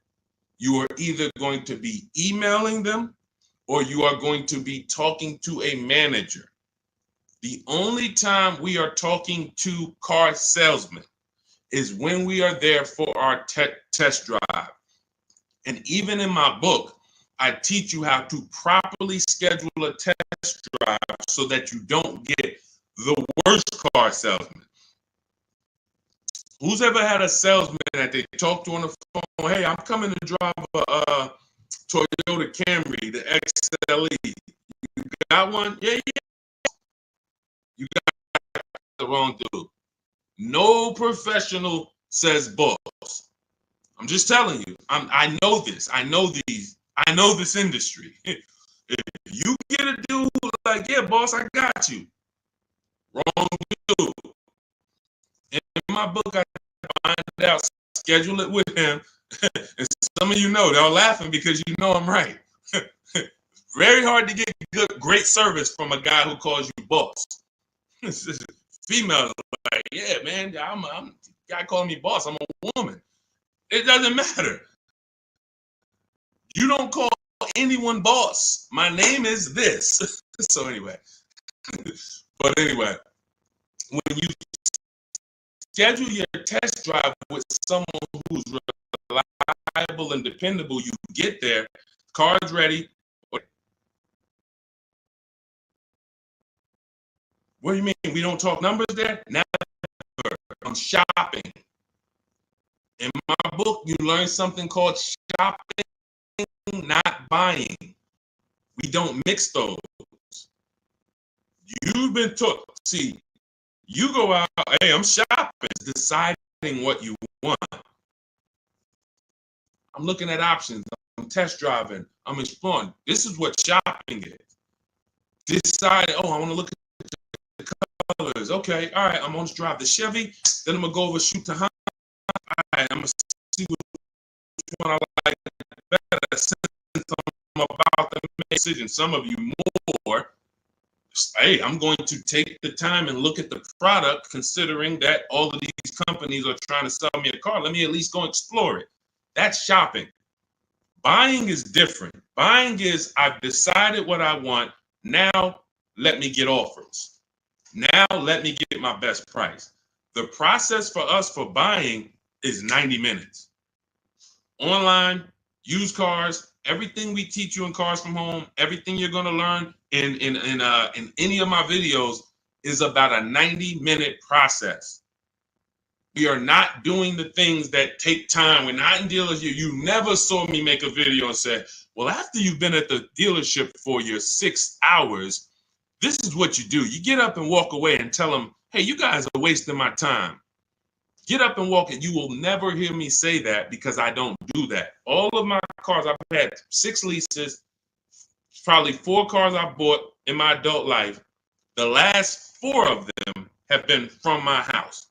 You are either going to be emailing them or you are going to be talking to a manager. The only time we are talking to car salesmen is when we are there for our test drive. And even in my book, I teach you how to properly schedule a test drive so that you don't get the worst car salesman. Who's ever had a salesman that they talk to on the phone? "Hey, I'm coming to drive a Toyota Camry, the XLE. You got one?" "Yeah, yeah." You got the wrong dude. No professional says boss. I'm just telling you. I know this. I know this industry. If you get a dude like, "Yeah, boss, I got you," wrong dude. In my book, I find out, schedule it with him. And some of you know, they're laughing because you know I'm right. Very hard to get great service from a guy who calls you boss. Females are like, "Yeah, man, I'm guy calling me boss. I'm a woman." It doesn't matter. You don't call anyone boss. My name is this. So anyway, when you schedule your test drive with someone who's reliable and dependable, you get there, car's ready. What do you mean we don't talk numbers there? Never. I'm shopping. In my book, you learn something called shopping, not buying. We don't mix those. You've been taught. See, you go out, "Hey, I'm shopping," deciding what you want. I'm looking at options. I'm test driving. I'm exploring. This is what shopping is. Decide, "Oh, I want to look at the colors." Okay, all right, I'm going to drive the Chevy. Then I'm going to go over shoot the Honda. All right, I'm going to see which one I like better. Since I'm about to make a decision, some of you more. Hey, I'm going to take the time and look at the product, considering that all of these companies are trying to sell me a car. Let me at least go explore it. That's shopping. Buying is different. Buying is, I've decided what I want. Now let me get offers. Now let me get my best price. The process for us for buying is 90 minutes. Online, used cars, everything we teach you in Cars from Home, everything you're going to learn in any of my videos is about a 90-minute process. We are not doing the things that take time. We're not in dealership. You never saw me make a video and say, well, after you've been at the dealership for your 6 hours, this is what you do. You get up and walk away and tell them, hey, you guys are wasting my time. Get up and walk, and you will never hear me say that because I don't do that. All of my cars, I've had 6 leases, probably 4 cars I bought in my adult life. The last 4 of them have been from my house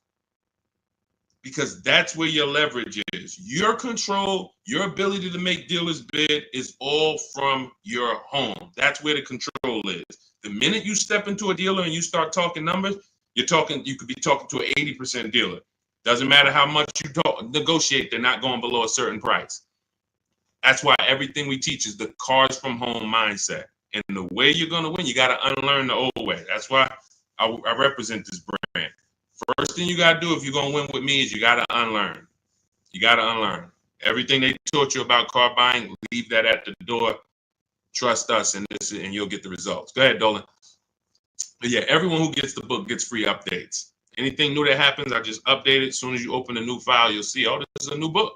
because that's where your leverage is. Your control, your ability to make dealers bid is all from your home. That's where the control is. The minute you step into a dealer and you start talking numbers, you could be talking to an 80% dealer. Doesn't matter how much you negotiate, they're not going below a certain price. That's why everything we teach is the Cars from Home mindset. And the way you're going to win, you got to unlearn the old way. That's why I represent this brand. First thing you got to do if you're going to win with me is you got to unlearn. You got to unlearn. Everything they taught you about car buying, leave that at the door. Trust us, and you'll get the results. Go ahead, Dolan. But yeah, everyone who gets the book gets free updates. Anything new that happens, I just update it. As soon as you open a new file, you'll see, oh, this is a new book.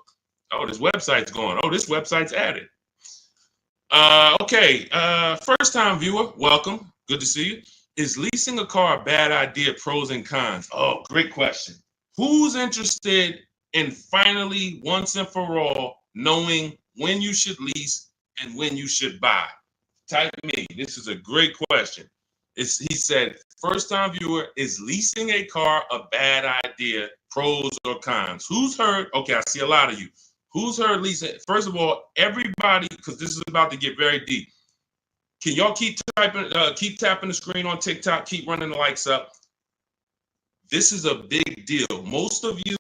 Oh, this website's going. Oh, this website's added. Okay, first-time viewer, welcome. Good to see you. Is leasing a car a bad idea? Pros and cons. Oh, great question. Who's interested in finally, once and for all, knowing when you should lease and when you should buy? Type me. This is a great question. He said, first-time viewer, is leasing a car a bad idea? Pros or cons? Who's heard? Okay, I see a lot of you. Who's heard leasing? First of all, everybody, because this is about to get very deep. Can y'all keep tapping the screen on TikTok? Keep running the likes up. This is a big deal. Most of you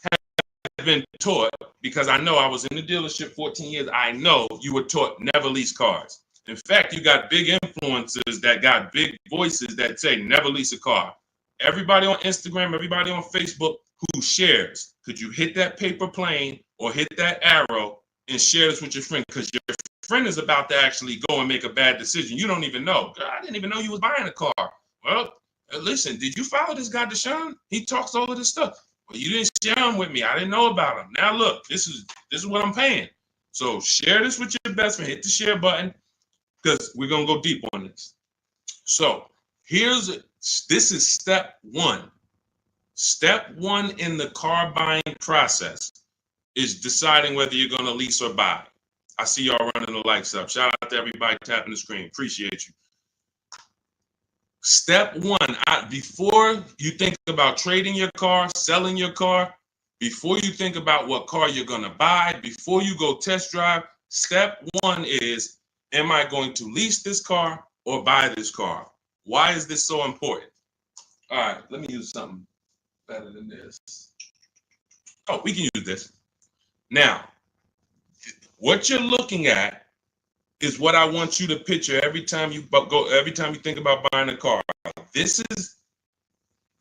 have been taught, because I know I was in the dealership 14 years. I know you were taught never lease cars. In fact, you got big influencers that got big voices that say never lease a car. Everybody on Instagram, everybody on Facebook who shares, could you hit that paper plane or hit that arrow and share this with your friend? Because your friend is about to actually go and make a bad decision. You don't even know. God, I didn't even know you was buying a car. Well, listen, did you follow this guy, Deshone? He talks all of this stuff. Well, you didn't share him with me. I didn't know about him. Now look, this is what I'm paying. So share this with your best friend. Hit the share button because we're gonna go deep on this. So this is step 1. Step 1 in the car buying process is deciding whether you're gonna lease or buy. I see y'all running the likes up. Shout out to everybody tapping the screen. Appreciate you. Step 1, before you think about trading your car, selling your car, before you think about what car you're going to buy, before you go test drive, step 1 is, am I going to lease this car or buy this car? Why is this so important? All right, let me use something better than this. Oh, we can use this. Now, what you're looking at is what I want you to picture every time you think about buying a car. This is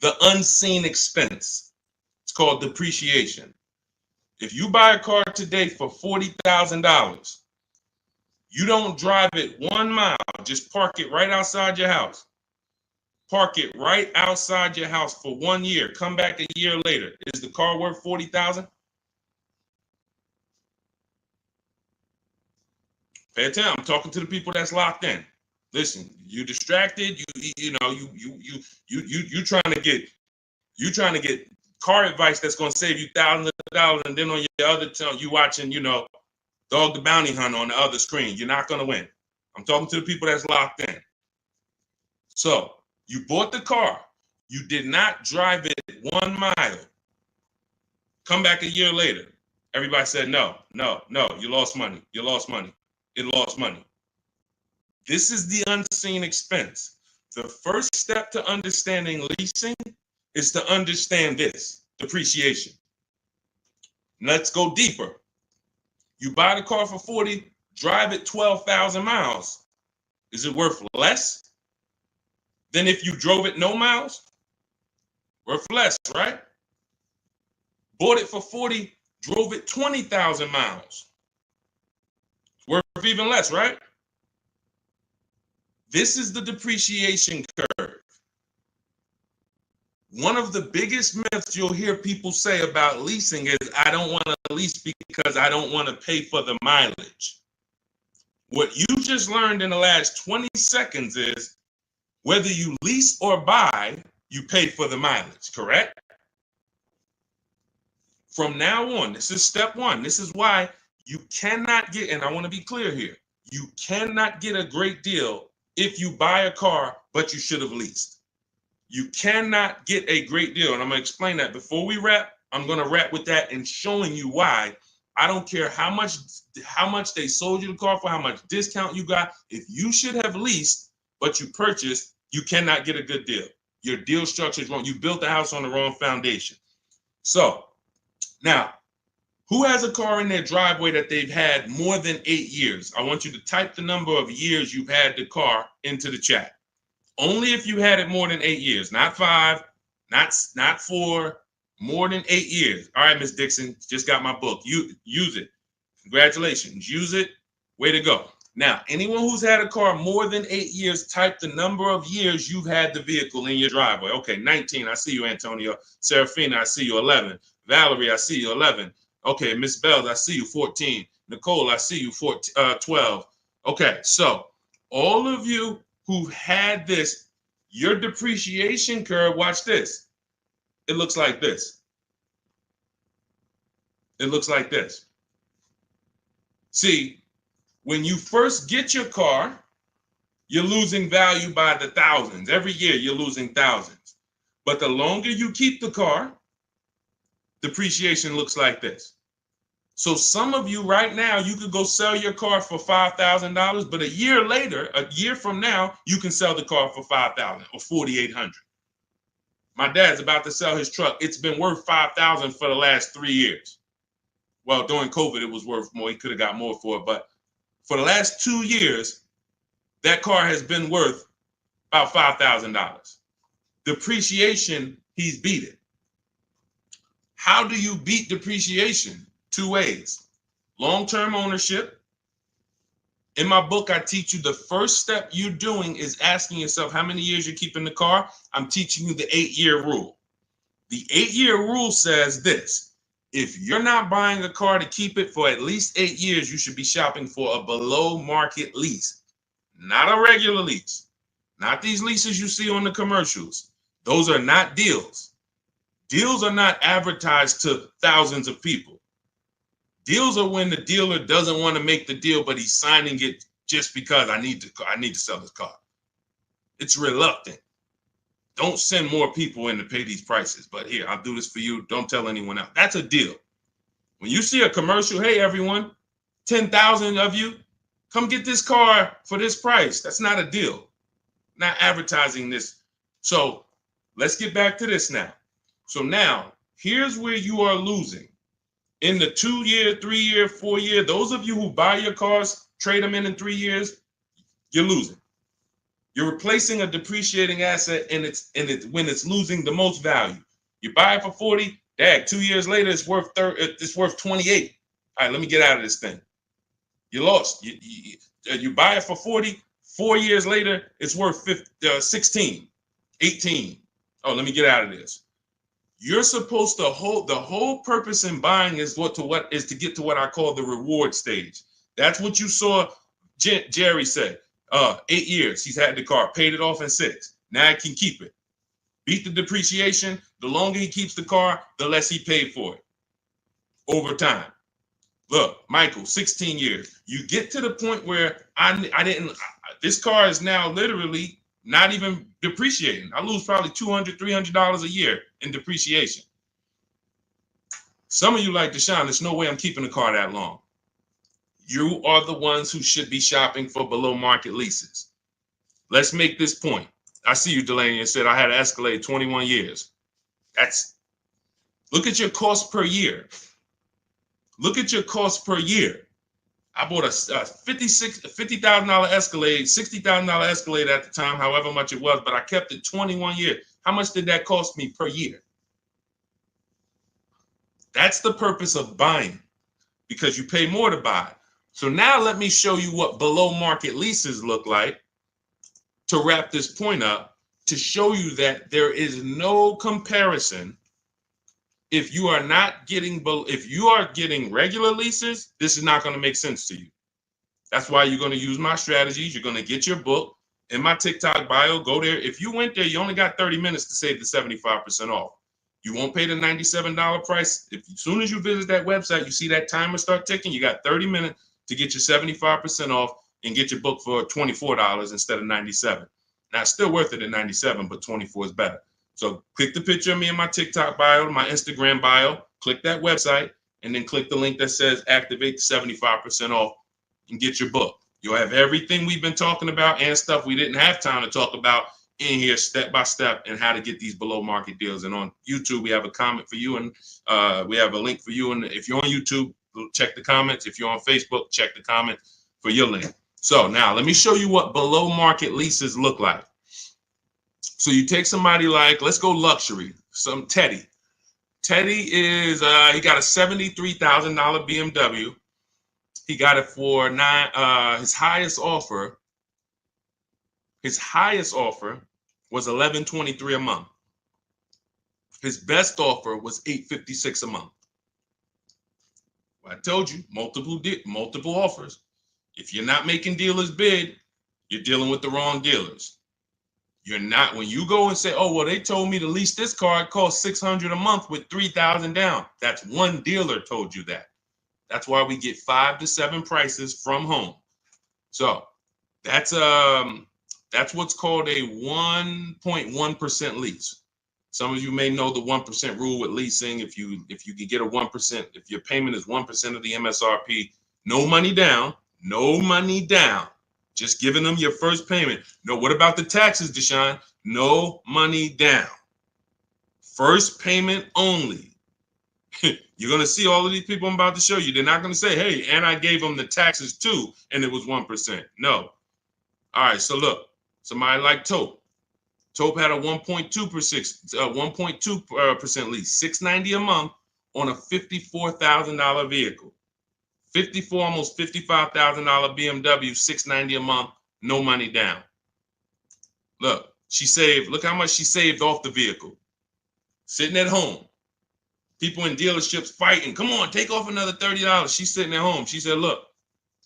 the unseen expense. It's called depreciation. If you buy a car today for $40,000, you don't drive it 1 mile, just park it right outside your house. Park it right outside your house for 1 year. Come back a year later. Is the car worth $40,000? Pay attention. I'm talking to the people that's locked in. Listen, you distracted. You trying to get car advice that's going to save you thousands of dollars, and then on your other tongue you watching, Dog the Bounty Hunter on the other screen. You're not going to win. I'm talking to the people that's locked in. So you bought the car. You did not drive it 1 mile. Come back a year later. Everybody said no. You lost money. You lost money. It lost money. This is the unseen expense. The first step to understanding leasing is to understand this, depreciation. Let's go deeper. You buy the car for 40, drive it 12,000 miles. Is it worth less than if you drove it no miles? Worth less, right? Bought it for 40, drove it 20,000 miles. Worth even less, right? This is the depreciation curve. One of the biggest myths you'll hear people say about leasing is, I don't want to lease because I don't want to pay for the mileage. What you just learned in the last 20 seconds is, whether you lease or buy, you pay for the mileage, correct? From now on, this is step one. This is why you cannot get, and I want to be clear here, you cannot get a great deal if you buy a car, but you should have leased. You cannot get a great deal. And I'm going to explain that. Before we wrap, I'm going to wrap with that and showing you why. I don't care how much they sold you the car for, how much discount you got. If you should have leased, but you purchased, you cannot get a good deal. Your deal structure is wrong. You built the house on the wrong foundation. So now, who has a car in their driveway that they've had more than 8 years? I want you to type the number of years you've had the car into the chat. Only if you had it more than 8 years, not 5, not 4, more than 8 years. All right, Miss Dixon, just got my book. You use it. Congratulations. Use it. Way to go. Now, anyone who's had a car more than 8 years, type the number of years you've had the vehicle in your driveway. Okay, 19. I see you, Antonio. Serafina, I see you, 11. Valerie, I see you, 11. Okay, Miss Bells, I see you, 14. Nicole, I see you, 12. Okay, so all of you who had this, your depreciation curve, watch this. It looks like this. It looks like this. See, when you first get your car, you're losing value by the thousands. Every year you're losing thousands. But the longer you keep the car, depreciation looks like this. So some of you right now, you could go sell your car for $5,000, but a year later, a year from now, you can sell the car for $5,000 or $4,800. My dad's about to sell his truck. It's been worth $5,000 for the last 3 years. Well, during COVID, it was worth more. He could have got more for it, but for the last 2 years, that car has been worth about $5,000. Depreciation, he's beat it. How do you beat depreciation? 2 ways. Long-term ownership. In my book, I teach you the first step you're doing is asking yourself how many years you're keeping the car. I'm teaching you the 8-year rule. The 8-year rule says this: if you're not buying a car to keep it for at least 8 years, you should be shopping for a below market lease, not a regular lease, not these leases you see on the commercials. Those are not deals. Deals are not advertised to thousands of people. Deals are when the dealer doesn't want to make the deal, but he's signing it just because I need to sell this car. It's reluctant. Don't send more people in to pay these prices, but here, I'll do this for you. Don't tell anyone else. That's a deal. When you see a commercial, hey, everyone, 10,000 of you, come get this car for this price. That's not a deal. Not advertising this. So let's get back to this now. So now, here's where you are losing. In the 2-year, 3-year, 4-year, those of you who buy your cars, trade them in 3 years, you're losing. You're replacing a depreciating asset and when it's losing the most value. You buy it for 40, 2 years later, it's worth 28. All right, let me get out of this thing. You lost. You buy it for 40, 4 years later, it's worth 16, 18. Oh, let me get out of this. You're supposed to the whole purpose in buying is to get to what I call the reward stage. That's what you saw Jerry said. 8 years he's had the car, paid it off in 6. Now he can keep it. Beat the depreciation. The longer he keeps the car, the less he paid for it over time. Look, Michael, 16 years. You get to the point where this car is now literally not even depreciating. I lose probably $200, $300 a year in depreciation. Some of you like, Deshone, there's no way I'm keeping the car that long. You are the ones who should be shopping for below market leases. Let's make this point. I see you, Delaney, and said I had an Escalade 21 years. Look at your cost per year. Look at your cost per year. I bought a $50,000 Escalade, $60,000 Escalade at the time, however much it was, but I kept it 21 years. How much did that cost me per year? That's the purpose of buying, because you pay more to buy. So now let me show you what below market leases look like to wrap this point up, to show you that there is no comparison. If you are getting regular leases, this is not going to make sense to you. That's why you're going to use my strategies. You're going to get your book in my TikTok bio. Go there. If you went there, you only got 30 minutes to save the 75% off. You won't pay the $97 price. As soon as you visit that website, you see that timer start ticking. You got 30 minutes to get your 75% off and get your book for $24 instead of $97. Now, it's still worth it at $97, but $24 is better. So click the picture of me in my TikTok bio, my Instagram bio, click that website, and then click the link that says activate the 75% off and get your book. You'll have everything we've been talking about and stuff we didn't have time to talk about in here step by step, and how to get these below market deals. And on YouTube, we have a comment for you, and we have a link for you. And if you're on YouTube, check the comments. If you're on Facebook, check the comment for your link. So now let me show you what below market leases look like. So you take somebody like, let's go luxury, some Teddy. Teddy is, he got a $73,000 BMW. He got it for his highest offer was $1,123 a month. His best offer was $856 a month. Well, I told you, multiple offers. If you're not making dealers bid, you're dealing with the wrong dealers. You're not, when you go and say, oh, well, they told me to lease this car, it costs $600 a month with $3,000 down. That's one dealer told you that. That's why we get 5 to 7 prices from home. So that's what's called a 1.1% lease. Some of you may know the 1% rule with leasing. If you can get a 1%, if your payment is 1% of the MSRP, no money down, just giving them your first payment. No, what about the taxes, Deshone? No money down. First payment only. You're going to see all of these people I'm about to show you. They're not going to say, hey, and I gave them the taxes too, and it was 1%. No. All right, so look, somebody like Tope. Tope had a 1.2% lease, $690 a month on a $54,000 vehicle. Almost $55,000 BMW, $690 a month, no money down. Look, look how much she saved off the vehicle. Sitting at home. People in dealerships fighting. Come on, take off another $30. She's sitting at home. She said, look,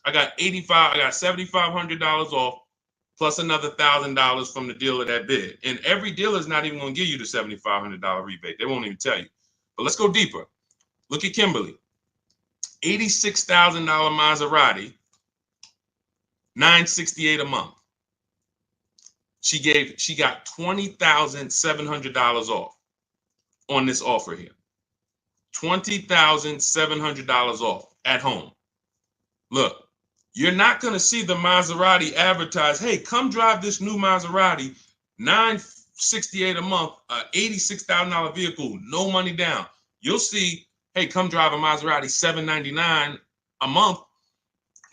I got $7,500 off plus another $1,000 from the dealer that bid. And every dealer is not even going to give you the $7,500 rebate. They won't even tell you. But let's go deeper. Look at Kimberly. $86,000 Maserati, $968 a month. She got $20,700 off on this offer here. $20,700 off at home. Look, you're not going to see the Maserati advertise, hey, come drive this new Maserati, $968 a month, $86,000 vehicle, no money down. You'll see, hey, come drive a Maserati, $799 a month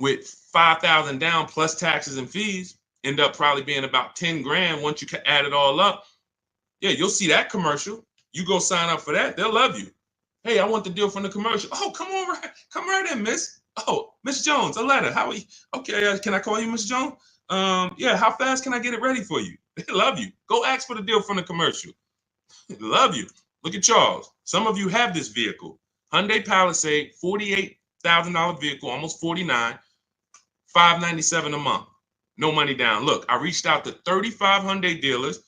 with $5,000 down plus taxes and fees. End up probably being about 10 grand once you add it all up. Yeah, you'll see that commercial. You go sign up for that, they'll love you. Hey, I want the deal from the commercial. Oh, come right in, miss. Oh, Miss Jones, a letter. How are you? Okay, can I call you Miss Jones? Yeah, how fast can I get it ready for you? They love you. Go ask for the deal from the commercial. They love you. Look at Charles. Some of you have this vehicle. Hyundai Palisade, $48,000 vehicle, almost $49,000, $597 a month. No money down. Look, I reached out to 35 Hyundai dealers,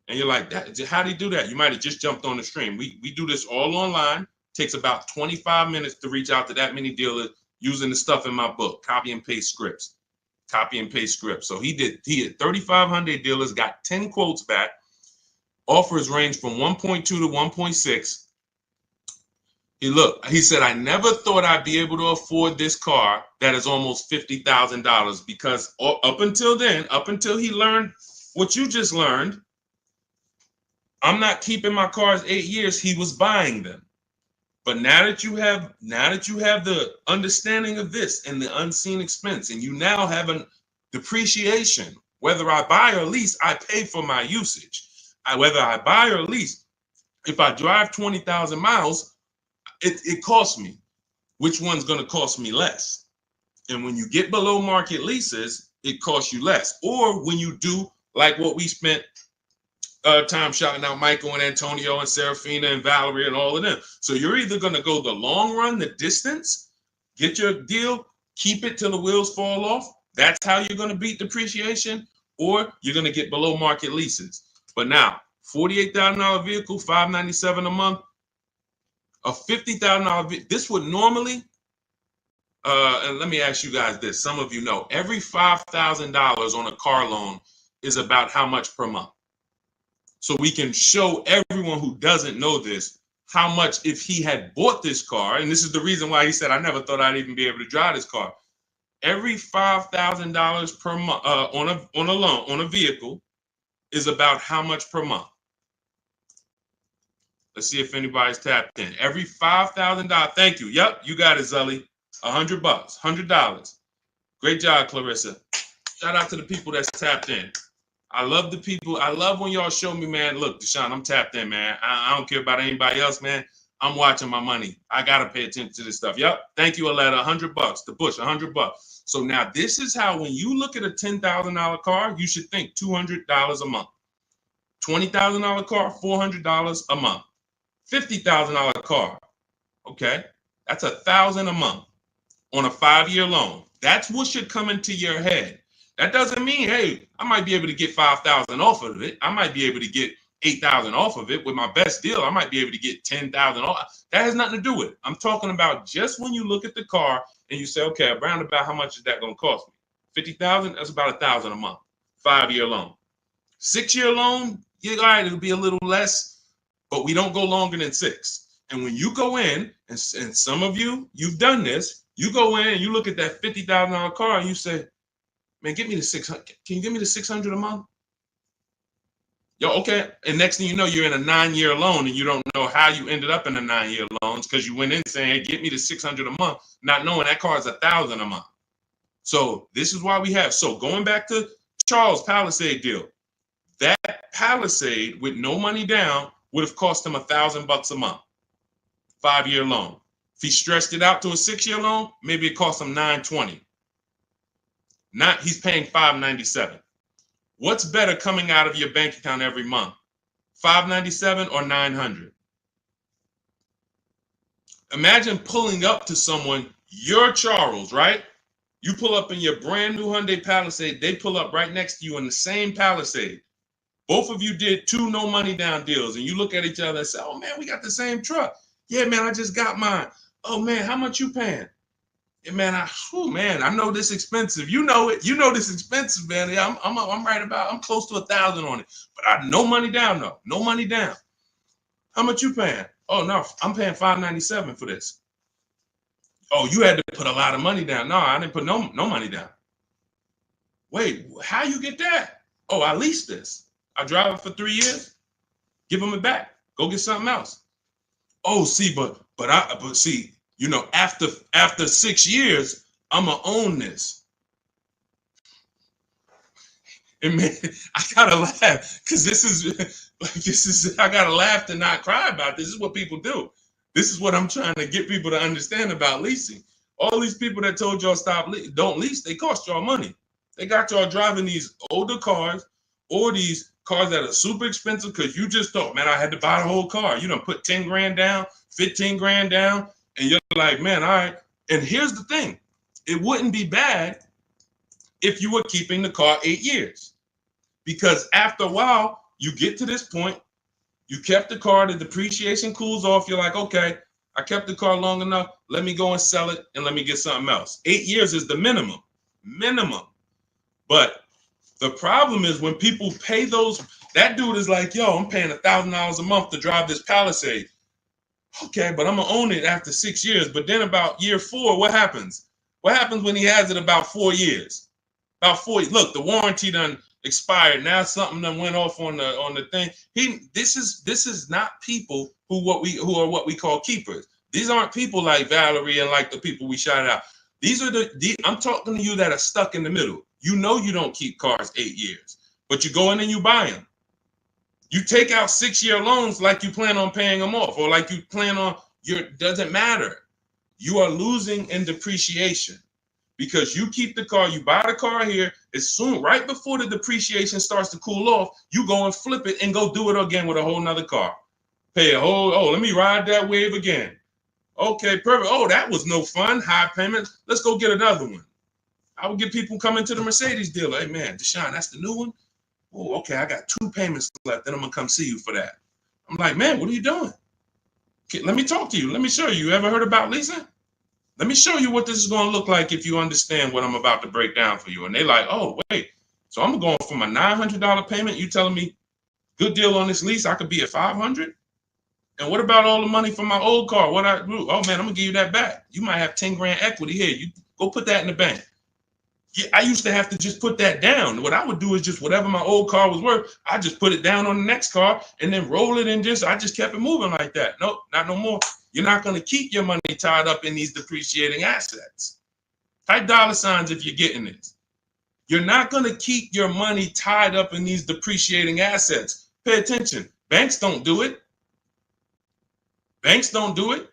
and you're like, how do you do that? You might have just jumped on the stream. We do this all online. Takes about 25 minutes to reach out to that many dealers using the stuff in my book, copy and paste scripts. So he had 35 Hyundai dealers, got 10 quotes back. Offers range from 1.2 to 1.6. He said, I never thought I'd be able to afford this car that is almost $50,000, because up until he learned what you just learned, I'm not keeping my cars 8 years. He was buying them. But now that you have the understanding of this and the unseen expense, and you now have a depreciation, whether I buy or lease, I pay for my usage. Whether I buy or lease, if I drive 20,000 miles, it costs me. Which one's going to cost me less? And when you get below market leases, it costs you less. Or when you do like what we spent time shouting out Michael and Antonio and Serafina and Valerie and all of them. So you're either going to go the long run, the distance, get your deal, keep it till the wheels fall off. That's how you're going to beat depreciation, or you're going to get below market leases. But now, $48,000 vehicle, $597 a month, a $50,000 vehicle. This would normally, and let me ask you guys this. Some of you know, every $5,000 on a car loan is about how much per month? So we can show everyone who doesn't know this how much if he had bought this car, and this is the reason why he said, I never thought I'd even be able to drive this car. Every $5,000 per month on a loan, on a vehicle, is about how much per month? Let's see if anybody's tapped in. Every $5,000. Thank you. Yep, you got it, Zully. $100, $100. Great job, Clarissa. Shout out to the people that's tapped in. I love the people. I love when y'all show me, man. Look, Deshone, I'm tapped in, man. I don't care about anybody else, man. I'm watching my money. I gotta pay attention to this stuff. Yep. Thank you, Aletta. $100. The Bush, $100. So now this is how, when you look at a $10,000 car, you should think $200 a month. $20,000 car, $400 a month. $50,000 car, okay, that's $1,000 a month on a 5-year loan. That's what should come into your head. That doesn't mean, hey, I might be able to get 5,000 off of it. I might be able to get 8,000 off of it with my best deal. I might be able to get 10,000 off. That has nothing to do with it. I'm talking about just when you look at the car and you say, okay, around about how much is that going to cost me? 50,000. That's about $1,000 a month. 5-year loan. 6-year loan, yeah, all right, it'll be a little less, but we don't go longer than 6. And when you go in, and some of you, you've done this, you go in and you look at that $50,000 car and you say, man, get me the 600. Can you give me the 600 a month? Yo, okay. And next thing you know, you're in a 9-year loan and you don't know how you ended up in a 9-year loans because you went in saying, hey, get me the 600 a month, not knowing that car is $1,000 a month. So this is why we have. So going back to Charles' Palisade deal, that Palisade with no money down would have cost him $1,000 a month, 5-year loan. If he stretched it out to a 6-year loan, maybe it cost him $920. Not he's paying $597. What's better coming out of your bank account every month? $597 or $900? Imagine pulling up to someone, you're Charles, right? You pull up in your brand new Hyundai Palisade, they pull up right next to you in the same Palisade. Both of you did 2 no money down deals, and you look at each other and say, oh man, we got the same truck. Yeah, man, I just got mine. Oh man, how much you paying? Yeah, man, I know this expensive. You know it. You know this expensive, man. Yeah, I'm right about. I'm close to $1,000 on it, but I no money down though. No money down. How much you paying? Oh no, I'm paying $597 for this. Oh, you had to put a lot of money down. No, I didn't put no money down. Wait, how you get that? Oh, I leased this. I drive it for 3 years. Give them it back. Go get something else. Oh, see, but see. You know, after 6 years, I'm gonna own this. And man, I gotta laugh because this is I gotta laugh to not cry about. This is what people do. This is what I'm trying to get people to understand about leasing. All these people that told y'all don't lease, they cost y'all money. They got y'all driving these older cars or these cars that are super expensive because you just thought, man, I had to buy the whole car. You done put 10 grand down, 15 grand down. And you're like, man, all right. And here's the thing. It wouldn't be bad if you were keeping the car 8 years. Because after a while, you get to this point, you kept the car, the depreciation cools off. You're like, okay, I kept the car long enough. Let me go and sell it and let me get something else. 8 years is the minimum. But the problem is when people pay those, that dude is like, yo, I'm paying $1,000 a month to drive this Palisade. Okay, but I'm gonna own it after 6 years. But then about year 4, what happens? What happens when he has it about 4 years? About 4. Look, the warranty done expired. Now something done went off on the thing. This is not people who are what we call keepers. These aren't people like Valerie and like the people we shouted out. These are I'm talking to you that are stuck in the middle. You know you don't keep cars 8 years, but you go in and you buy them. You take out 6-year loans like you plan on paying them off, or like you plan on doesn't matter. You are losing in depreciation because you keep the car, you buy the car here, as soon, right before the depreciation starts to cool off, you go and flip it and go do it again with a whole nother car. Pay a whole, let me ride that wave again. Okay, perfect. Oh, that was no fun. High payment. Let's go get another one. I would get people coming to the Mercedes dealer. Hey, man, Deshone, that's the new one? Oh, okay, I got 2 payments left. Then I'm going to come see you for that. I'm like, man, what are you doing? Okay, let me talk to you. Let me show you. You ever heard about leasing? Let me show you what this is going to look like if you understand what I'm about to break down for you. And they like, oh, wait. So I'm going from a $900 payment. You telling me good deal on this lease, I could be at $500? And what about all the money from my old car? What I do? Oh, man, I'm going to give you that back. You might have 10 grand equity here. You go put that in the bank. Yeah, I used to have to just put that down. What I would do is just whatever my old car was worth, I just put it down on the next car and then roll it and I just kept it moving like that. Nope, not no more. You're not going to keep your money tied up in these depreciating assets. Type dollar signs if you're getting this. You're not going to keep your money tied up in these depreciating assets. Pay attention. Banks don't do it. Banks don't do it.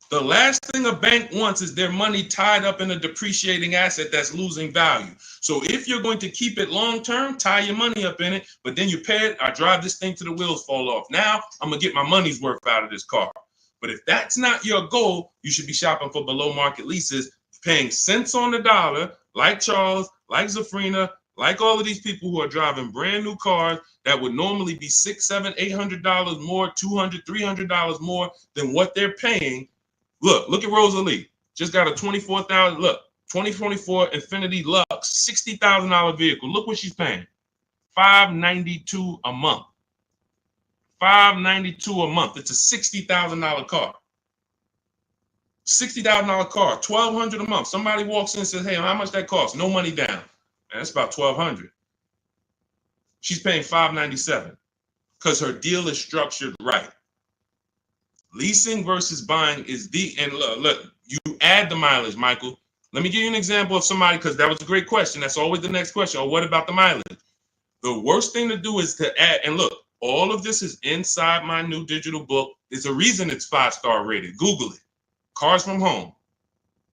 The last thing a bank wants is their money tied up in a depreciating asset that's losing value. So if you're going to keep it long term, tie your money up in it, but then you pay it, I drive this thing till the wheels fall off. Now I'm going to get my money's worth out of this car. But if that's not your goal, you should be shopping for below market leases, paying cents on the dollar, like Charles, like Zafrina, like all of these people who are driving brand new cars that would normally be $600, $700, $800 more, $200, $300 more than what they're paying. Look at Rosalie. Just got a 2024 Infiniti Lux, $60,000 vehicle. Look what she's paying. $592 a month. $592 a month. It's a $60,000 car. $60,000 car, $1,200 a month. Somebody walks in and says, hey, how much that costs? No money down. Man, that's about $1,200. She's paying $597 because her deal is structured right. Leasing versus buying is and look, you add the mileage, Michael. Let me give you an example of somebody, because that was a great question. That's always the next question. Oh, what about the mileage? The worst thing to do is to add, and look, all of this is inside my new digital book. There's a reason it's 5-star rated. Google it. Cars from Home.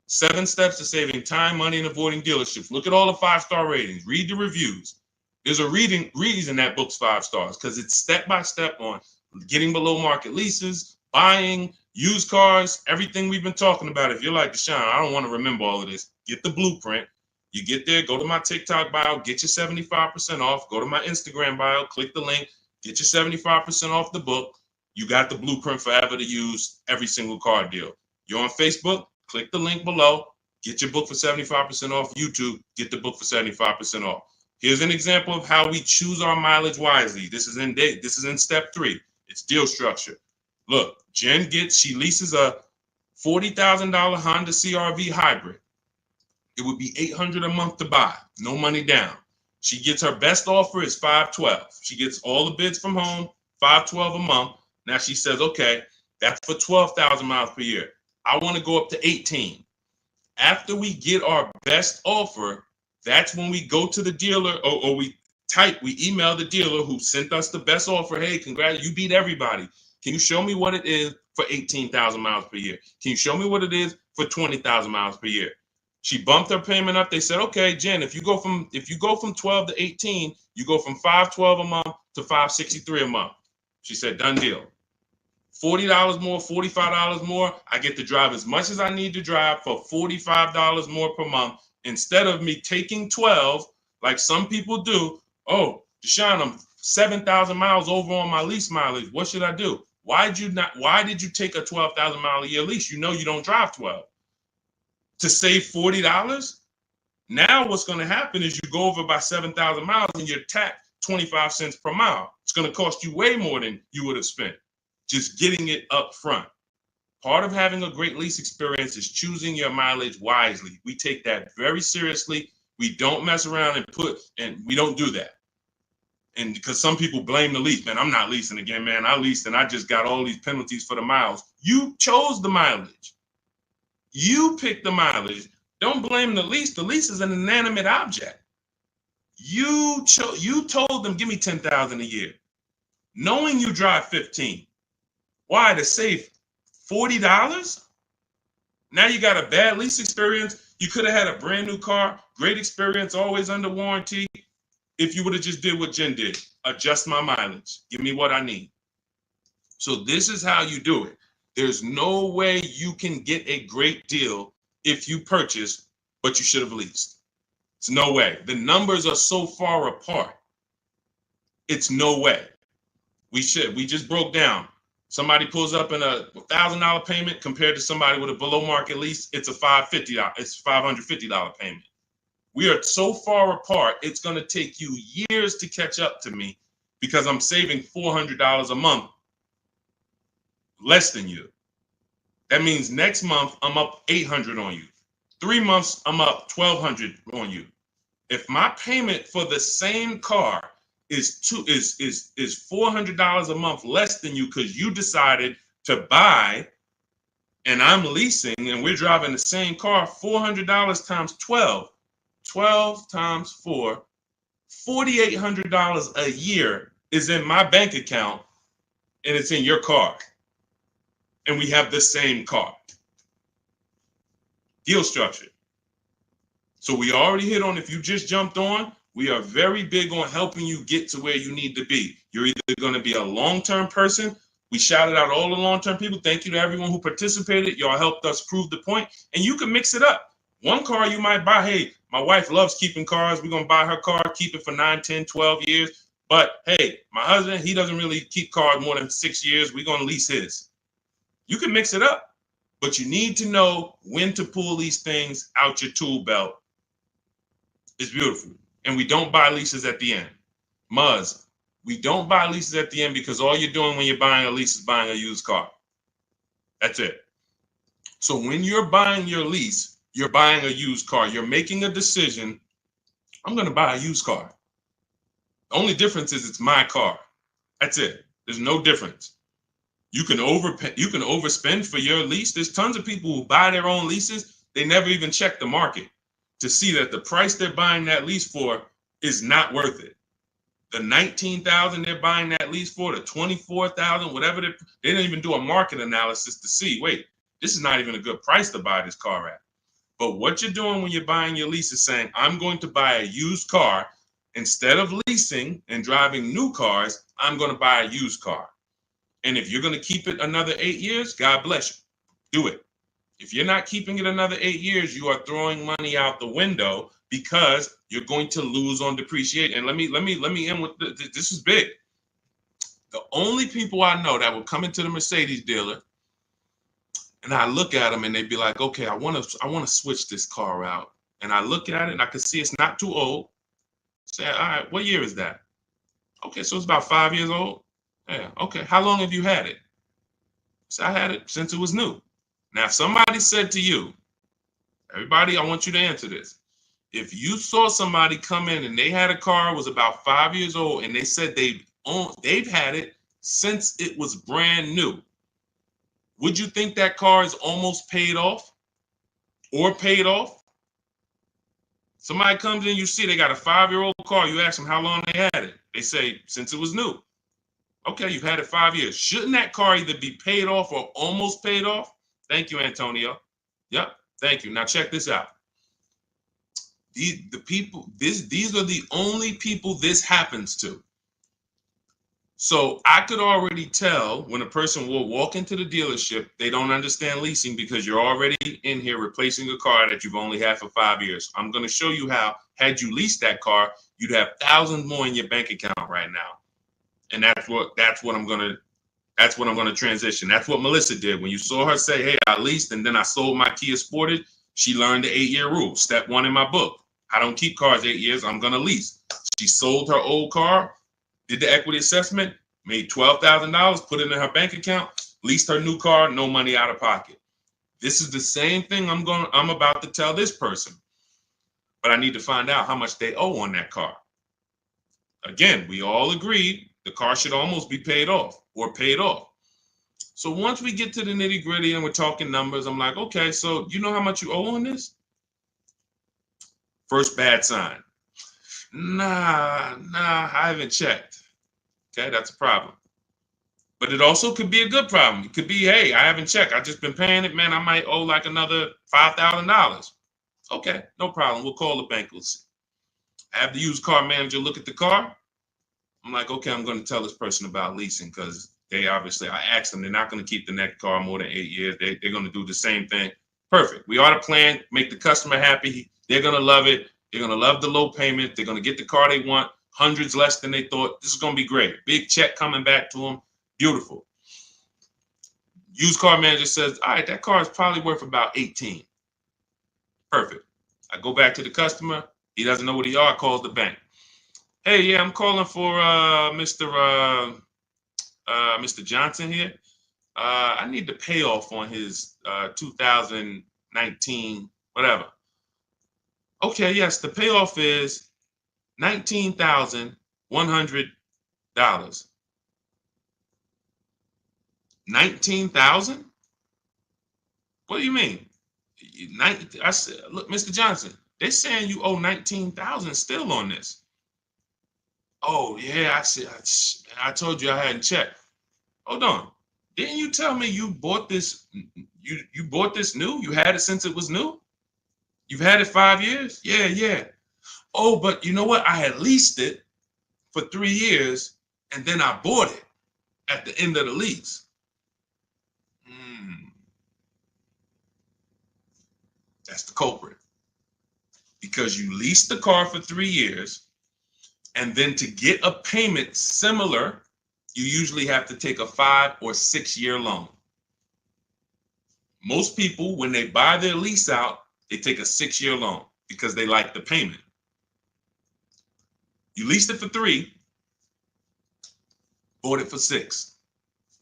7 steps to saving time, money, and avoiding dealerships. Look at all the 5-star ratings. Read the reviews. There's a reason that book's 5 stars, because it's step-by-step on getting below market leases, buying, used cars, everything we've been talking about. If you're like, Deshone, I don't want to remember all of this, get the blueprint. You get there, go to my TikTok bio, get your 75% off. Go to my Instagram bio, click the link, get your 75% off the book. You got the blueprint forever to use every single car deal. You're on Facebook, click the link below, get your book for 75% off. YouTube, get the book for 75% off. Here's an example of how we choose our mileage wisely. This is in step 3. It's deal structure. Look, Jen she leases a $40,000 Honda CR-V hybrid. It would be $800 a month to buy, no money down. She gets her best offer is $512. She gets all the bids from home, $512 a month. Now she says, okay, that's for 12,000 miles per year. I want to go up to 18. After we get our best offer, that's when we go to the dealer, or we email the dealer who sent us the best offer. Hey, congrats, you beat everybody. Can you show me what it is for 18,000 miles per year? Can you show me what it is for 20,000 miles per year? She bumped her payment up. They said, okay, Jen, if you go from 12 to 18, you go from $512 a month to $563 a month. She said, done deal. $40 more, $45 more. I get to drive as much as I need to drive for $45 more per month, instead of me taking 12 like some people do. Oh, Deshone, I'm 7,000 miles over on my lease mileage. What should I do? Why did you take a 12,000 mile a year lease? You know you don't drive 12. To save $40? Now what's going to happen is you go over by 7,000 miles and you're taxed 25 cents per mile. It's going to cost you way more than you would have spent just getting it up front. Part of having a great lease experience is choosing your mileage wisely. We take that very seriously. We don't mess around and we don't do that. And because some people blame the lease, man, I'm not leasing again, man. I leased and I just got all these penalties for the miles. You chose the mileage. You picked the mileage. Don't blame the lease. The lease is an inanimate object. You told them, give me $10,000 a year, knowing you drive 15. Why? To save $40? Now you got a bad lease experience. You could have had a brand new car, great experience, always under warranty. If you would have just did what Jen did, adjust my mileage, give me what I need. So this is how you do it. There's no way you can get a great deal if you purchase, but you should have leased. It's no way. The numbers are so far apart. It's no way. We just broke down. Somebody pulls up in a $1,000 payment compared to somebody with a below market lease. It's a $550 payment. We are so far apart. It's going to take you years to catch up to me because I'm saving $400 a month less than you. That means next month I'm up $800 on you. 3 months I'm up $1,200 on you. If my payment for the same car is $400 a month less than you because you decided to buy and I'm leasing and we're driving the same car, $400 times 12 times 4, $4,800 a year is in my bank account and it's in your car. And we have the same car. Deal structure. So we already hit on, if you just jumped on, we are very big on helping you get to where you need to be. You're either going to be a long-term person. We shouted out all the long-term people. Thank you to everyone who participated. Y'all helped us prove the point. And you can mix it up. One car you might buy, hey, my wife loves keeping cars. We're going to buy her car, keep it for 9, 10, 12 years. But hey, my husband, he doesn't really keep cars more than 6 years. We're going to lease his. You can mix it up. But you need to know when to pull these things out your tool belt. It's beautiful. And we don't buy leases at the end. Muzz, we don't buy leases at the end because all you're doing when you're buying a lease is buying a used car. That's it. So when you're buying your lease, you're buying a used car. You're making a decision. I'm going to buy a used car. The only difference is it's my car. That's it. There's no difference. You can overspend for your lease. There's tons of people who buy their own leases. They never even check the market to see that the price they're buying that lease for is not worth it. The $19,000 they're buying that lease for, the $24,000, whatever, they didn't even do a market analysis to see, wait, this is not even a good price to buy this car at. But what you're doing when you're buying your lease is saying, I'm going to buy a used car. Instead of leasing and driving new cars, I'm going to buy a used car. And if you're going to keep it another 8 years, God bless you. Do it. If you're not keeping it another 8 years, you are throwing money out the window because you're going to lose on depreciation. And let me end with this is big. The only people I know that will come into the Mercedes dealer and I look at them and they'd be like, okay, I want to switch this car out. And I look at it and I can see it's not too old. Say, all right, what year is that? Okay, so it's about 5 years old. Yeah, okay. How long have you had it? So I had it since it was new. Now, if somebody said to you, everybody, I want you to answer this. If you saw somebody come in and they had a car, was about 5 years old, and they said they've had it since it was brand new, would you think that car is almost paid off or paid off? Somebody comes in, you see they got a 5-year-old car. You ask them how long they had it. They say, since it was new. Okay, you've had it 5 years. Shouldn't that car either be paid off or almost paid off? Thank you, Antonio. Yep, thank you. Now check this out. These are the only people this happens to. So I could already tell when a person will walk into the dealership, they don't understand leasing because you're already in here replacing a car that you've only had for 5 years. I'm going to show you how, had you leased that car, you'd have thousands more in your bank account right now. And that's what I'm going to transition. That's what Melissa did. When you saw her say, hey, I leased and then I sold my Kia Sportage, she learned the 8-year rule. Step 1 in my book. I don't keep cars 8 years. I'm going to lease. She sold her old car, did the equity assessment, made $12,000, put it in her bank account, leased her new car, no money out of pocket. This is the same thing I'm about to tell this person. But I need to find out how much they owe on that car. Again, we all agreed the car should almost be paid off or paid off. So once we get to the nitty gritty and we're talking numbers, I'm like, okay, so you know how much you owe on this? First bad sign. Nah, I haven't checked. Okay, that's a problem. But it also could be a good problem. It could be, hey, I haven't checked. I've just been paying it, man. I might owe like another $5,000. Okay, no problem. We'll call the bank. We'll see. I have the used car manager look at the car. I'm like, okay, I'm going to tell this person about leasing because they obviously, I asked them, they're not going to keep the next car more than 8 years. They're going to do the same thing. Perfect. We ought to plan, make the customer happy. They're going to love it. They're going to love the low payment. They're going to get the car they want, hundreds less than they thought. This is going to be great. Big check coming back to them. Beautiful. Used car manager says, all right, that car is probably worth about 18. Perfect. I go back to the customer. He doesn't know what he are. Calls the bank. Hey, yeah, I'm calling for Mr. Johnson here. I need the payoff on his 2019 whatever. Okay, yes, the payoff is $19,100. 19,000? What do you mean? I said, look, Mr. Johnson, they're saying you owe 19,000 still on this. Oh yeah, I said, I told you I hadn't checked. Hold on. Didn't you tell me you bought this? You bought this new? You had it since it was new? You've had it 5 years? Yeah. Oh, but you know what? I had leased it for 3 years and then I bought it at the end of the lease. That's the culprit. Because you leased the car for 3 years, and then to get a payment similar, you usually have to take a 5 or 6 year loan. Most people, when they buy their lease out, they take a 6 year loan because they like the payment. You leased it for 3, bought it for 6.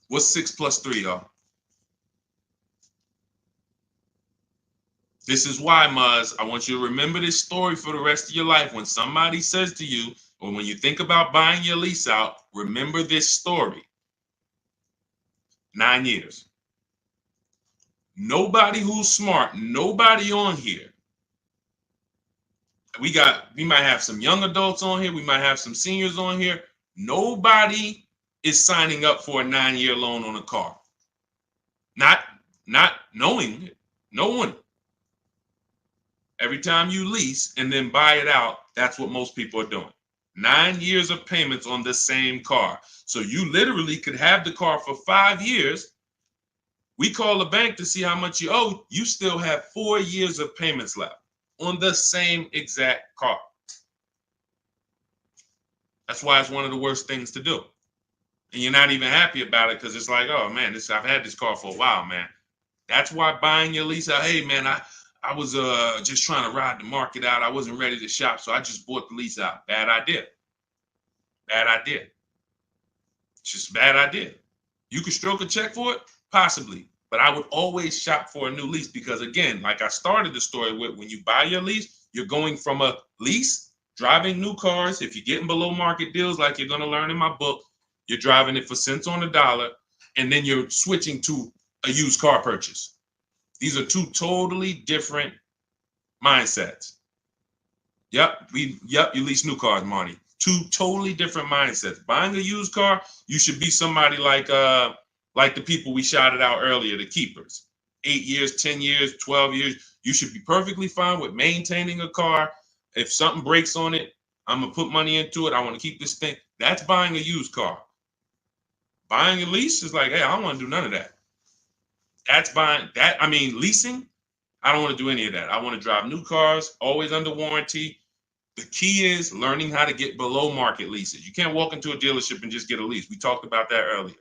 What's 6 plus 3, y'all? This is why, Muzz, I want you to remember this story for the rest of your life. When somebody says to you, or when you think about buying your lease out, remember this story. 9 years. Nobody who's smart, nobody on here. We might have some young adults on here. We might have some seniors on here. Nobody is signing up for a 9-year loan on a car. Not knowing it. No one. Every time you lease and then buy it out, that's what most people are doing. 9 years of payments on the same car. So you literally could have the car for 5 years. We call the bank to see how much you owe. You still have 4 years of payments left on the same exact car. That's why it's one of the worst things to do. And you're not even happy about it because it's like, oh man, I've had this car for a while, man. That's why buying your lease out, hey man, I was just trying to ride the market out. I wasn't ready to shop, so I just bought the lease out. Bad idea. Bad idea. It's just a bad idea. You could stroke a check for it? Possibly. But I would always shop for a new lease because, again, like I started the story with, when you buy your lease, you're going from a lease, driving new cars. If you're getting below market deals, like you're going to learn in my book, you're driving it for cents on the dollar, and then you're switching to a used car purchase. These are two totally different mindsets. Yep, you lease new cars, Marty. Two totally different mindsets. Buying a used car, you should be somebody like the people we shouted out earlier, the keepers. 8 years, 10 years, 12 years. You should be perfectly fine with maintaining a car. If something breaks on it, I'm gonna put money into it. I want to keep this thing. That's buying a used car. Buying a lease is like, hey, I don't want to do none of that. That's buying that. I mean, leasing, I don't want to do any of that. I want to drive new cars, always under warranty. The key is learning how to get below market leases. You can't walk into a dealership and just get a lease. We talked about that earlier.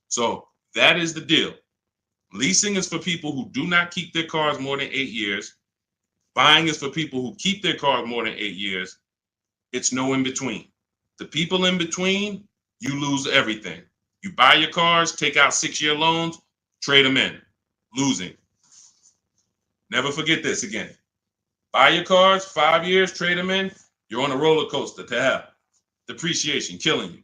So that is the deal. Leasing is for people who do not keep their cars more than 8 years. Buying is for people who keep their cars more than 8 years. It's no in between. The people in between, you lose everything. You buy your cars, take out 6-year loans, trade them in. Losing. Never forget this again. Buy your cars, 5 years, trade them in. You're on a roller coaster to hell. Depreciation, killing you.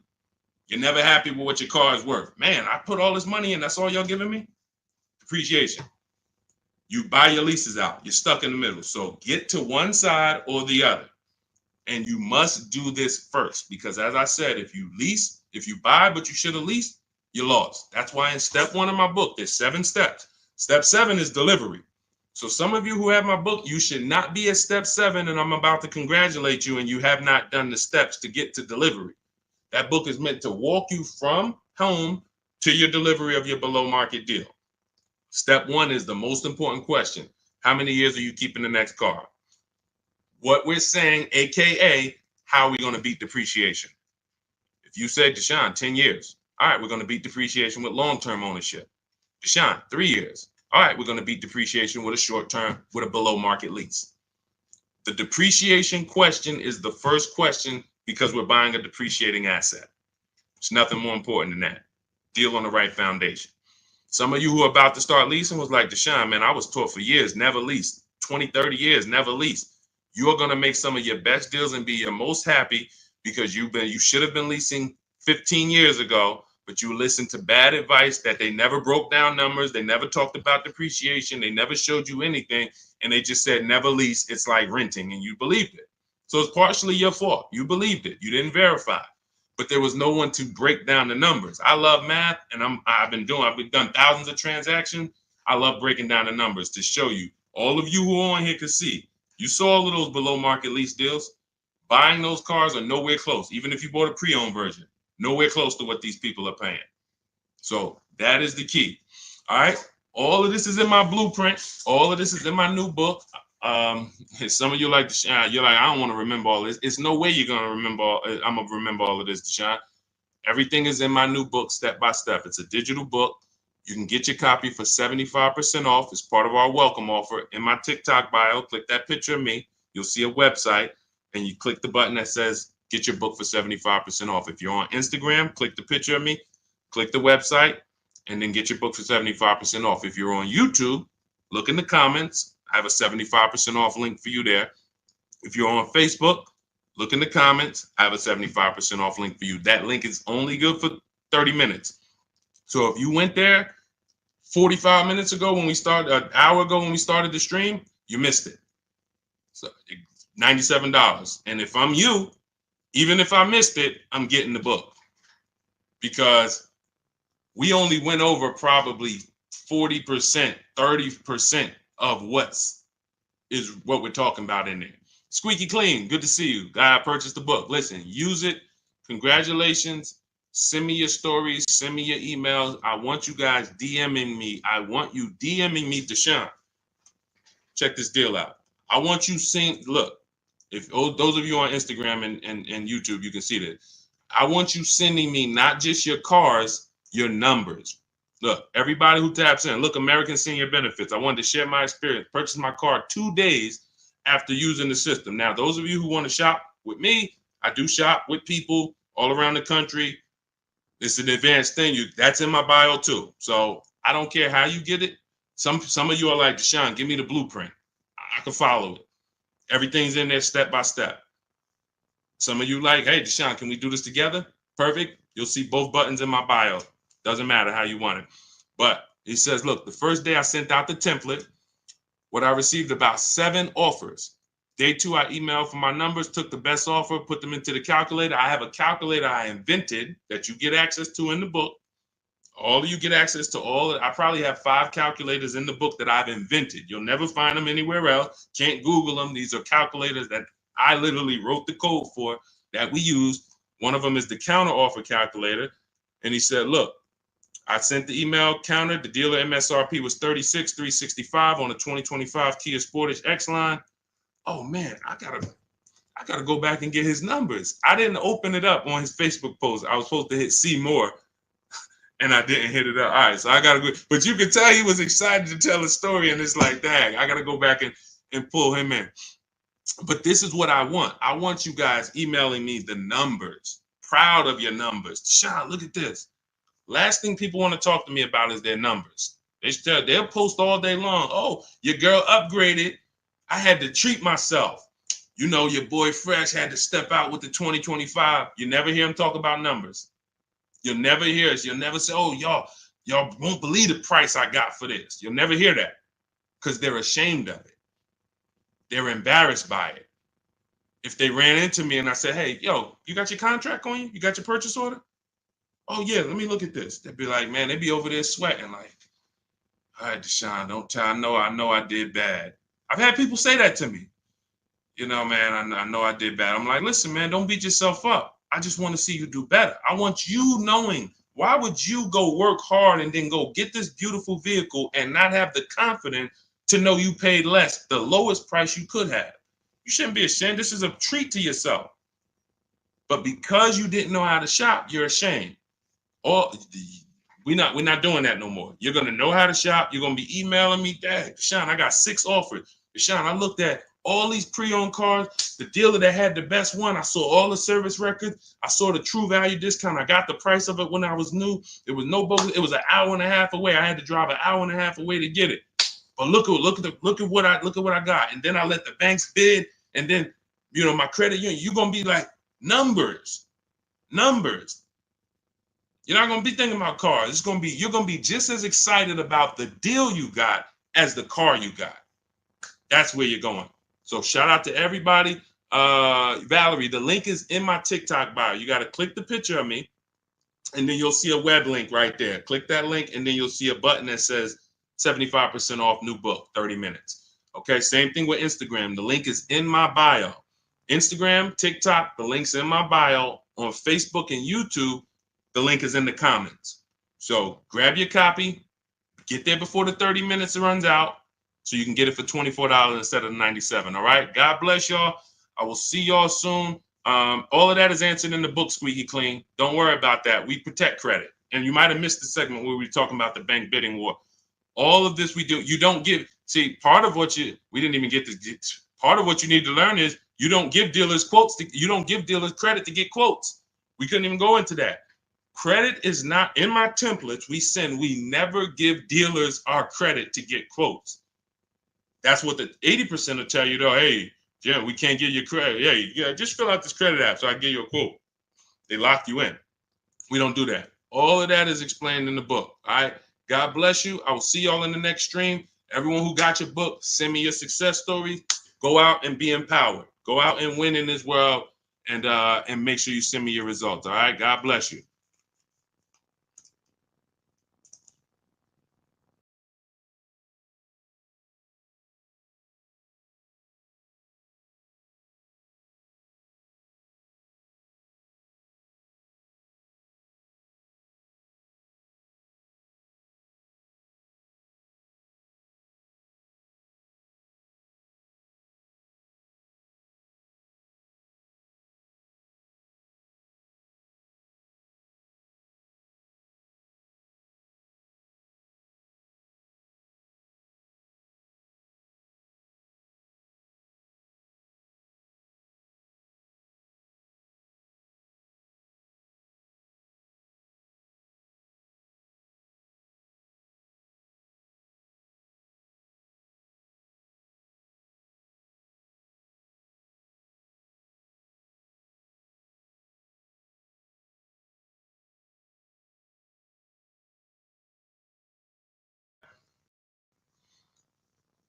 You're never happy with what your car is worth. Man, I put all this money in, that's all y'all giving me? Depreciation. You buy your leases out. You're stuck in the middle. So get to one side or the other. And you must do this first, because as I said, if you buy, but you should have leased, you lost. That's why in step 1 of my book, there's 7 steps. Step 7 is delivery. So some of you who have my book, you should not be at step 7, and I'm about to congratulate you, and you have not done the steps to get to delivery. That book is meant to walk you from home to your delivery of your below market deal. Step 1 is the most important question. How many years are you keeping the next car? What we're saying, AKA, how are we going to beat depreciation? If you say, Deshone, 10 years. All right, we're going to beat depreciation with long-term ownership. Deshone, 3 years. All right, we're going to beat depreciation with a short-term, with a below market lease. The depreciation question is the first question because we're buying a depreciating asset. It's nothing more important than that. Deal on the right foundation. Some of you who are about to start leasing was like, Deshone, man, I was taught for years, never lease. 20, 30 years, never lease. You're going to make some of your best deals and be your most happy because you should have been leasing 15 years ago, but you listened to bad advice that they never broke down numbers. They never talked about depreciation. They never showed you anything. And they just said, never lease. It's like renting. And you believed it. So it's partially your fault. You believed it. You didn't verify. But there was no one to break down the numbers. I love math, and I've done thousands of transactions. I love breaking down the numbers to show you. All of you who are on here can see. You saw all of those below market lease deals. Buying those cars are nowhere close. Even if you bought a pre-owned version, nowhere close to what these people are paying. So that is the key. All right. All of this is in my blueprint. All of this is in my new book. Some of you like, you're like, I don't want to remember all this. It's no way you're going to remember. I'm going to remember all of this, Deshone. Everything is in my new book, step by step. It's a digital book. You can get your copy for 75% off. It's part of our welcome offer. In my TikTok bio, click that picture of me. You'll see a website, and you click the button that says get your book for 75% off. If you're on Instagram, click the picture of me, click the website, and then get your book for 75% off. If you're on YouTube, look in the comments. I have a 75% off link for you there. If you're on Facebook, look in the comments. I have a 75% off link for you. That link is only good for 30 minutes. So if you went there 45 minutes ago when we started, an hour ago when we started the stream, you missed it. So $97. And if I'm you, even if I missed it, I'm getting the book, because we only went over probably 40%, 30% of what we're talking about in there. Squeaky Clean, good to see you. Guy purchased the book. Listen, use it. Congratulations. Send me your stories. Send me your emails. I want you guys DMing me. I want you DMing me, Deshone. Check this deal out. I want you seeing, look, if those of you on Instagram and YouTube, you can see this. I want you sending me not just your cars, your numbers. Look, everybody who taps in, look, American Senior Benefits. I wanted to share my experience. Purchased my car 2 days after using the system. Now, those of you who want to shop with me, I do shop with people all around the country. It's an advanced thing. That's in my bio too. So I don't care how you get it. Some of you are like, Deshone, give me the blueprint. I can follow it. Everything's in there step by step. Some of you like, hey, Deshone, can we do this together? Perfect. You'll see both buttons in my bio. Doesn't matter how you want it. But he says, look, the first day I sent out the template, I received about 7 offers. Day 2, I emailed for my numbers, took the best offer, put them into the calculator. I have a calculator I invented that you get access to in the book. All of you get access to all. I probably have 5 calculators in the book that I've invented. You'll never find them anywhere else. Can't Google them. These are calculators that I literally wrote the code for that we use. One of them is the counter offer calculator. And he said, look, I sent the email counter. The dealer MSRP was $36,365 on the 2025 Kia Sportage X line. Oh man, I gotta go back and get his numbers. I didn't open it up on his Facebook post. I was supposed to hit see more, and I didn't hit it up. All right, so I gotta go. But you can tell he was excited to tell a story, and it's like, dang, I gotta go back and pull him in. But this is what I want. I want you guys emailing me the numbers. Proud of your numbers. Deshone, look at this. Last thing people want to talk to me about is their numbers. They'll post all day long. Oh, your girl upgraded. I had to treat myself. You know, your boy Fresh had to step out with the 2025. You never hear him talk about numbers. You'll never hear us. You'll never say, oh, y'all won't believe the price I got for this. You'll never hear that because they're ashamed of it. They're embarrassed by it. If they ran into me and I said, hey, yo, you got your contract on you? You got your purchase order? Oh, yeah, let me look at this. They'd be like, man, they'd be over there sweating like, all right, Deshone, don't tell. I know I did bad. I've had people say that to me. You know, man, I know I did bad. I'm like, listen, man, don't beat yourself up. I just want to see you do better. I want you knowing, why would you go work hard and then go get this beautiful vehicle and not have the confidence to know you paid less, the lowest price you could have? You shouldn't be ashamed. This is a treat to yourself. But because you didn't know how to shop, you're ashamed. Or we're not doing that no more. You're gonna know how to shop. You're gonna be emailing me, Dad, Deshone, I got 6 offers. Deshone, I looked at all these pre-owned cars. The dealer that had the best one, I saw all the service records. I saw the true value discount. I got the price of it when I was new. It was no bogus. It was an hour and a half away. I had to drive an hour and a half away to get it. But look at what I got. And then I let the banks bid. And then, you know, my credit union, you're gonna be like, numbers. You're not gonna be thinking about cars. You're gonna be just as excited about the deal you got as the car you got. That's where you're going. So shout out to everybody. Valerie, the link is in my TikTok bio. You got to click the picture of me, and then you'll see a web link right there. Click that link, and then you'll see a button that says 75% off new book, 30 minutes. Okay, same thing with Instagram. The link is in my bio. Instagram, TikTok, the link's in my bio. On Facebook and YouTube, the link is in the comments. So grab your copy, get there before the 30 minutes runs out, so you can get it for $24 instead of $97. All right. God bless y'all. I will see y'all soon. All of that is answered in the book, Squeaky Clean. Don't worry about that. We protect credit. And you might have missed the segment where we were talking about the bank bidding war. All of this we do. You don't give. See, part of what we didn't even get this. Part of what you need to learn is you don't give dealers quotes. You don't give dealers credit to get quotes. We couldn't even go into that. Credit is not in my templates. We never give dealers our credit to get quotes. That's what the 80% will tell you, though. Hey, Jim, we can't give you credit. Yeah, just fill out this credit app so I can give you a quote. They lock you in. We don't do that. All of that is explained in the book. All right. God bless you. I will see y'all in the next stream. Everyone who got your book, send me your success stories. Go out and be empowered. Go out and win in this world, and make sure you send me your results. All right. God bless you.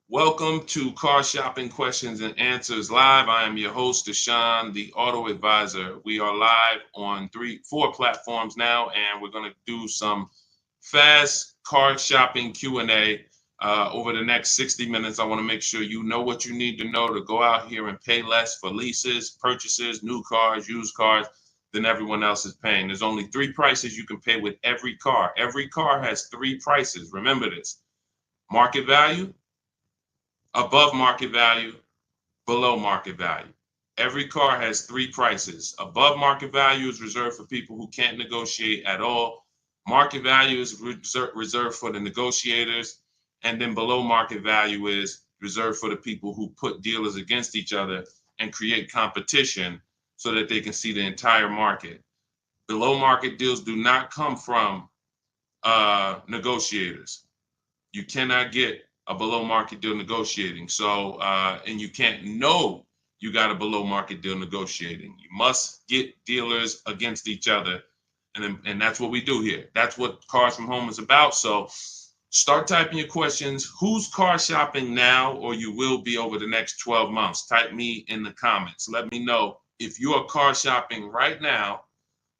Welcome to Car Shopping Questions and Answers Live. I am your host, Deshone, the Auto Advisor. We are live on 4 platforms now, and we're going to do some fast car shopping Q&A over the next 60 minutes. I want to make sure you know what you need to know to go out here and pay less for leases, purchases, new cars, used cars than everyone else is paying. There's only 3 prices you can pay with every car. Every car has 3 prices. Remember this: market value, above market value, below market value. Every car has 3 prices. Above market value is reserved for people who can't negotiate at all. Market value is reserved for the negotiators. And then below market value is reserved for the people who put dealers against each other and create competition so that they can see the entire market. Below market deals do not come from negotiators. You cannot get a below market deal negotiating. So, and you you got a below market deal negotiating. You must get dealers against each other. And that's what we do here. That's what Cars from Home is about. So start typing your questions. Who's car shopping now, or you will be over the next 12 months? Type me in the comments. Let me know if you are car shopping right now,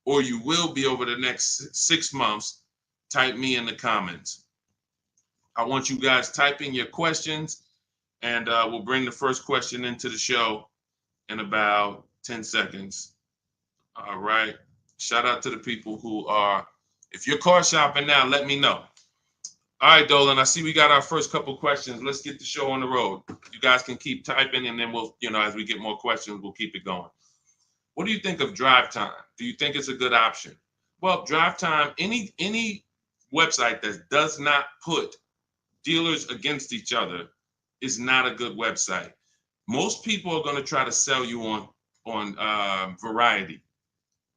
or you will be over the next 6 months. Type me in the comments. I want you guys typing your questions, and we'll bring the first question into the show in about 10 seconds. All right. Shout out to the people who are, if you're car shopping now, let me know. All right, Dolan, I see we got our first couple questions. Let's get the show on the road. You guys can keep typing, and then we'll, as we get more questions, we'll keep it going. What do you think of drive time? Do you think it's a good option? Well, drive time, any website that does not put dealers against each other is not a good website. Most people are going to try to sell you on variety.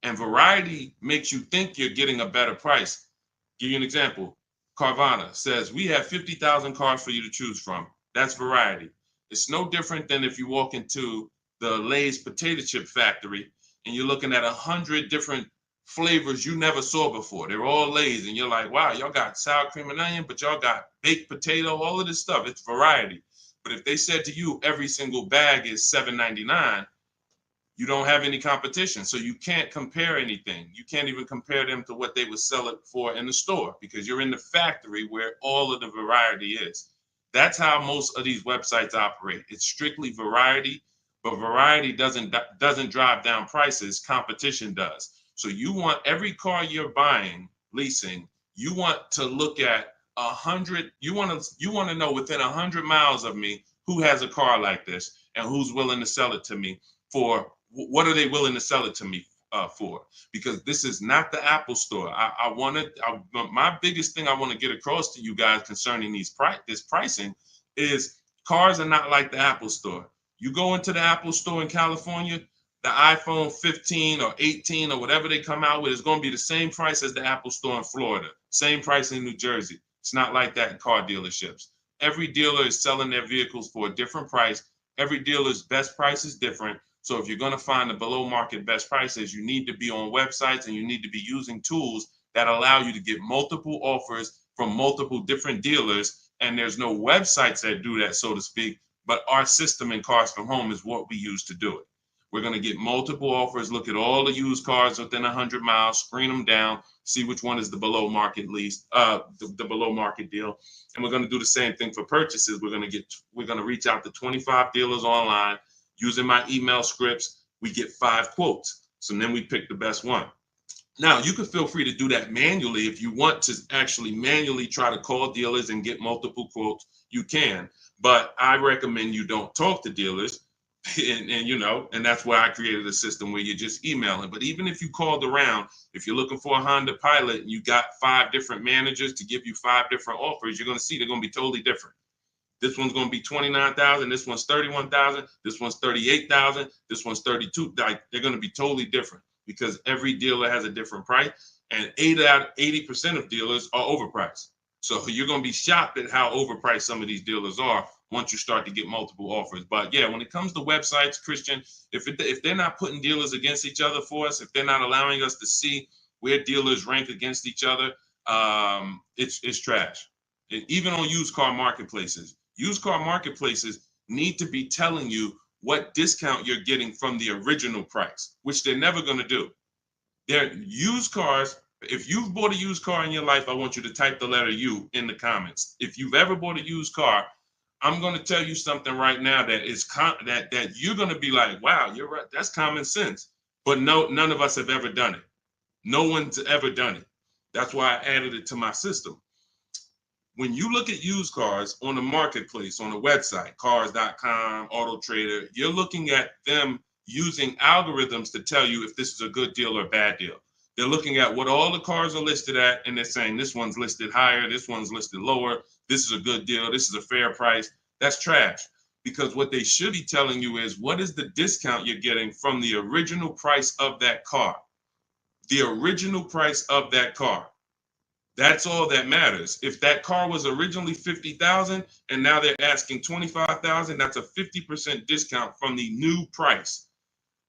And variety makes you think you're getting a better price. Give you an example. Carvana says, we have 50,000 cars for you to choose from. That's variety. It's no different than if you walk into the Lay's potato chip factory and you're looking at 100 different flavors you never saw before. They're all Lay's, and you're like, wow, y'all got sour cream and onion, but y'all got baked potato, all of this stuff. It's variety. But if they said to you, every single bag is $7.99, you don't have any competition. So you can't compare anything. You can't even compare them to what they would sell it for in the store, because you're in the factory where all of the variety is. That's how most of these websites operate. It's strictly variety, but variety doesn't drive down prices. Competition does. So you want every car you're buying, leasing, you want to look at 100. You want to know within 100 miles of me who has a car like this and who's willing to sell it to me for. What are they willing to sell it to me for? Because this is not the Apple store. My biggest thing I want to get across to you guys concerning this pricing is cars are not like the Apple store. You go into the Apple store in California, the iPhone 15 or 18 or whatever they come out with is going to be the same price as the Apple store in Florida, same price in New Jersey. It's not like that in car dealerships. Every dealer is selling their vehicles for a different price. Every dealer's best price is different. So if you're going to find the below market best prices, you need to be on websites and you need to be using tools that allow you to get multiple offers from multiple different dealers. And there's no websites that do that, so to speak, but our system in Cars from Home is what we use to do it. We're going to get multiple offers, look at all the used cars within 100 miles, screen them down, see which one is the below market lease, the below market deal. And we're going to do the same thing for purchases. We're going to reach out to 25 dealers online. Using my email scripts, we get 5 quotes. So then we pick the best one. Now, you can feel free to do that manually. If you want to actually manually try to call dealers and get multiple quotes, you can. But I recommend you don't talk to dealers. And that's why I created a system where you're just emailing. But even if you called around, if you're looking for a Honda Pilot and you got 5 different managers to give you 5 different offers, you're going to see they're going to be totally different. This one's going to be $29,000. This one's $31,000. This one's $38,000. This one's $32,000. Like, they're going to be totally different because every dealer has a different price, and 80% of dealers are overpriced. So you're going to be shocked at how overpriced some of these dealers are once you start to get multiple offers. But yeah, when it comes to websites, Christian, if they're not putting dealers against each other for us, if they're not allowing us to see where dealers rank against each other, it's trash. Even on used car marketplaces. Used car marketplaces need to be telling you what discount you're getting from the original price, which they're never going to do. They're used cars. If you've bought a used car in your life, I want you to type the letter U in the comments. If you've ever bought a used car, I'm going to tell you something right now that is that you're going to be like, wow, you're right. That's common sense. But no, none of us have ever done it. No one's ever done it. That's why I added it to my system. When you look at used cars on the marketplace, on the website, cars.com, Auto Trader, you're looking at them using algorithms to tell you if this is a good deal or a bad deal. They're looking at what all the cars are listed at, and they're saying this one's listed higher, this one's listed lower, this is a good deal, this is a fair price. That's trash, because what they should be telling you is what is the discount you're getting from the original price of that car. The original price of that car. That's all that matters. If that car was originally 50,000 and now they're asking 25,000, that's a 50% discount from the new price.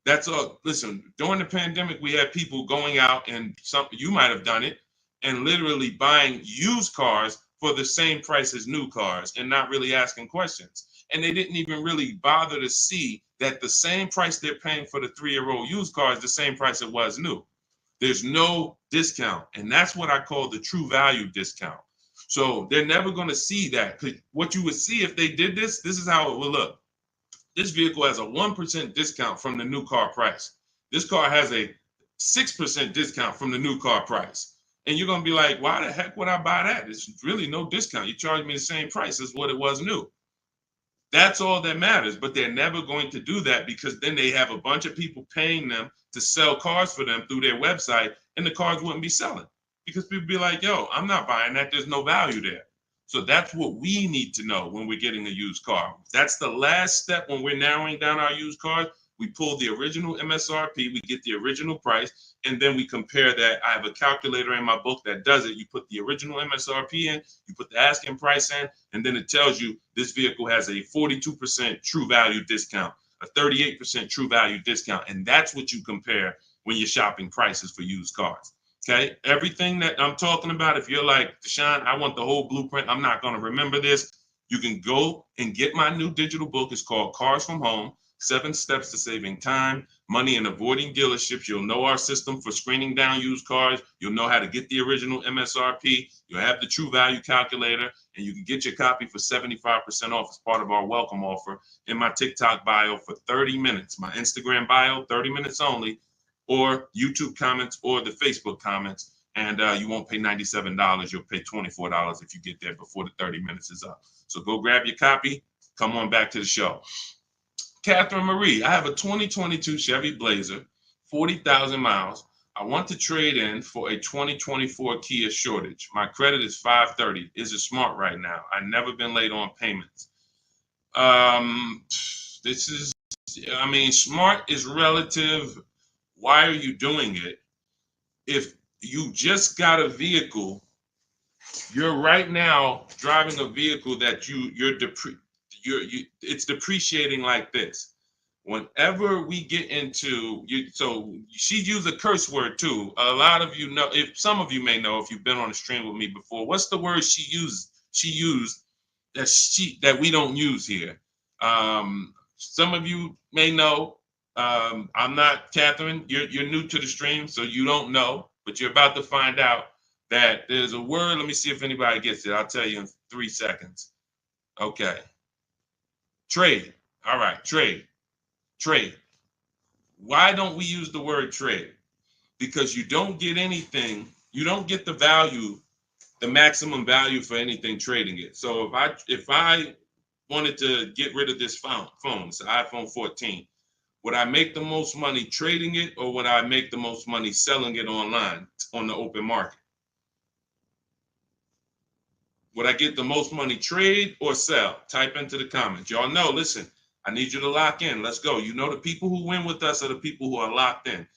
That's all. Listen, during the pandemic, we had people going out, and you might have done it, and literally buying used cars for the same price as new cars and not really asking questions. And they didn't even really bother to see that the same price they're paying for the 3-year-old used car is the same price it was new. There's no discount. And that's what I call the true value discount. So they're never going to see that. What you would see if they did this is how it would look. This vehicle has a 1% discount from the new car price. This car has a 6% discount from the new car price. And you're going to be like, why the heck would I buy that? It's really no discount. You charge me the same price as what it was new. That's all that matters. But they're never going to do that, because then they have a bunch of people paying them to sell cars for them through their website, and the cars wouldn't be selling because people be like, yo, I'm not buying that. There's no value there. So that's what we need to know when we're getting a used car. That's the last step when we're narrowing down our used cars. We pull the original MSRP, we get the original price, and then we compare that. I have a calculator in my book that does it. You put the original MSRP in, you put the asking price in, and then it tells you this vehicle has a 42% true value discount, a 38% true value discount. And that's what you compare when you're shopping prices for used cars. Okay, everything that I'm talking about, if you're like, Deshone, I want the whole blueprint, I'm not going to remember this, you can go and get my new digital book. It's called Cars from Home, 7 Steps to Saving Time, Money, and Avoiding Dealerships. You'll know our system for screening down used cars. You'll know how to get the original MSRP. You'll have the true value calculator, and you can get your copy for 75% off as part of our welcome offer in my TikTok bio for 30 minutes, my Instagram bio, 30 minutes only, or YouTube comments or the Facebook comments. And you won't pay $97. You'll pay $24 if you get there before the 30 minutes is up. So go grab your copy. Come on back to the show. Catherine Marie, I have a 2022 Chevy Blazer, 40,000 miles. I want to trade in for a 2024 Kia Sportage. My credit is 530. Is it smart right now? I've never been late on payments. Smart is relative. Why are you doing it? If you just got a vehicle, you're right now driving a vehicle that it's depreciating like this. Whenever we get into so she used a curse word too. A lot of you know, if some of you may know if you've been on a stream with me before, what's the word she used that we don't use here? Some of you may know. I'm not, Catherine, you're new to the stream, so you don't know, but you're about to find out that there's a word. Let me see if anybody gets it. I'll tell you in 3 seconds. Okay. Trade. All right, trade. Why don't we use the word trade? Because you don't get anything, you don't get the value, the maximum value for anything trading it. So if I wanted to get rid of this phone, it's an iPhone 14, would I make the most money trading it, or would I make the most money selling it online on the open market? Would I get the most money trade or sell? Type into the comments. Y'all know, listen, I need you to lock in. Let's go. You know, the people who win with us are the people who are locked in.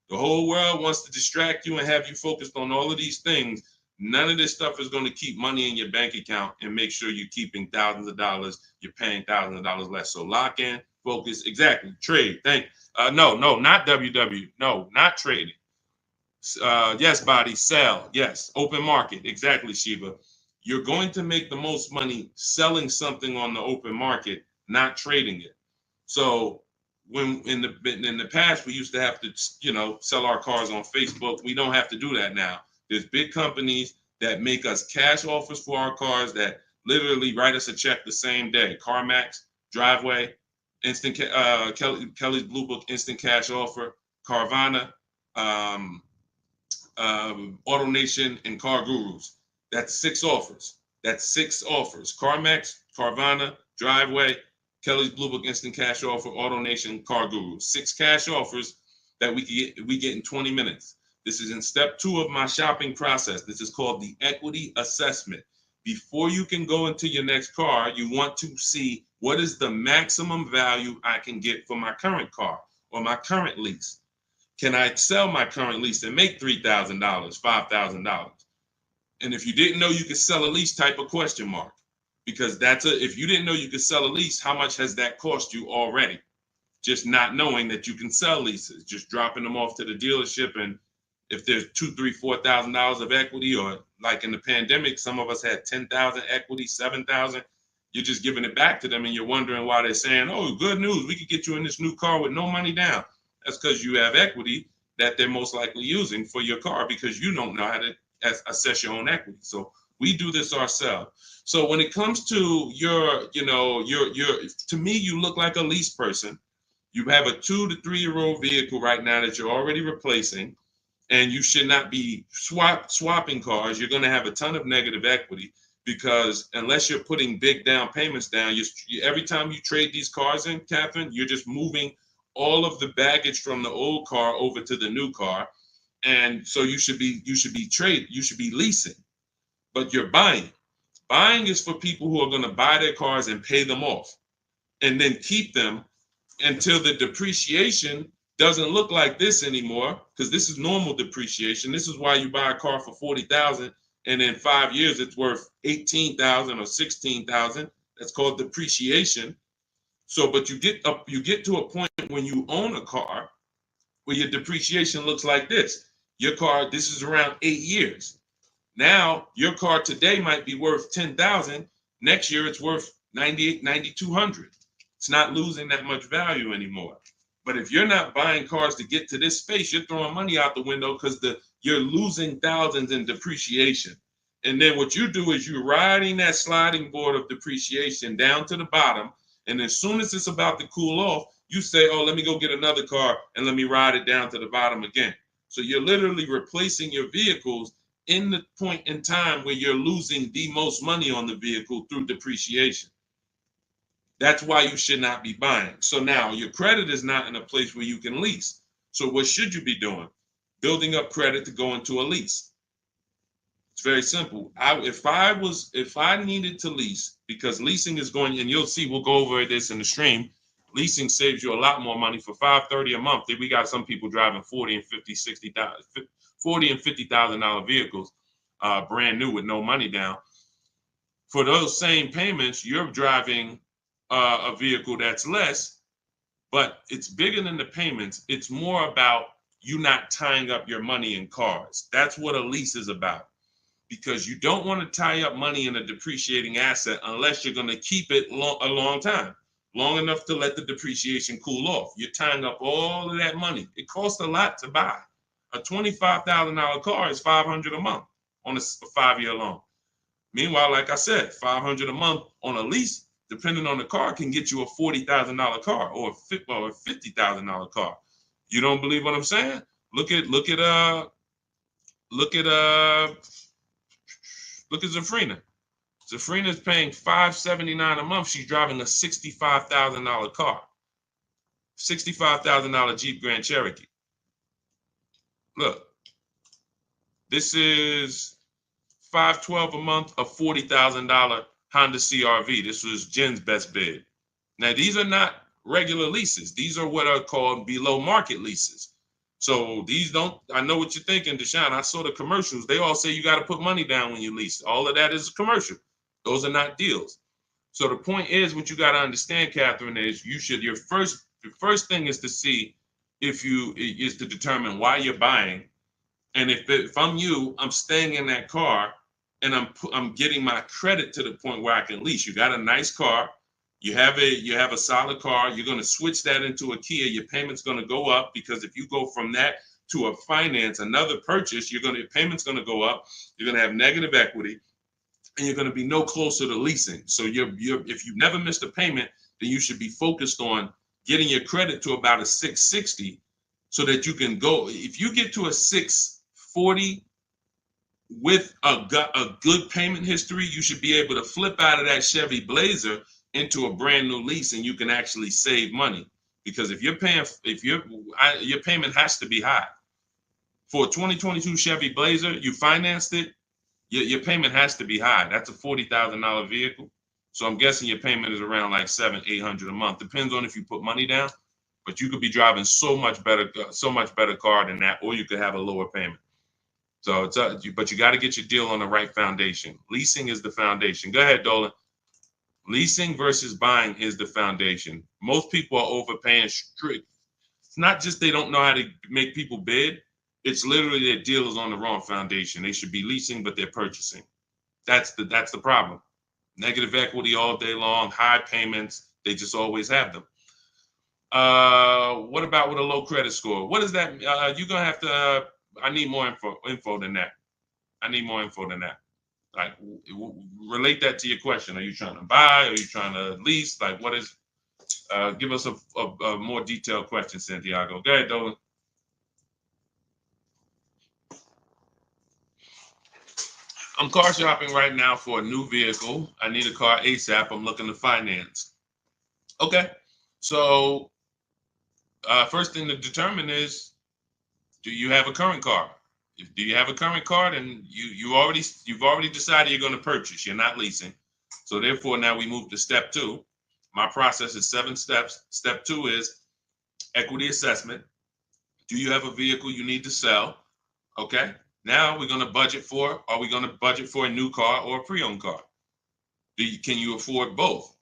The whole world wants to distract you and have you focused on all of these things. None of this stuff is going to keep money in your bank account and make sure you're keeping thousands of dollars. You're paying thousands of dollars less. So lock in, focus, exactly. Trade. No, not WW. No, not trading. Yes, body, sell. Yes, open market. Exactly, Shiva. You're going to make the most money selling something on the open market, not trading it. So when in the past we used to have to, sell our cars on Facebook. We don't have to do that now. There's big companies that make us cash offers for our cars that literally write us a check the same day. CarMax, Driveway, Instant Kelly's Blue Book, Instant Cash Offer, Carvana, Auto Nation, and Car Gurus. That's 6 offers. CarMax, Carvana, Driveway, Kelly's Blue Book, Instant Cash Offer, Auto Nation, Car Gurus. 6 cash offers that we get in 20 minutes. This is in step 2 of my shopping process. This is called the equity assessment. Before you can go into your next car, you want to see what is the maximum value I can get for my current car or my current lease. Can I sell my current lease and make $3,000, $5,000? And if you didn't know you could sell a lease, type a question mark, because if you didn't know you could sell a lease, how much has that cost you already? Just not knowing that you can sell leases, just dropping them off to the dealership. And if there's $2,000, $3,000, $4,000 of equity, or like in the pandemic, some of us had 10,000 equity, 7,000, you're just giving it back to them, and you're wondering why they're saying, "Oh, good news, we could get you in this new car with no money down." That's because you have equity that they're most likely using for your car, because you don't know how to assess your own equity. So we do this ourselves. So when it comes to your, to me, you look like a lease person. You have a 2 to 3 year old vehicle right now that you're already replacing, and you should not be swapping cars. You're going to have a ton of negative equity, because unless you're putting big down payments down, every time you trade these cars in, Catherine, you're just moving all of the baggage from the old car over to the new car. And so you should be leasing, but you're buying. Buying is for people who are going to buy their cars and pay them off and then keep them until the depreciation doesn't look like this anymore, because this is normal depreciation. This is why you buy a car for $40,000 and in 5 years it's worth $18,000 or $16,000. That's called depreciation. So, but you get to a point when you own a car where your depreciation looks like this. Your car, this is around 8 years. Now, your car today might be worth $10,000. Next year, it's worth $9,800, $9,200. It's not losing that much value anymore. But if you're not buying cars to get to this space, you're throwing money out the window, because you're losing thousands in depreciation. And then what you do is you're riding that sliding board of depreciation down to the bottom. And as soon as it's about to cool off, you say, "Oh, let me go get another car and let me ride it down to the bottom again." So you're literally replacing your vehicles in the point in time where you're losing the most money on the vehicle through depreciation. That's why you should not be buying. So now your credit is not in a place where you can lease. So what should you be doing? Building up credit to go into a lease. It's very simple. If I needed to lease, because leasing is going, and you'll see, we'll go over this in the stream. Leasing saves you a lot more money. For $530 a month, we got some people driving $40 and $50,000 vehicles, brand new with no money down. For those same payments, you're driving a vehicle that's less, but it's bigger than the payments. It's more about you not tying up your money in cars. That's what a lease is about, because you don't want to tie up money in a depreciating asset unless you're going to keep it a long time, long enough to let the depreciation cool off. You're tying up all of that money. It costs a lot to buy. A $25,000 car is $500 a month on a 5-year loan. Meanwhile, like I said, $500 a month on a lease, depending on the car, can get you a $40,000 car or a $50,000 car. You don't believe what I'm saying? Look at Zafrina. Zafrina is paying $579 a month. She's driving a $65,000 car, $65,000 Jeep Grand Cherokee. Look, this is $512 a month, a $40,000 Honda CRV. This was Jen's best bid. Now, these are not regular leases. These are what are called below market leases. So these don't, I know what you're thinking, Deshone. I saw the commercials. They all say you got to put money down when you lease. All of that is a commercial. Those are not deals. So the point is, what you got to understand, Catherine, is your first thing is to see is to determine why you're buying. And if I'm you, I'm staying in that car, and I'm getting my credit to the point where I can lease. You got a nice car, you have a solid car. You're going to switch that into a Kia. Your payment's going to go up, because if you go from that to a finance, another purchase, your payment's going to go up. You're going to have negative equity, and you're going to be no closer to leasing. So if you've never missed a payment, then you should be focused on getting your credit to about a 660, so that you can go. If you get to a 640 with a good payment history, you should be able to flip out of that Chevy Blazer into a brand new lease, and you can actually save money. Because if your payment has to be high. For a 2022 Chevy Blazer, you financed it, your payment has to be high. That's a $40,000 vehicle. So I'm guessing your payment is around like $700-800 a month. Depends on if you put money down, but you could be driving so much better car than that, or you could have a lower payment. So it's but you got to get your deal on the right foundation. Leasing is the foundation. Go ahead, Dolan. Leasing versus buying is the foundation. Most people are overpaying strict. It's not just they don't know how to make people bid. It's literally their deal is on the wrong foundation. They should be leasing, but they're purchasing. That's the problem. Negative equity all day long, high payments. They just always have them. What about with a low credit score? What is that? You're gonna have to. I need more info than that. I need more info than that. Like, relate that to your question. Are you trying to buy? Are you trying to lease? Like, what is? Give us a more detailed question, Santiago. Go ahead, Dolan. I'm car shopping right now for a new vehicle. I need a car ASAP. I'm looking to finance. Okay, so first thing to determine is, do you have a current car? If do you have a current car, then you've already decided you're going to purchase. You're not leasing. So therefore, now we move to step two. My process is 7 steps. Step 2 is equity assessment. Do you have a vehicle you need to sell? Okay. Now we're going to budget for. Are we going to budget for a new car or a pre-owned car? Can you afford both?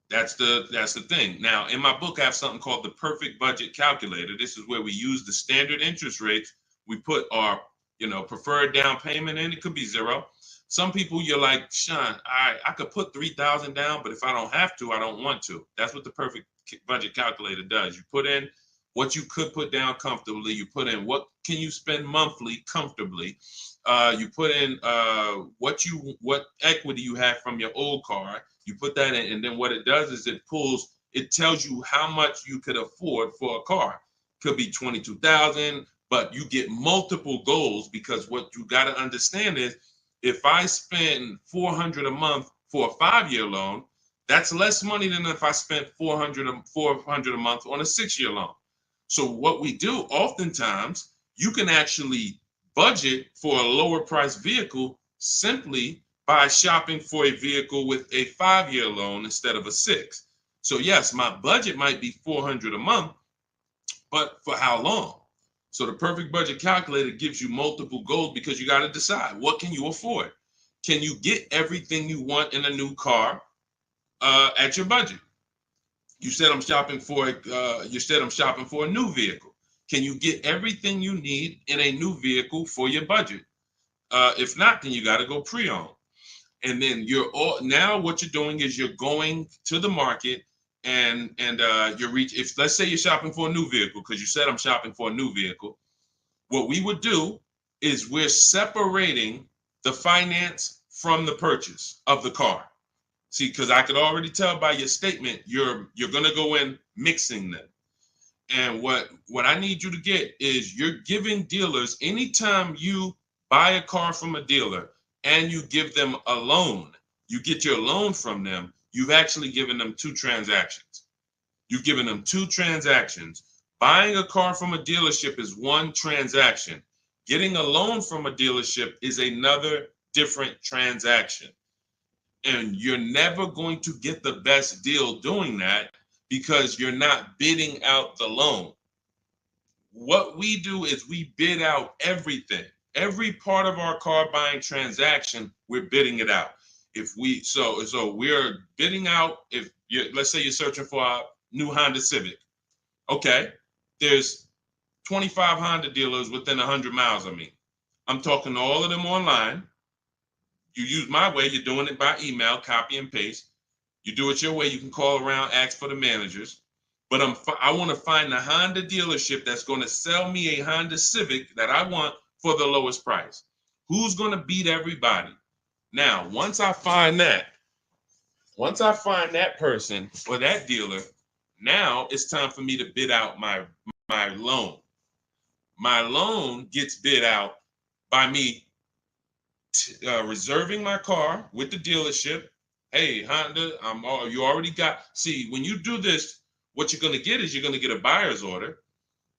That's the thing. Now, in my book, I have something called the perfect budget calculator. This is where we use the standard interest rates. We put our, preferred down payment in. It could be 0. Some people, you're like, Sean, I could put 3,000 down, but if I don't have to, I don't want to. That's what the perfect budget calculator does. You put in what you could put down comfortably. You put in what can you spend monthly comfortably. You put in what equity you have from your old car. You put that in, and then what it does is it tells you how much you could afford for a car. Could be 22,000, but you get multiple goals, because what you got to understand is, if I spend $400 a month for a 5-year loan, that's less money than if I spent $400 a month on a 6-year loan. So what we do oftentimes, you can actually budget for a lower price vehicle simply by shopping for a vehicle with a 5-year loan instead of a 6. So yes, my budget might be $400 a month, but for how long? So the perfect budget calculator gives you multiple goals, because you got to decide, what can you afford? Can you get everything you want in a new car at your budget? You said I'm shopping for a new vehicle. Can you get everything you need in a new vehicle for your budget? If not, then you got to go pre-owned. And then now what you're doing is you're going to the market and if let's say you're shopping for a new vehicle, because you said I'm shopping for a new vehicle, what we would do is we're separating the finance from the purchase of the car. See, because I could already tell by your statement, you're going to go in mixing them. And what I need you to get is, you're giving dealers, anytime you buy a car from a dealer and you give them a loan, you get your loan from them, you've actually given them 2 transactions. You've given them 2 transactions. Buying a car from a dealership is one transaction. Getting a loan from a dealership is another different transaction. And you're never going to get the best deal doing that, because you're not bidding out the loan. What we do is we bid out everything. Every part of our car buying transaction, we're bidding it out. So we're bidding out, let's say you're searching for a new Honda Civic. Okay, there's 25 Honda dealers within 100 miles of me. I'm talking to all of them online. You use my way, you're doing it by email, copy and paste. You do it your way, you can call around, ask for the managers. But I want to find the Honda dealership that's going to sell me a Honda Civic that I want for the lowest price. Who's going to beat everybody? Now, once I find that person or that dealer, now it's time for me to bid out my loan. My loan gets bid out by me reserving my car with the dealership. Hey, Honda, you already got. See, when you do this, what you're going to get is you're going to get a buyer's order,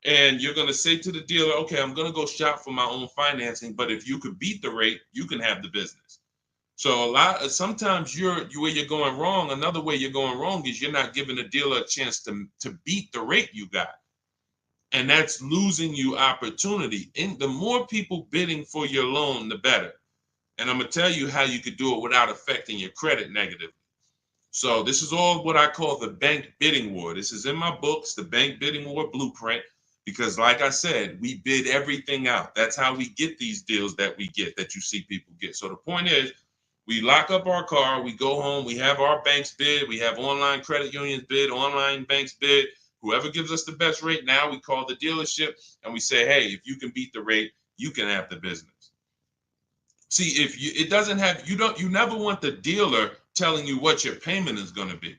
and you're going to say to the dealer, okay, I'm going to go shop for my own financing, but if you could beat the rate, you can have the business. So sometimes where you're going wrong. Another way you're going wrong is you're not giving the dealer a chance to beat the rate you got. And that's losing you opportunity. And the more people bidding for your loan, the better. And I'm going to tell you how you could do it without affecting your credit negatively. So this is all what I call the bank bidding war. This is in my books, the bank bidding war blueprint, because like I said, we bid everything out. That's how we get these deals that we get, that you see people get. So the point is, we lock up our car, we go home, we have our banks bid, we have online credit unions bid, online banks bid. Whoever gives us the best rate, now we call the dealership and we say, hey, if you can beat the rate, you can have the business. See, if you, it doesn't have, you never want the dealer telling you what your payment is going to be.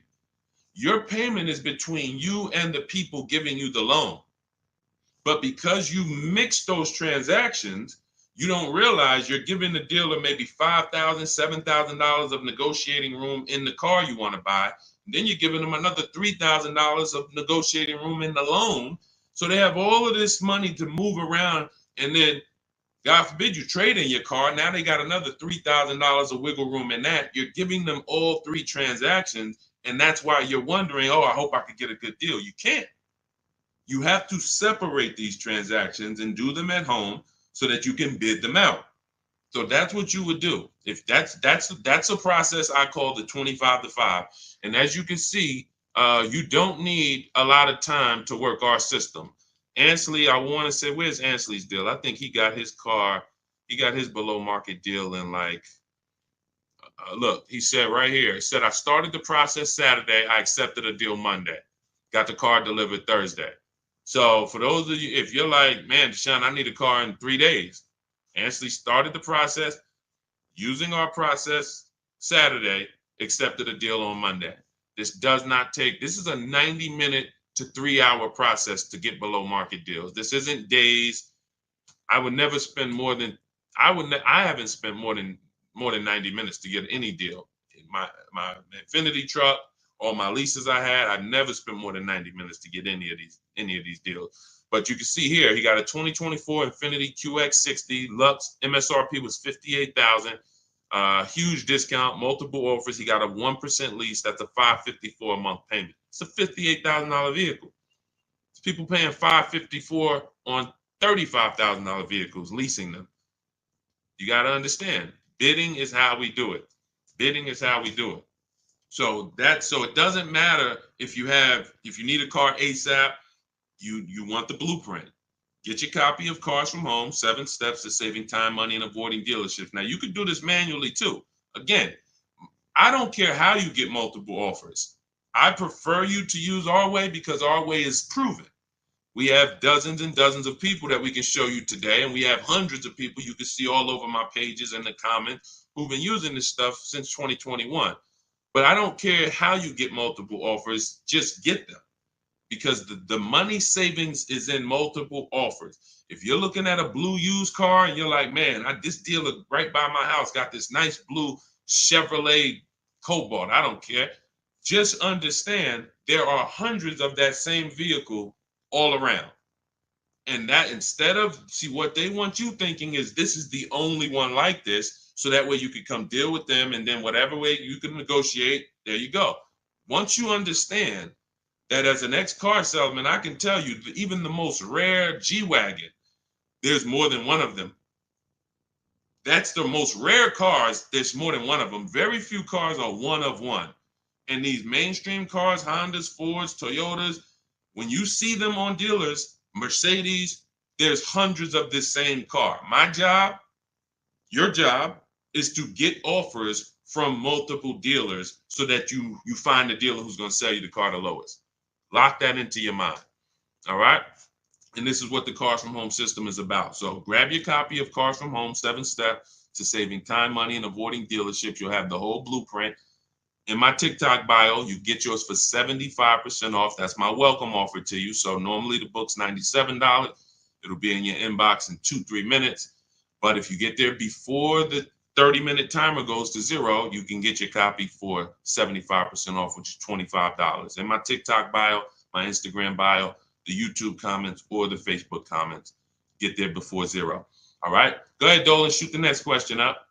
Your payment is between you and the people giving you the loan. But because you mix those transactions, you don't realize you're giving the dealer maybe $5,000, $7,000 of negotiating room in the car you want to buy. And then you're giving them another $3,000 of negotiating room in the loan. So they have all of this money to move around, and then God forbid you trade in your car. Now they got another $3,000 of wiggle room in that. You're giving them all three transactions. And that's why you're wondering, oh, I hope I could get a good deal. You can't. You have to separate these transactions and do them at home so that you can bid them out. So that's what you would do. If that's a process I call the 25 to 5. And as you can see, you don't need a lot of time to work our system. Ansley, I want to say, where's Ansley's deal? I think he got his car, he got his below market deal in like, look, he said right here, he said, I started the process Saturday. I accepted a deal Monday. Got the car delivered Thursday. So for those of you, if you're like, man, Deshaun, I need a car in 3 days. Ansley started the process using our process Saturday, accepted a deal on Monday. This does not take, this is a 90-minute to 3-hour process to get below market deals. This isn't days. I would never spend more than, I haven't spent more than 90 minutes to get any deal. My Infinity truck, all my leases I had, I never spent more than 90 minutes to get any of these deals. But you can see here, he got a 2024 Infinity QX60 Lux. MSRP was $58,000. Huge discount, multiple offers. He got a 1% lease. That's a $554 a month payment. It's a $58,000 vehicle. It's people paying $554 on $35,000 vehicles, leasing them. You got to understand, bidding is how we do it. Bidding is how we do it. So it doesn't matter if you need a car ASAP, you want the blueprint. Get your copy of Cars from Home, 7 Steps to Saving Time, Money, and Avoiding Dealerships. Now, you could do this manually too. Again, I don't care how you get multiple offers. I prefer you to use our way because our way is proven. We have dozens and dozens of people that we can show you today, and we have hundreds of people you can see all over my pages and the comments who've been using this stuff since 2021. But I don't care how you get multiple offers, just get them. Because the money savings is in multiple offers. If you're looking at a blue used car and you're like, man, this dealer right by my house got this nice blue Chevrolet Cobalt, I don't care. Just understand there are hundreds of that same vehicle all around. And that instead of, see, what they want you thinking is this is the only one like this, so that way you can come deal with them, and then whatever way you can negotiate, there you go. Once you understand that as an ex-car salesman, I can tell you, even the most rare G-Wagon, there's more than one of them. That's the most rare cars, there's more than one of them. Very few cars are one of one. And these mainstream cars, Hondas, Fords, Toyotas, when you see them on dealers, Mercedes, there's hundreds of this same car. My job, your job, is to get offers from multiple dealers so that you find the dealer who's going to sell you the car the lowest. Lock that into your mind. All right. And this is what the Cars from Home system is about. So grab your copy of Cars from Home, 7 Steps to Saving Time, Money, and Avoiding Dealerships. You'll have the whole blueprint. In my TikTok bio, you get yours for 75% off. That's my welcome offer to you. So normally the book's $97. It'll be in your inbox in 2-3 minutes. But if you get there before the 30-minute timer goes to 0, you can get your copy for 75% off, which is $25. In my TikTok bio, my Instagram bio, the YouTube comments, or the Facebook comments, get there before 0. All right? Go ahead, Dolan, shoot the next question up.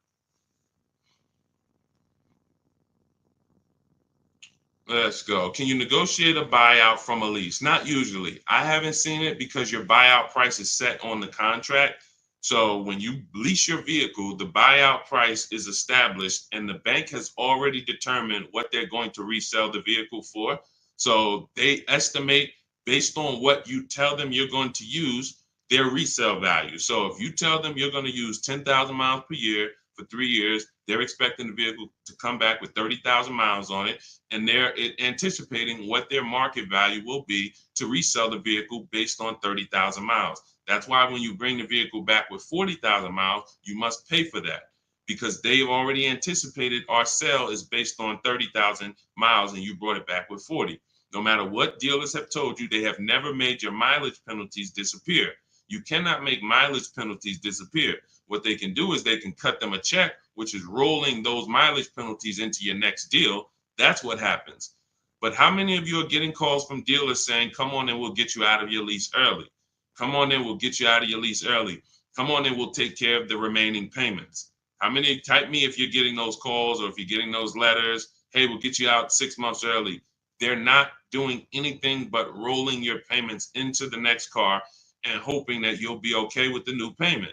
Let's go. Can you negotiate a buyout from a lease? Not usually. I haven't seen it because your buyout price is set on the contract. So when you lease your vehicle, the buyout price is established and the bank has already determined what they're going to resell the vehicle for. So they estimate based on what you tell them you're going to use their resale value. So if you tell them you're going to use 10,000 miles per year for 3 years, they're expecting the vehicle to come back with 30,000 miles on it, and they're anticipating what their market value will be to resell the vehicle based on 30,000 miles. That's why when you bring the vehicle back with 40,000 miles, you must pay for that because they've already anticipated our sale is based on 30,000 miles and you brought it back with 40. No matter what dealers have told you, they have never made your mileage penalties disappear. You cannot make mileage penalties disappear. What they can do is they can cut them a check, which is rolling those mileage penalties into your next deal. That's what happens. But how many of you are getting calls from dealers saying, come on and we'll get you out of your lease early? Come on and we'll get you out of your lease early. Come on and we'll take care of the remaining payments. How many? Type me if you're getting those calls or if you're getting those letters. Hey, we'll get you out 6 months early. They're not doing anything but rolling your payments into the next car and hoping that you'll be okay with the new payment.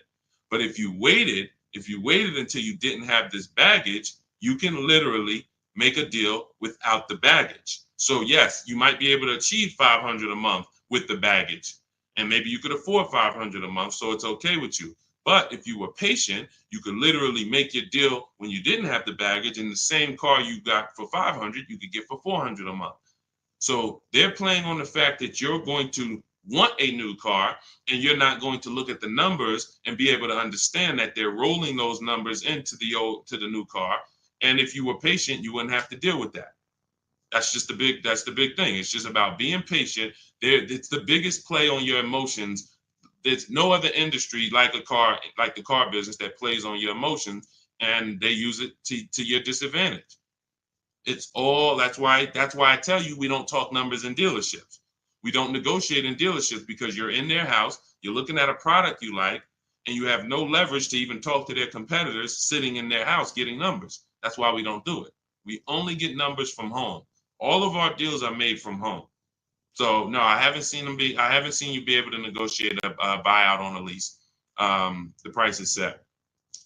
But if you waited until you didn't have this baggage, you can literally make a deal without the baggage. So yes, you might be able to achieve 500 a month with the baggage, and maybe you could afford 500 a month, so it's okay with you. But if you were patient, you could literally make your deal when you didn't have the baggage, and the same car you got for 500, you could get for 400 a month. So they're playing on the fact that you're going to want a new car and you're not going to look at the numbers and be able to understand that they're rolling those numbers into the new car. And if you were patient, you wouldn't have to deal with that. That's the big thing. It's just about being patient. It's the biggest play on your emotions. There's no other industry like the car business that plays on your emotions, and they use it to your disadvantage. It's all that's why I tell you we don't talk numbers in dealerships. We don't negotiate in dealerships because you're in their house, you're looking at a product you like, and you have no leverage to even talk to their competitors sitting in their house getting numbers. That's why we don't do it. We only get numbers from home. All of our deals are made from home. So no, I haven't seen you be able to negotiate a buyout on a lease. The price is set.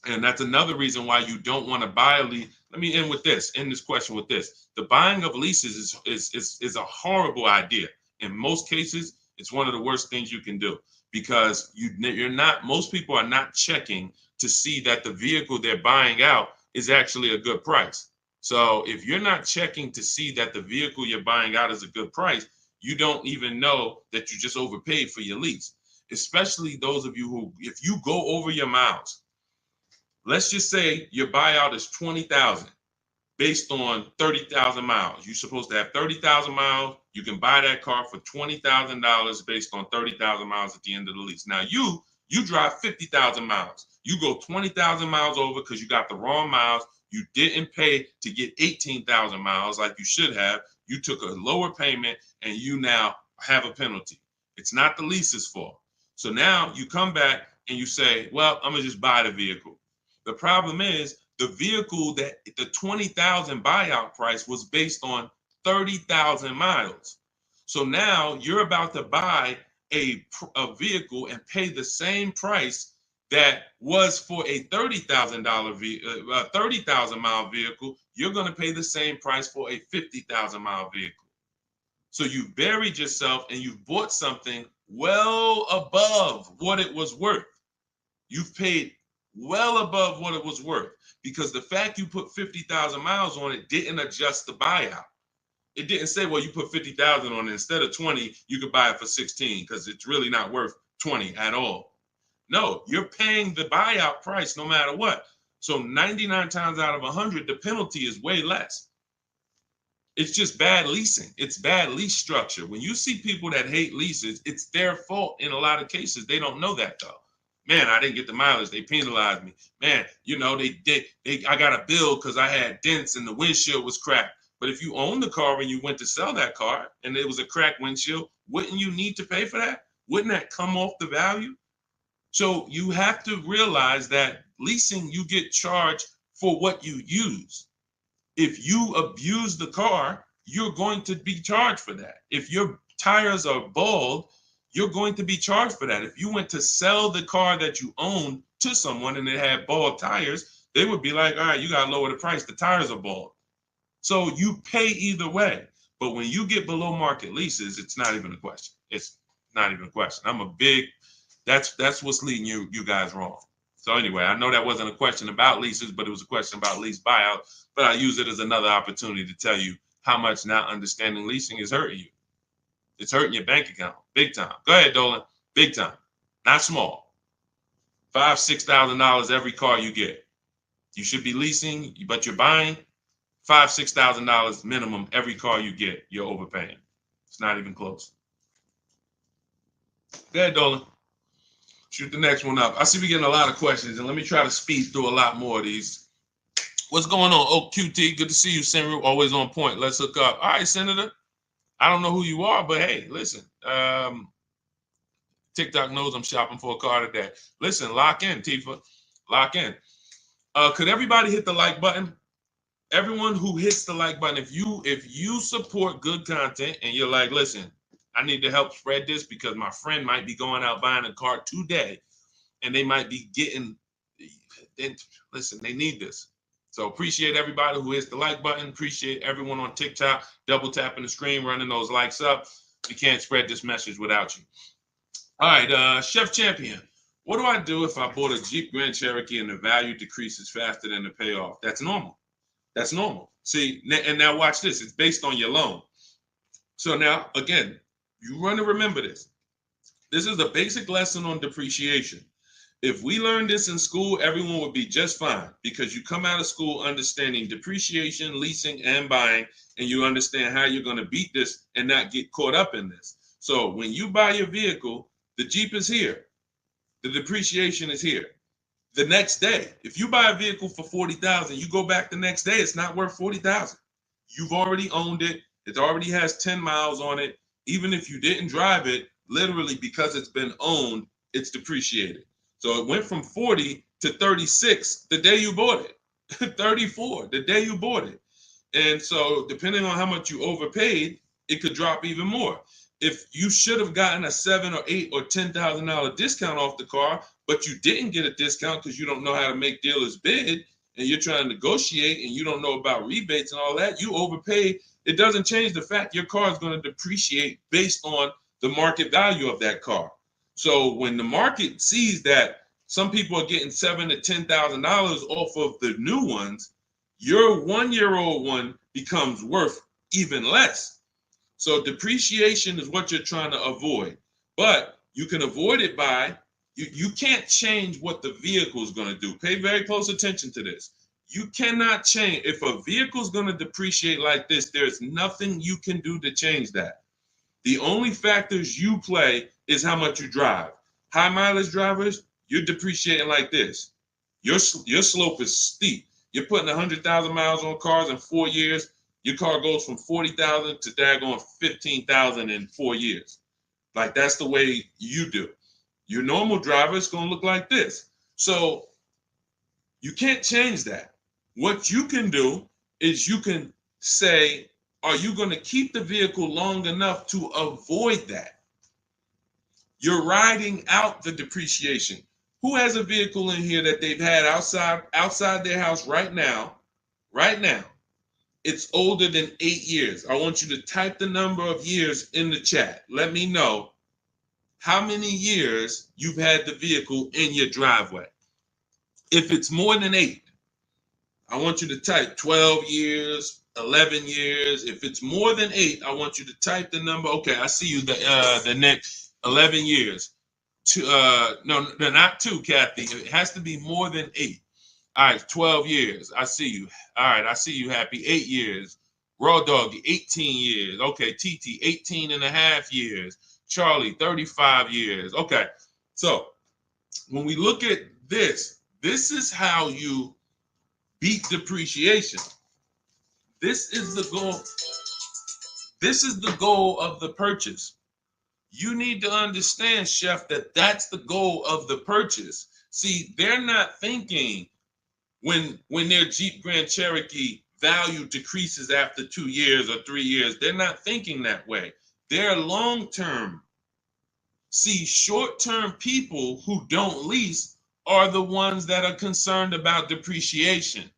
And that's another reason why you don't want to buy a lease. Let me end this question with this. The buying of leases is a horrible idea. In most cases, it's one of the worst things you can do because most people are not checking to see that the vehicle they're buying out is actually a good price. So if you're not checking to see that the vehicle you're buying out is a good price, you don't even know that you just overpaid for your lease. Especially those of you who, if you go over your miles, let's just say your buyout is 20,000 based on 30,000 miles. You're supposed to have 30,000 miles. You can buy that car for $20,000 based on 30,000 miles at the end of the lease. Now you drive 50,000 miles. You go 20,000 miles over because you got the wrong miles. You didn't pay to get 18,000 miles like you should have. You took a lower payment and you now have a penalty. It's not the lease's fault. So now you come back and you say, well, I'm going to just buy the vehicle. The problem is the vehicle that the 20,000 buyout price was based on 30,000 miles. So now you're about to buy a vehicle and pay the same price that was for a $30,000 30,000 mile vehicle. You're going to pay the same price for a 50,000 mile vehicle. So you buried yourself and you've bought something well above what it was worth. You've paid well above what it was worth because the fact you put 50,000 miles on it didn't adjust the buyout. It didn't say, well, you put 50,000 on it. Instead of 20, you could buy it for 16 because it's really not worth 20 at all. No, you're paying the buyout price no matter what. So 99 times out of 100, the penalty is way less. It's just bad leasing. It's bad lease structure. When you see people that hate leases, it's their fault in a lot of cases. They don't know that though. Man, I didn't get the mileage. They penalized me. Man, I got a bill because I had dents and the windshield was cracked. But if you own the car and you went to sell that car and it was a cracked windshield, wouldn't you need to pay for that? Wouldn't that come off the value? So you have to realize that leasing, you get charged for what you use. If you abuse the car, you're going to be charged for that. If your tires are bald, you're going to be charged for that. If you went to sell the car that you own to someone and it had bald tires, they would be like, all right, you got to lower the price. The tires are bald. So you pay either way. But when you get below market leases, it's not even a question. It's not even a question. That's what's leading you guys wrong. So anyway, I know that wasn't a question about leases, but it was a question about lease buyout. But I use it as another opportunity to tell you how much not understanding leasing is hurting you. It's hurting your bank account big time. Go ahead, Dolan. Big time, not small. $5,000-$6,000 every car you get. You should be leasing, but you're buying. $5,000-$6,000 minimum every car you get. You're overpaying. It's not even close. Go ahead, Dolan. Shoot the next one up. I see we're getting a lot of questions, and let me try to speed through a lot more of these. What's going on? Oh, QT, good to see you, Senator. Always on point. Let's hook up. All right, Senator. I don't know who you are, but hey, listen. TikTok knows I'm shopping for a car today. Listen, lock in, Tifa. Lock in. Could everybody hit the like button? Everyone who hits the like button, if you support good content and you're like, listen, I need to help spread this because my friend might be going out buying a car today and they might be getting, listen, they need this. So appreciate everybody who hits the like button. Appreciate everyone on TikTok, double tapping the screen, running those likes up. We can't spread this message without you. All right, Chef Champion. What do I do if I bought a Jeep Grand Cherokee and the value decreases faster than the payoff? That's normal. That's normal. See, and now watch this. It's based on your loan. So now, again, you want to remember this. This is a basic lesson on depreciation. If we learned this in school, everyone would be just fine because you come out of school understanding depreciation, leasing, and buying, and you understand how you're going to beat this and not get caught up in this. So when you buy your vehicle, the Jeep is here. The depreciation is here. The next day, if you buy a vehicle for $40,000, you go back the next day, it's not worth $40,000. You've already owned it. It already has 10 miles on it. Even if you didn't drive it, literally because it's been owned, it's depreciated. So it went from 40 to 36 the day you bought it, 34 the day you bought it. And so depending on how much you overpaid, it could drop even more. If you should have gotten a $7,000 or $8,000 or $10,000 discount off the car, but you didn't get a discount because you don't know how to make dealers bid and you're trying to negotiate and you don't know about rebates and all that, you overpaid. It doesn't change the fact your car is going to depreciate based on the market value of that car. So when the market sees that some people are getting $7,000 to $10,000 off of the new ones, your 1-year-old one becomes worth even less. So depreciation is what you're trying to avoid, but you can avoid it by, you can't change what the vehicle is going to do. Pay very close attention to this. You cannot change. If a vehicle is going to depreciate like this, there's nothing you can do to change that. The only factors you play is how much you drive. High mileage drivers, you're depreciating like this. Your slope is steep. You're putting 100,000 miles on cars in 4 years. Your car goes from 40,000 to daggone 15,000 in 4 years. Like that's the way you do. Your normal driver is going to look like this. So you can't change that. What you can do is you can say, are you going to keep the vehicle long enough to avoid that? You're riding out the depreciation. Who has a vehicle in here that they've had outside their house right now? Right now. It's older than 8 years. I want you to type the number of years in the chat. Let me know how many years you've had the vehicle in your driveway. If it's more than 8, I want you to type 12 years, 11 years. If it's more than 8, I want you to type the number. Okay, I see you. The next 11 years. No, not 2, Kathy. It has to be more than 8. All right, 12 years. I see you. All right, I see you, Happy. 8 years. Raw Doggy, 18 years. Okay, TT, 18 and a half years. Charlie, 35 years. Okay, so when we look at this, this is how you beat depreciation. This is the goal. This is the goal of the purchase. You need to understand, Chef, that that's the goal of the purchase. See, they're not thinking when their Jeep Grand Cherokee value decreases after 2 years or 3 years. They're not thinking that way. They're long-term. See, short-term people who don't lease are the ones that are concerned about depreciation.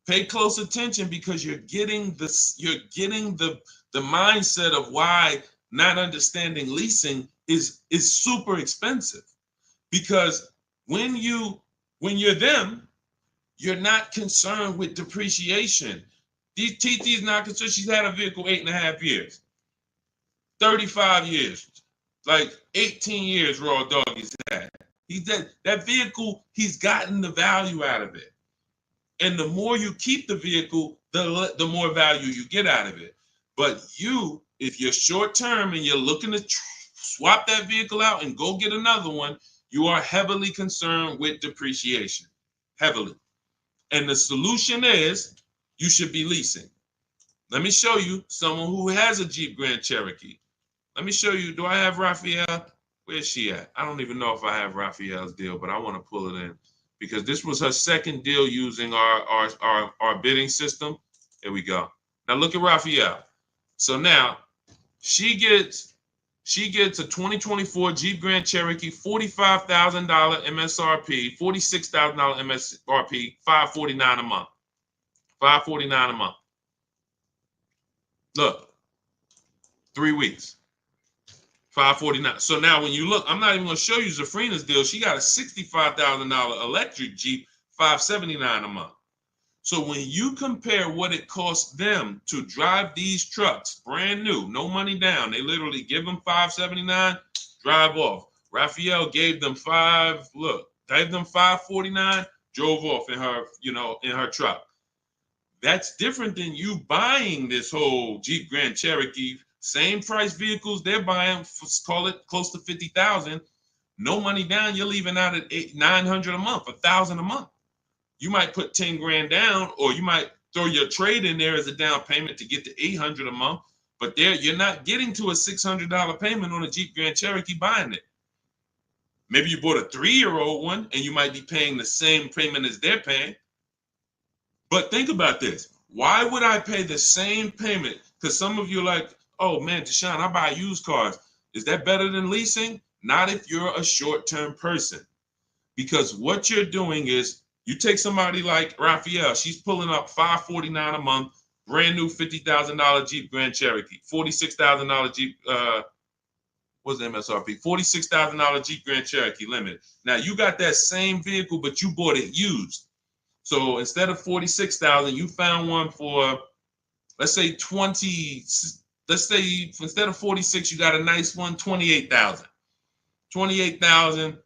Pay close attention, because you're getting the mindset of why not understanding leasing is super expensive. Because when you're them, you're not concerned with depreciation. TT's not concerned. She's had a vehicle 8.5 years, 35 years, like 18 years raw dog he's had. That vehicle, he's gotten the value out of it. And the more you keep the vehicle, the more value you get out of it. But if you're short term and you're looking to swap that vehicle out and go get another one, you are heavily concerned with depreciation, heavily. And the solution is you should be leasing. Let me show you someone who has a Jeep Grand Cherokee. Let me show you. Do I have Raphael? Where's she at? I don't even know if I have Raphael's deal, but I want to pull it in, because this was her second deal using our bidding system. Here we go. Now look at Raphael. So now she gets a 2024 Jeep Grand Cherokee, $45,000 MSRP, $46,000 MSRP, $549 a month. $549 a month. Look, 3 weeks. $549. So now when you look, I'm not even going to show you Zafrina's deal. She got a $65,000 electric Jeep, $579 a month. So when you compare what it costs them to drive these trucks, brand new, no money down, they literally give them $579, drive off. Raphael gave them $549, drove off in her truck. That's different than you buying this whole Jeep Grand Cherokee. Same price vehicles they're buying, call it close to $50,000. No money down, you're leaving out at $900 a month, $1,000 a month. You might put 10 grand down, or you might throw your trade in there as a down payment to get to $800 a month. But you're not getting to a $600 payment on a Jeep Grand Cherokee buying it. Maybe you bought a 3-year-old one and you might be paying the same payment as they're paying. But think about this. Why would I pay the same payment? Because some of you are like, oh man, Deshone, I buy used cars. Is that better than leasing? Not if you're a short-term person. Because what you're doing is, you take somebody like Raphael, she's pulling up $549 a month, brand new $50,000 Jeep Grand Cherokee, $46,000 Jeep, what's the MSRP? $46,000 Jeep Grand Cherokee Limited. Now you got that same vehicle, but you bought it used. So instead of $46,000, you found one for, let's say 20. Let's say instead of 46, you got a nice one, 28,000. 28,000.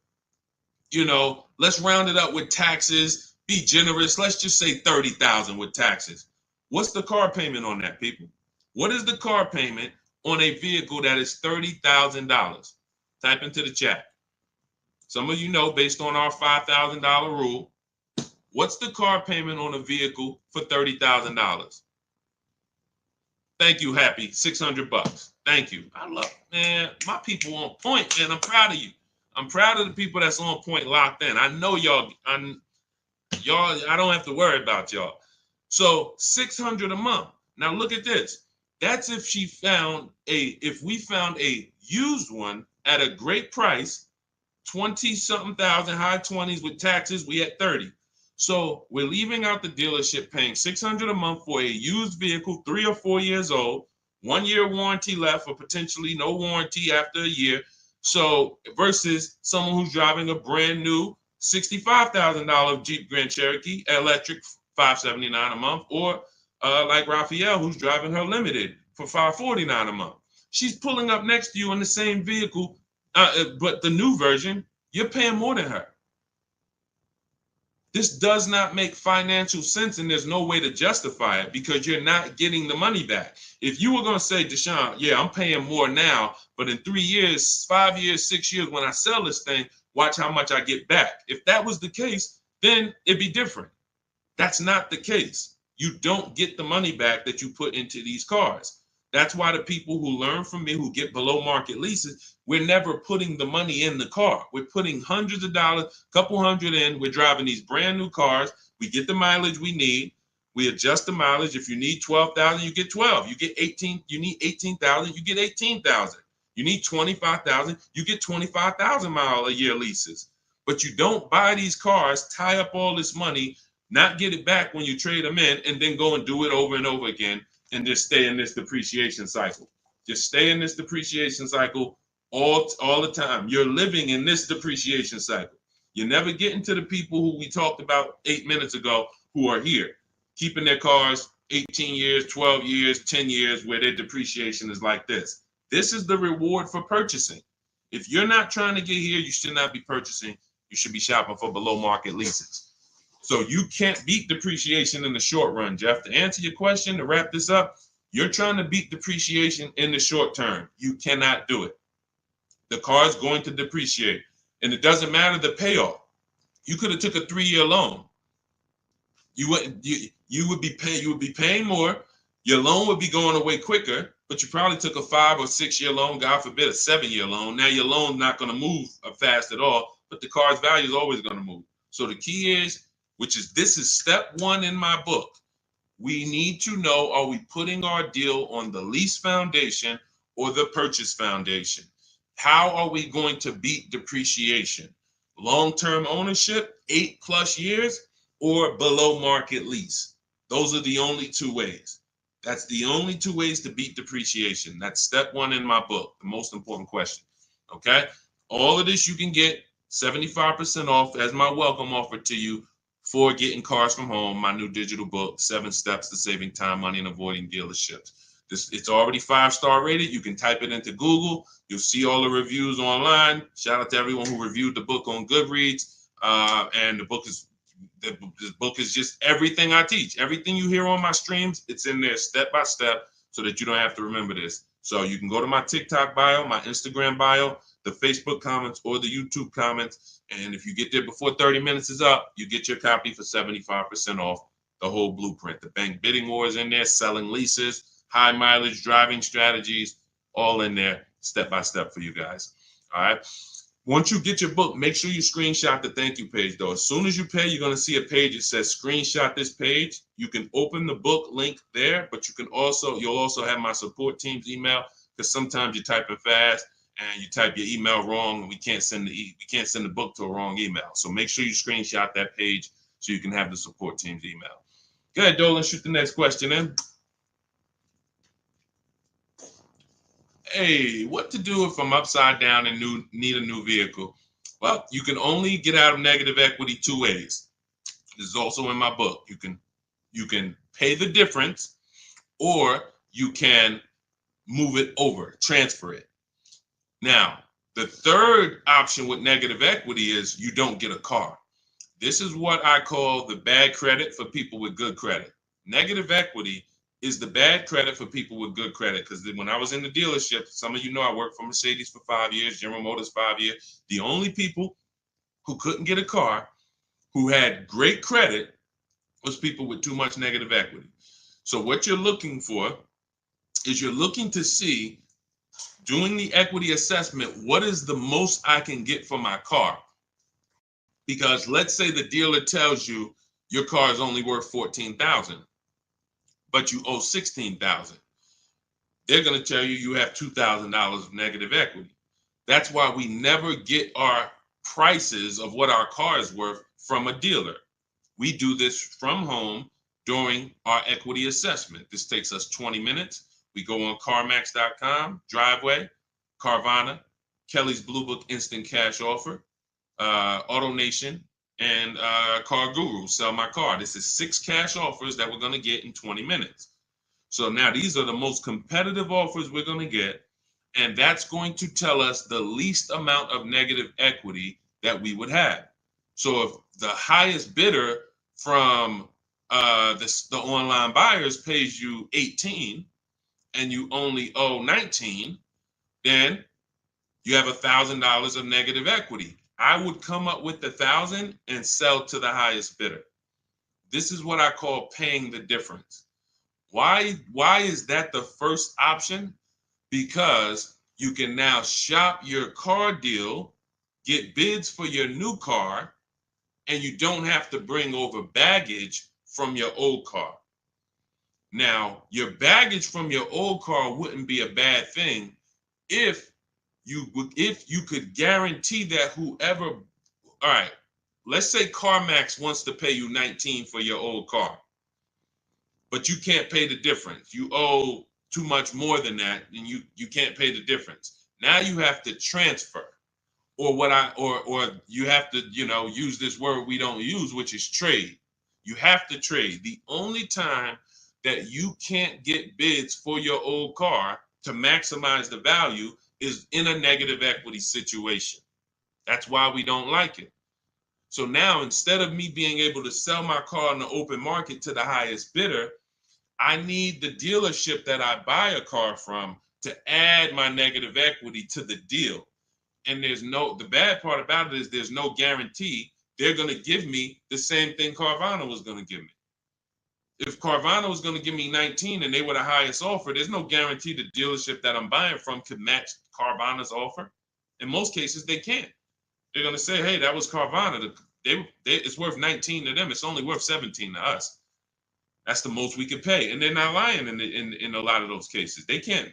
Let's round it up with taxes. Be generous. Let's just say 30,000 with taxes. What's the car payment on that, people? What is the car payment on a vehicle that is $30,000? Type into the chat. Some of you know, based on our $5,000 rule, what's the car payment on a vehicle for $30,000? Thank you, Happy. $600. Thank you. I love, man, my people on point, man. I'm proud of you. I'm proud of the people that's on point, locked in. I know y'all. I don't have to worry about y'all. So $600 a month. Now look at this. That's if we found a used one at a great price, 20-something thousand, high 20s with taxes. We at 30. So we're leaving out the dealership paying $600 a month for a used vehicle, 3 or 4 years old, 1 year warranty left, or potentially no warranty after a year. So versus someone who's driving a brand new $65,000 Jeep Grand Cherokee electric, $579 a month, or like Raphael, who's driving her limited for $549 a month. She's pulling up next to you in the same vehicle, but the new version, you're paying more than her. This does not make financial sense, and there's no way to justify it because you're not getting the money back. If you were going to say, Deshone, yeah, I'm paying more now, but in 3 years, 5 years, 6 years, when I sell this thing, watch how much I get back. If that was the case, then it'd be different. That's not the case. You don't get the money back that you put into these cars. That's why the people who learn from me, who get below market leases, we're never putting the money in the car. We're putting hundreds of dollars, couple hundred in. We're driving these brand new cars. We get the mileage we need. We adjust the mileage. If you need 12,000, you get 12. You get 18. You need 18,000, you get 18,000. You need 25,000, you get 25,000 mile a year leases. But you don't buy these cars, tie up all this money, not get it back when you trade them in, and then go and do it over and over again and just stay in this depreciation cycle. Just stay in this depreciation cycle all the time. You're living in this depreciation cycle. You're never getting to the people who we talked about 8 minutes ago who are here, keeping their cars 18 years, 12 years, 10 years, where their depreciation is like this. This is the reward for purchasing. If you're not trying to get here, you should not be purchasing. You should be shopping for below market leases. So you can't beat depreciation in the short run, Jeff. To answer your question, to wrap this up, you're trying to beat depreciation in the short term. You cannot do it. The car is going to depreciate, and it doesn't matter the payoff. You could have took a 3-year loan. You would be paying more. Your loan would be going away quicker, but you probably took a 5 or 6 year loan, God forbid a 7-year loan. Now your loan's not going to move fast at all, but the car's value is always going to move. So the key is, this is step 1 in my book. We need to know, are we putting our deal on the lease foundation or the purchase foundation? How are we going to beat depreciation? Long-term ownership, 8+ years, or below market lease? Those are the only 2 ways. That's the only 2 ways to beat depreciation. That's step 1 in my book, the most important question. Okay? All of this you can get 75% off as my welcome offer to you for getting cars from home, my new digital book, 7 Steps to Saving Time, Money, and Avoiding Dealerships. It's already 5-star rated. You can type it into Google. You'll see all the reviews online. Shout out to everyone who reviewed the book on Goodreads. And the book is just everything I teach. Everything you hear on my streams, it's in there step by step so that you don't have to remember this. So you can go to my TikTok bio, my Instagram bio, the Facebook comments, or the YouTube comments. And if you get there before 30 minutes is up, you get your copy for 75% off the whole blueprint. The bank bidding war is in there, selling leases, high mileage driving strategies, all in there step by step for you guys. All right. Once you get your book, make sure you screenshot the thank you page, though. As soon as you pay, you're going to see a page that says screenshot this page. You can open the book link there, but you'll also have my support team's email, because sometimes you're typing fast and you type your email wrong, and we can't send the book to a wrong email. So make sure you screenshot that page so you can have the support team's email. Go ahead, Dolan, shoot the next question in. Hey, what to do if I'm upside down and need a new vehicle? Well, you can only get out of negative equity 2 ways. This is also in my book. You can pay the difference, or you can move it over, transfer it. Now, the third option with negative equity is you don't get a car. This is what I call the bad credit for people with good credit. Negative equity is the bad credit for people with good credit. Because when I was in the dealership, some of you know I worked for Mercedes for 5 years, General Motors 5 years. The only people who couldn't get a car, who had great credit, was people with too much negative equity. So what you're looking for is you're looking to see, doing the equity assessment, what is the most I can get for my car? Because let's say the dealer tells you your car is only worth $14,000. but you owe $16,000. They're going to tell you you have $2,000 of negative equity. That's why we never get our prices of what our car is worth from a dealer. We do this from home during our equity assessment. This takes us 20 minutes. We go on CarMax.com, Driveway, Carvana, Kelly's Blue Book Instant Cash Offer, AutoNation, and Car Guru, Sell My Car. This is 6 cash offers that we're going to get in 20 minutes. So now these are the most competitive offers we're going to get, and that's going to tell us the least amount of negative equity that we would have. So if the highest bidder from the online buyers pays you 18 and you only owe 19, then you have $1,000 of negative equity. I would come up with 1,000 and sell to the highest bidder. This is what I call paying the difference. Why is that the first option? Because you can now shop your car deal, get bids for your new car, and you don't have to bring over baggage from your old car. Now, your baggage from your old car wouldn't be a bad thing if you could guarantee that whoever, all right, let's say CarMax wants to pay you 19 for your old car, but you can't pay the difference. You owe too much more than that, and you can't pay the difference. Now you have to transfer, or you have to, use this word we don't use, which is trade. You have to trade. The only time that you can't get bids for your old car to maximize the value is in a negative equity situation. That's why we don't like it. So now, instead of me being able to sell my car in the open market to the highest bidder, I need the dealership that I buy a car from to add my negative equity to the deal. And the bad part about it is there's no guarantee they're going to give me the same thing Carvana was going to give me. If Carvana was going to give me 19 and they were the highest offer, there's no guarantee the dealership that I'm buying from could match Carvana's offer. In most cases, they can't. They're going to say, hey, that was Carvana. It's worth 19 to them. It's only worth 17 to us. That's the most we could pay. And they're not lying in a lot of those cases. They can't.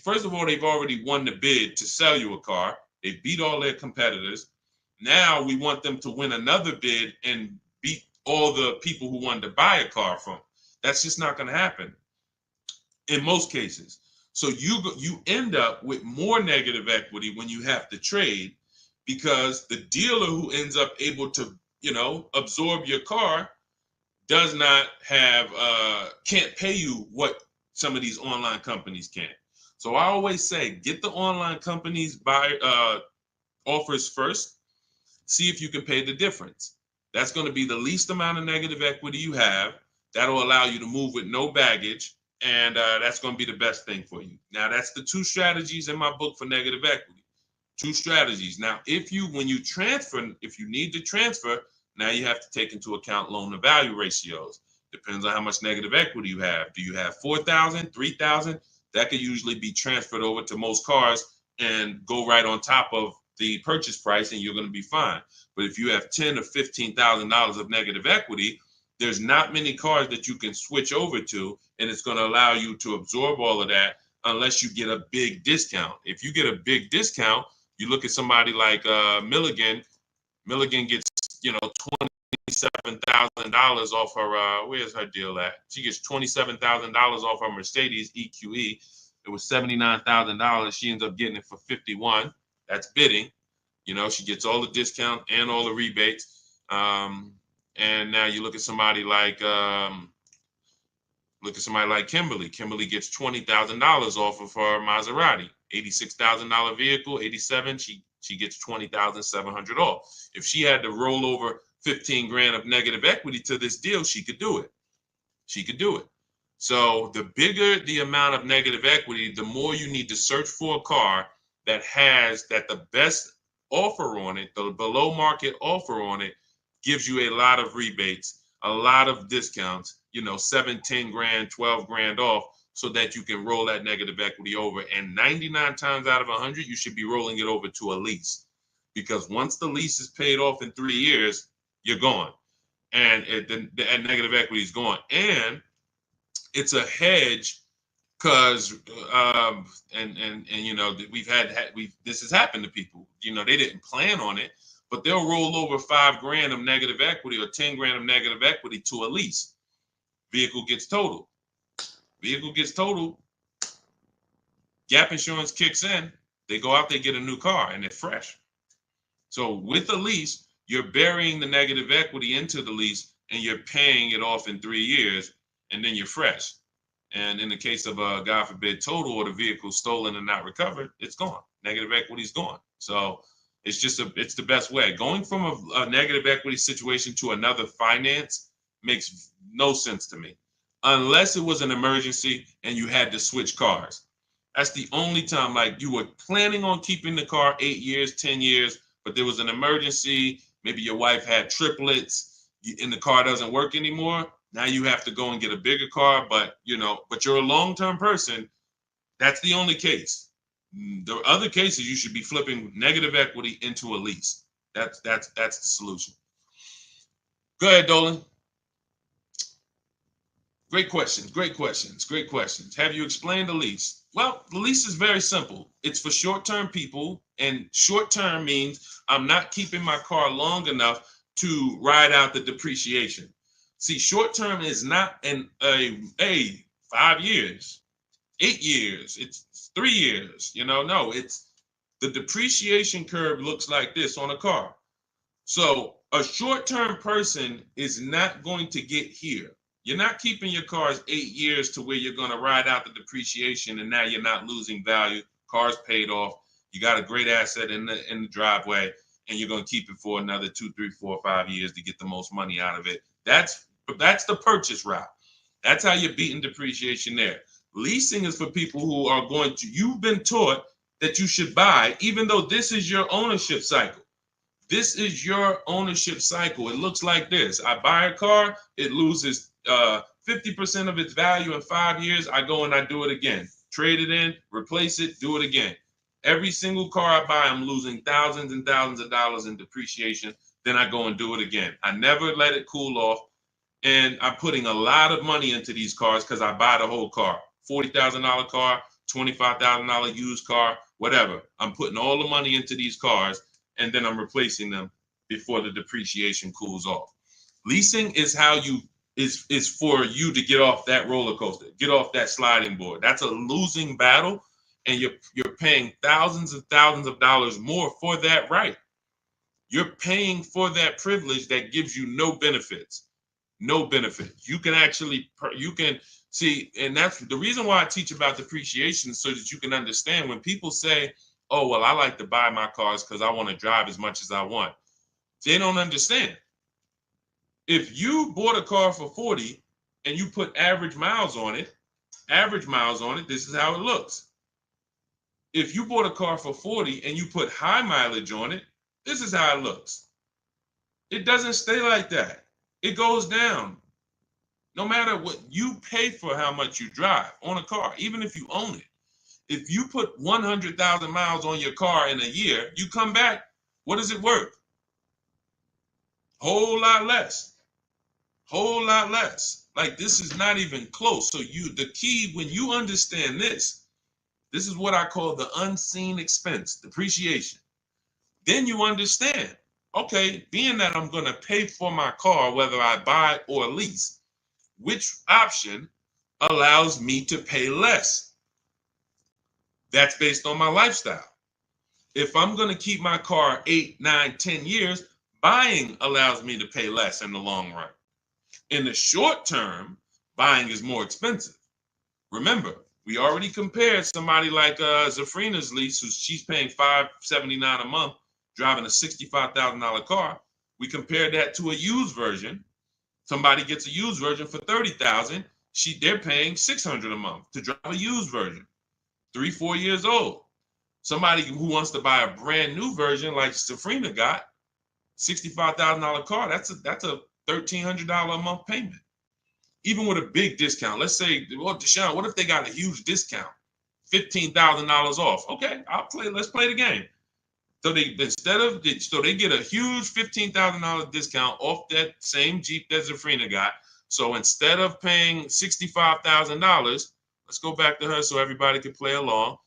First of all, they've already won the bid to sell you a car. They beat all their competitors. Now we want them to win another bid and beat all the people who wanted to buy a car from. That's just not going to happen in most cases. So you end up with more negative equity when you have to trade, because the dealer who ends up able to, absorb your car does not can't pay you what some of these online companies can. So I always say, get the online companies offers first. See if you can pay the difference. That's going to be the least amount of negative equity you have. That'll allow you to move with no baggage, and that's going to be the best thing for you. Now, that's the 2 strategies in my book for negative equity. 2 strategies. Now, if you need to transfer, now you have to take into account loan to value ratios. Depends on how much negative equity you have. Do you have 4,000, 3,000? That could usually be transferred over to most cars and go right on top of the purchase price, and you're going to be fine. But if you have $10,000 or $15,000 of negative equity, there's not many cars that you can switch over to, and it's going to allow you to absorb all of that unless you get a big discount. If you get a big discount, you look at somebody like Milligan. Milligan gets, $27,000 off her. Where's her deal at? She gets $27,000 off her Mercedes EQE. It was $79,000. She ends up getting it for $51,000. That's bidding. She gets all the discount and all the rebates. And now you look at somebody like Kimberly. Kimberly gets $20,000 off of her Maserati. $86,000 vehicle, 87. She gets $20,700 off. If she had to roll over 15 grand of negative equity to this deal, she could do it. So the bigger the amount of negative equity, the more you need to search for a car that has the best offer on it, the below market offer on it, gives you a lot of rebates, a lot of discounts, 7, 10 grand, 12 grand off, so that you can roll that negative equity over. And 99 times out of 100, you should be rolling it over to a lease, because once the lease is paid off in 3 years, you're gone, and the negative equity is gone. And it's a hedge, because this has happened to people. They didn't plan on it, but they'll roll over 5 grand of negative equity or 10 grand of negative equity to a lease. Vehicle gets totaled. Gap insurance kicks in. They go out, they get a new car, and it's fresh. So with a lease, you're burying the negative equity into the lease, and you're paying it off in 3 years, and then you're fresh. And in the case of a, God forbid, total, or the vehicle stolen and not recovered, it's gone. Negative equity is gone. So it's the best way. Going from a negative equity situation to another finance makes no sense to me, unless it was an emergency and you had to switch cars. That's the only time, like you were planning on keeping the car 8 years, 10 years, but there was an emergency. Maybe your wife had triplets and the car doesn't work anymore. Now you have to go and get a bigger car, but you're a long-term person. That's the only case. The other cases, you should be flipping negative equity into a lease. That's the solution. Go ahead, Dolan. Great questions, great questions, great questions. Have you explained the lease? Well, the lease is very simple. It's for short-term people, and short-term means I'm not keeping my car long enough to ride out the depreciation. See, short-term is not a 5 years, 8 years, it's 3 years, no, it's the depreciation curve looks like this on a car. So a short-term person is not going to get here. You're not keeping your cars 8 years to where you're going to ride out the depreciation and now you're not losing value. Car's paid off. You got a great asset in the driveway and you're going to keep it for another 2, 3, 4, 5 years to get the most money out of it. That's the purchase route. That's how you're beating depreciation there. Leasing is for people who are going to, you've been taught that you should buy, even though this is your ownership cycle. This is your ownership cycle. It looks like this. I buy a car, it loses 50% of its value in 5 years. I go and I do it again. Trade it in, replace it, do it again. Every single car I buy, I'm losing thousands and thousands of dollars in depreciation. Then I go and do it again. I never let it cool off. And I'm putting a lot of money into these cars because I buy the whole car. $40,000 car, $25,000 used car, whatever. I'm putting all the money into these cars and then I'm replacing them before the depreciation cools off. Leasing is how is for you to get off that roller coaster, get off that sliding board. That's a losing battle, and you're paying thousands and thousands of dollars more for that right. You're paying for that privilege that gives you no benefits. No benefits. You can see, and that's the reason why I teach about depreciation, so that you can understand when people say, oh, well, I like to buy my cars because I want to drive as much as I want. They don't understand. If you bought a car for 40 and you put average miles on it, this is how it looks. If you bought a car for 40 and you put high mileage on it, this is how it looks. It doesn't stay like that. It goes down. No matter what you pay for how much you drive on a car, even if you own it. If you put 100,000 miles on your car in a year, you come back, what is it worth? Whole lot less. Whole lot less. Like, this is not even close. So the key, when you understand this is what I call the unseen expense, depreciation. Then you understand, okay, being that I'm going to pay for my car, whether I buy or lease, which option allows me to pay less? That's based on my lifestyle. If I'm going to keep my car 8, 9, 10 years, buying allows me to pay less in the long run. In the short term, buying is more expensive. Remember, we already compared somebody like Zafrina's lease, she's paying $579 a month, driving a $65,000 car. We compared that to a used version. Somebody gets a used version for $30,000. They're paying $600 a month to drive a used version, 3, 4 years old. Somebody who wants to buy a brand new version like Zafrina got, $65,000 car, that's a $1,300 a month payment. Even with a big discount. Let's say, well, Deshone, what if they got a huge discount? $15,000 off. Okay, let's play the game. So they get a huge $15,000 discount off that same Jeep that Zafrina got. So instead of paying $65,000, let's go back to her so everybody can play along.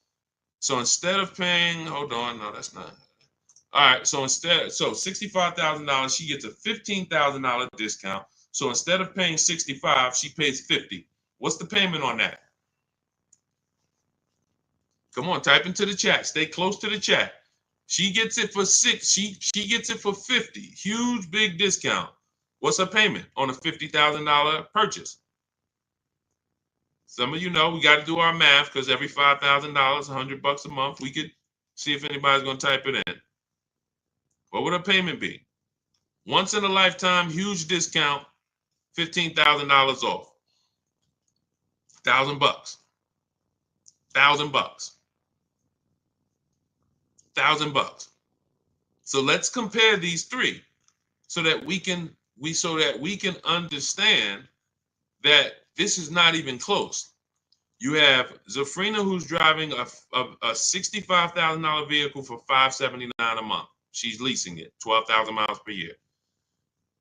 So instead of paying, hold on, no, that's not. All right, so $65,000, she gets a $15,000 discount. So instead of paying 65, she pays 50. What's the payment on that? Come on, type into the chat. Stay close to the chat. She gets it for 6. She gets it for 50. Huge, big discount. What's her payment on a $50,000 purchase? Some of you know we got to do our math, because every $5,000, $100 a month, we could see if anybody's going to type it in. What would her payment be? Once in a lifetime, huge discount, $15,000 off. $1,000. $1,000. $1,000. So let's compare these three so that we can understand that this is not even close. You have Zafrina, who's driving a $65,000 vehicle for $579 a month. She's leasing it, 12,000 miles per year.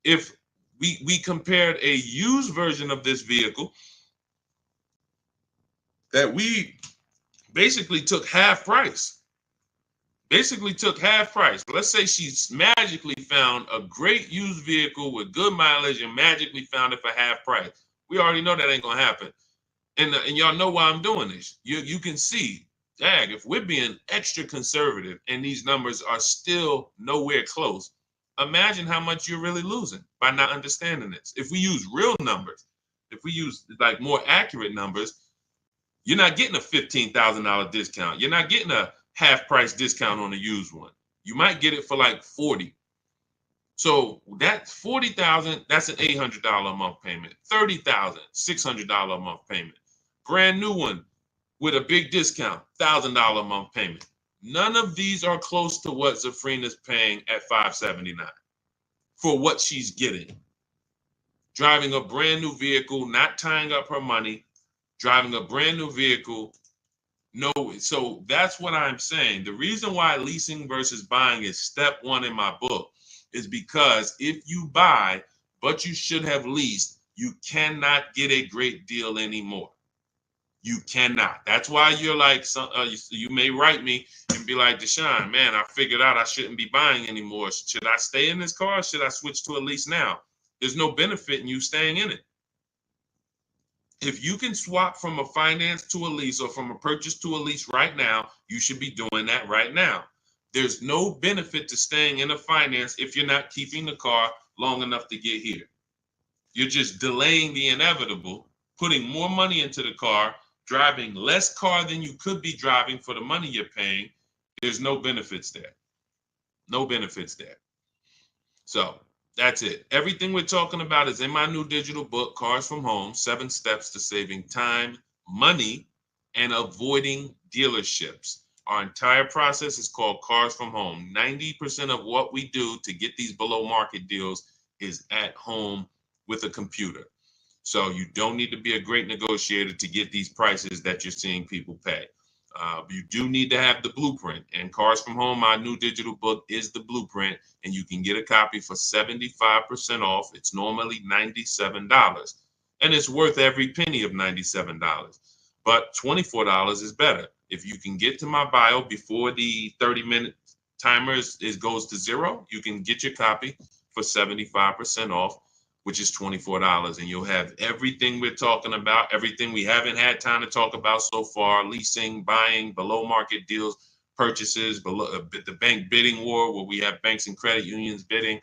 If we compared a used version of this vehicle that we basically took half price. Let's say she's magically found a great used vehicle with good mileage and magically found it for half price. We already know that ain't gonna happen. And y'all know why I'm doing this. You can see, dang, if we're being extra conservative and these numbers are still nowhere close, imagine how much you're really losing by not understanding this. If we use real numbers, if we use like more accurate numbers, you're not getting a $15,000 discount. You're not getting a half price discount on a used one. You might get it for like 40. So that's 40,000, that's an $800 a month payment. 30,000, $600 a month payment. Brand new one with a big discount, $1,000 a month payment. None of these are close to what Zafrina's paying at $579 for what she's getting. Driving a brand new vehicle, not tying up her money, driving a brand new vehicle. No, so that's what I'm saying. The reason why leasing versus buying is step one in my book is because if you buy, but you should have leased, you cannot get a great deal anymore. You cannot. That's why you're like, you may write me and be like, Deshone, man, I figured out I shouldn't be buying anymore. Should I stay in this car? Or should I switch to a lease now? There's no benefit in you staying in it. If you can swap from a finance to a lease or from a purchase to a lease right now, you should be doing that right now. There's no benefit to staying in a finance if you're not keeping the car long enough to get here. You're just delaying the inevitable, putting more money into the car, driving less car than you could be driving for the money you're paying. There's no benefits there. No benefits there. So that's it. Everything we're talking about is in my new digital book, Cars from Home, 7 Steps to Saving Time, Money, and Avoiding Dealerships. Our entire process is called Cars from Home. 90% of what we do to get these below market deals is at home with a computer. So you don't need to be a great negotiator to get these prices that you're seeing people pay. You do need to have the blueprint, and Cars from Home, my new digital book, is the blueprint, and you can get a copy for 75% off. It's normally $97, and it's worth every penny of $97, but $24 is better. If you can get to my bio before the 30-minute timer goes to 0, you can get your copy for 75% off, which is $24, and you'll have everything we're talking about, everything we haven't had time to talk about so far: leasing, buying, below market deals, purchases, the bank bidding war, where we have banks and credit unions bidding.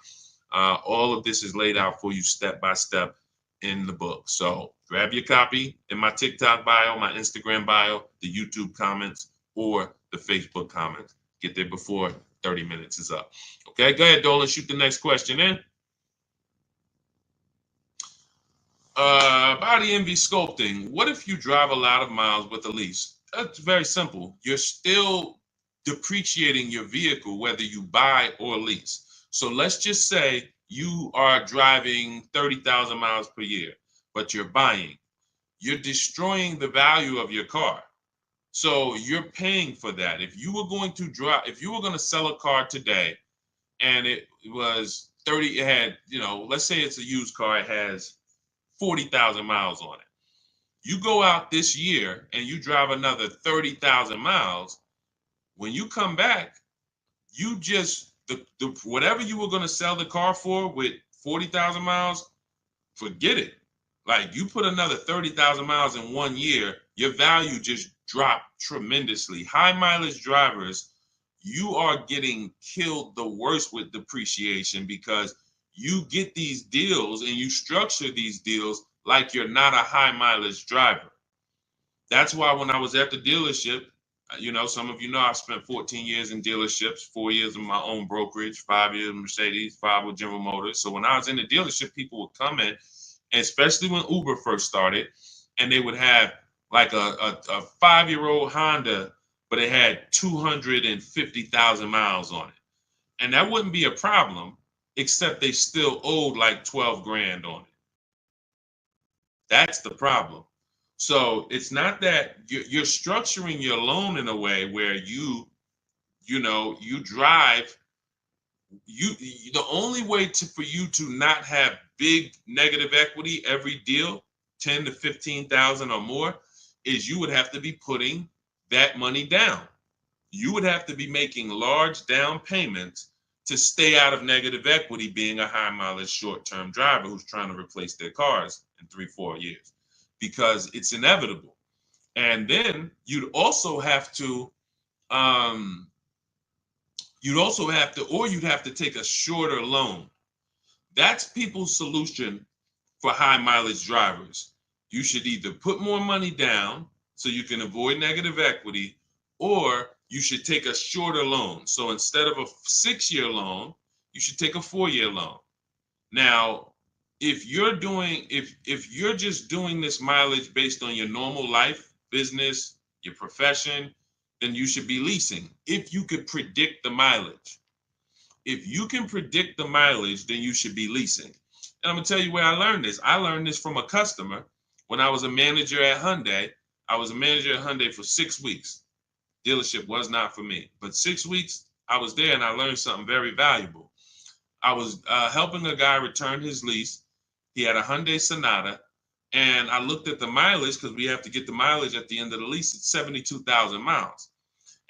All of this is laid out for you step by step in the book. So grab your copy in my TikTok bio, my Instagram bio, the YouTube comments, or the Facebook comments. Get there before 30 minutes is up. Okay, go ahead, Dolan, shoot the next question in. Body envy sculpting. What if you drive a lot of miles with a lease? That's very simple. You're still depreciating your vehicle whether you buy or lease. So let's just say you are driving 30,000 miles per year, but you're buying. You're destroying the value of your car. So you're paying for that. If you were going to sell a car today and it was 30, it had, let's say it's a used car, it has 40,000 miles on it. You go out this year and you drive another 30,000 miles. When you come back, you just, whatever you were going to sell the car for with 40,000 miles, forget it. Like, you put another 30,000 miles in 1 year, your value just dropped tremendously. High mileage drivers, you are getting killed the worst with depreciation, because you get these deals and you structure these deals like you're not a high mileage driver. That's why when I was at the dealership, some of you know I've spent 14 years in dealerships, 4 years in my own brokerage, 5 years in Mercedes, 5 with General Motors. So when I was in the dealership, people would come in, and especially when Uber first started, and they would have like a 5-year-old Honda, but it had 250,000 miles on it. And that wouldn't be a problem, except they still owed like 12 grand on it. That's the problem. So it's not that you're structuring your loan in a way where you drive. The only way for you to not have big negative equity every deal, 10 to 15,000 or more, is you would have to be putting that money down. You would have to be making large down payments to stay out of negative equity, being a high mileage short-term driver who's trying to replace their cars in 3-4 years, because it's inevitable. And then you'd also have to or you'd have to take a shorter loan. That's people's solution for high mileage drivers. You should either put more money down so you can avoid negative equity, or you should take a shorter loan. So instead of a 6-year loan, you should take a 4-year loan. Now, if you're just doing this mileage based on your normal life, business, your profession, then you should be leasing. If you could predict the mileage. If you can predict the mileage, then you should be leasing. And I'm gonna tell you where I learned this. I learned this from a customer when I was a manager at Hyundai. I was a manager at Hyundai for 6 weeks. Dealership was not for me, but 6 weeks I was there and I learned something very valuable. I was helping a guy return his lease. He had a Hyundai Sonata, and I looked at the mileage because we have to get the mileage at the end of the lease. It's 72,000 miles.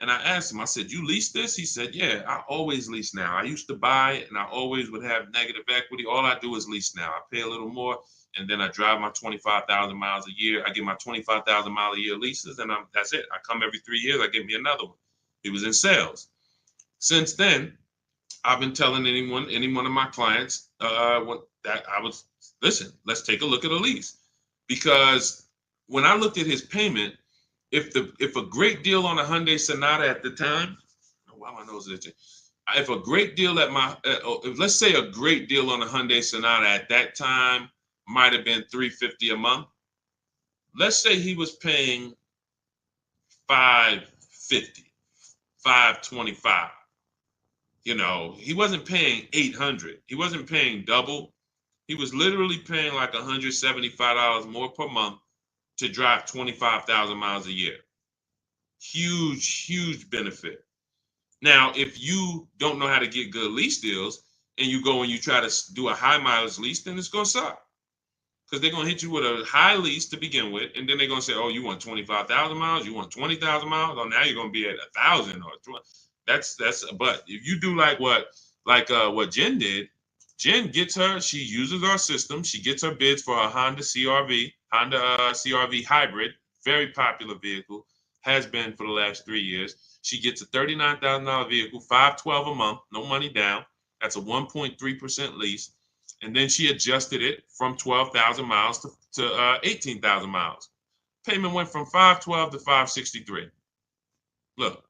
And I asked him, I said, you lease this? He said, yeah, I always lease now. I used to buy it and I always would have negative equity. All I do is lease now. I pay a little more and then I drive my 25,000 miles a year. I get my 25,000 mile a year leases and that's it. I come every 3 years, I get me another one. He was in sales. Since then, I've been telling any one of my clients listen, let's take a look at a lease. Because when I looked at his payment, if a great deal on a Hyundai Sonata at the time, why my nose itching? If a great deal let's say a great deal on a Hyundai Sonata at that time might have been $350 a month. Let's say he was paying $550, $525. You know, he wasn't paying $800. He wasn't paying double. He was literally paying like $175 more per month to drive 25,000 miles a year. Huge, huge benefit. Now, if you don't know how to get good lease deals and you go and you try to do a high mileage lease, then it's going to suck. Because they're going to hit you with a high lease to begin with. And then they're going to say, oh, you want 25,000 miles? You want 20,000 miles? Oh, now you're going to be at 1,000 or 20. But if you do like what Jen did, Jen she uses our system. She gets her bids for her Honda CRV hybrid, very popular vehicle, has been for the last 3 years. She gets a $39,000 vehicle, $512 a month, no money down. That's a 1.3% lease. And then she adjusted it from 12,000 miles to 18,000 miles. Payment went from $512 to $563. Look.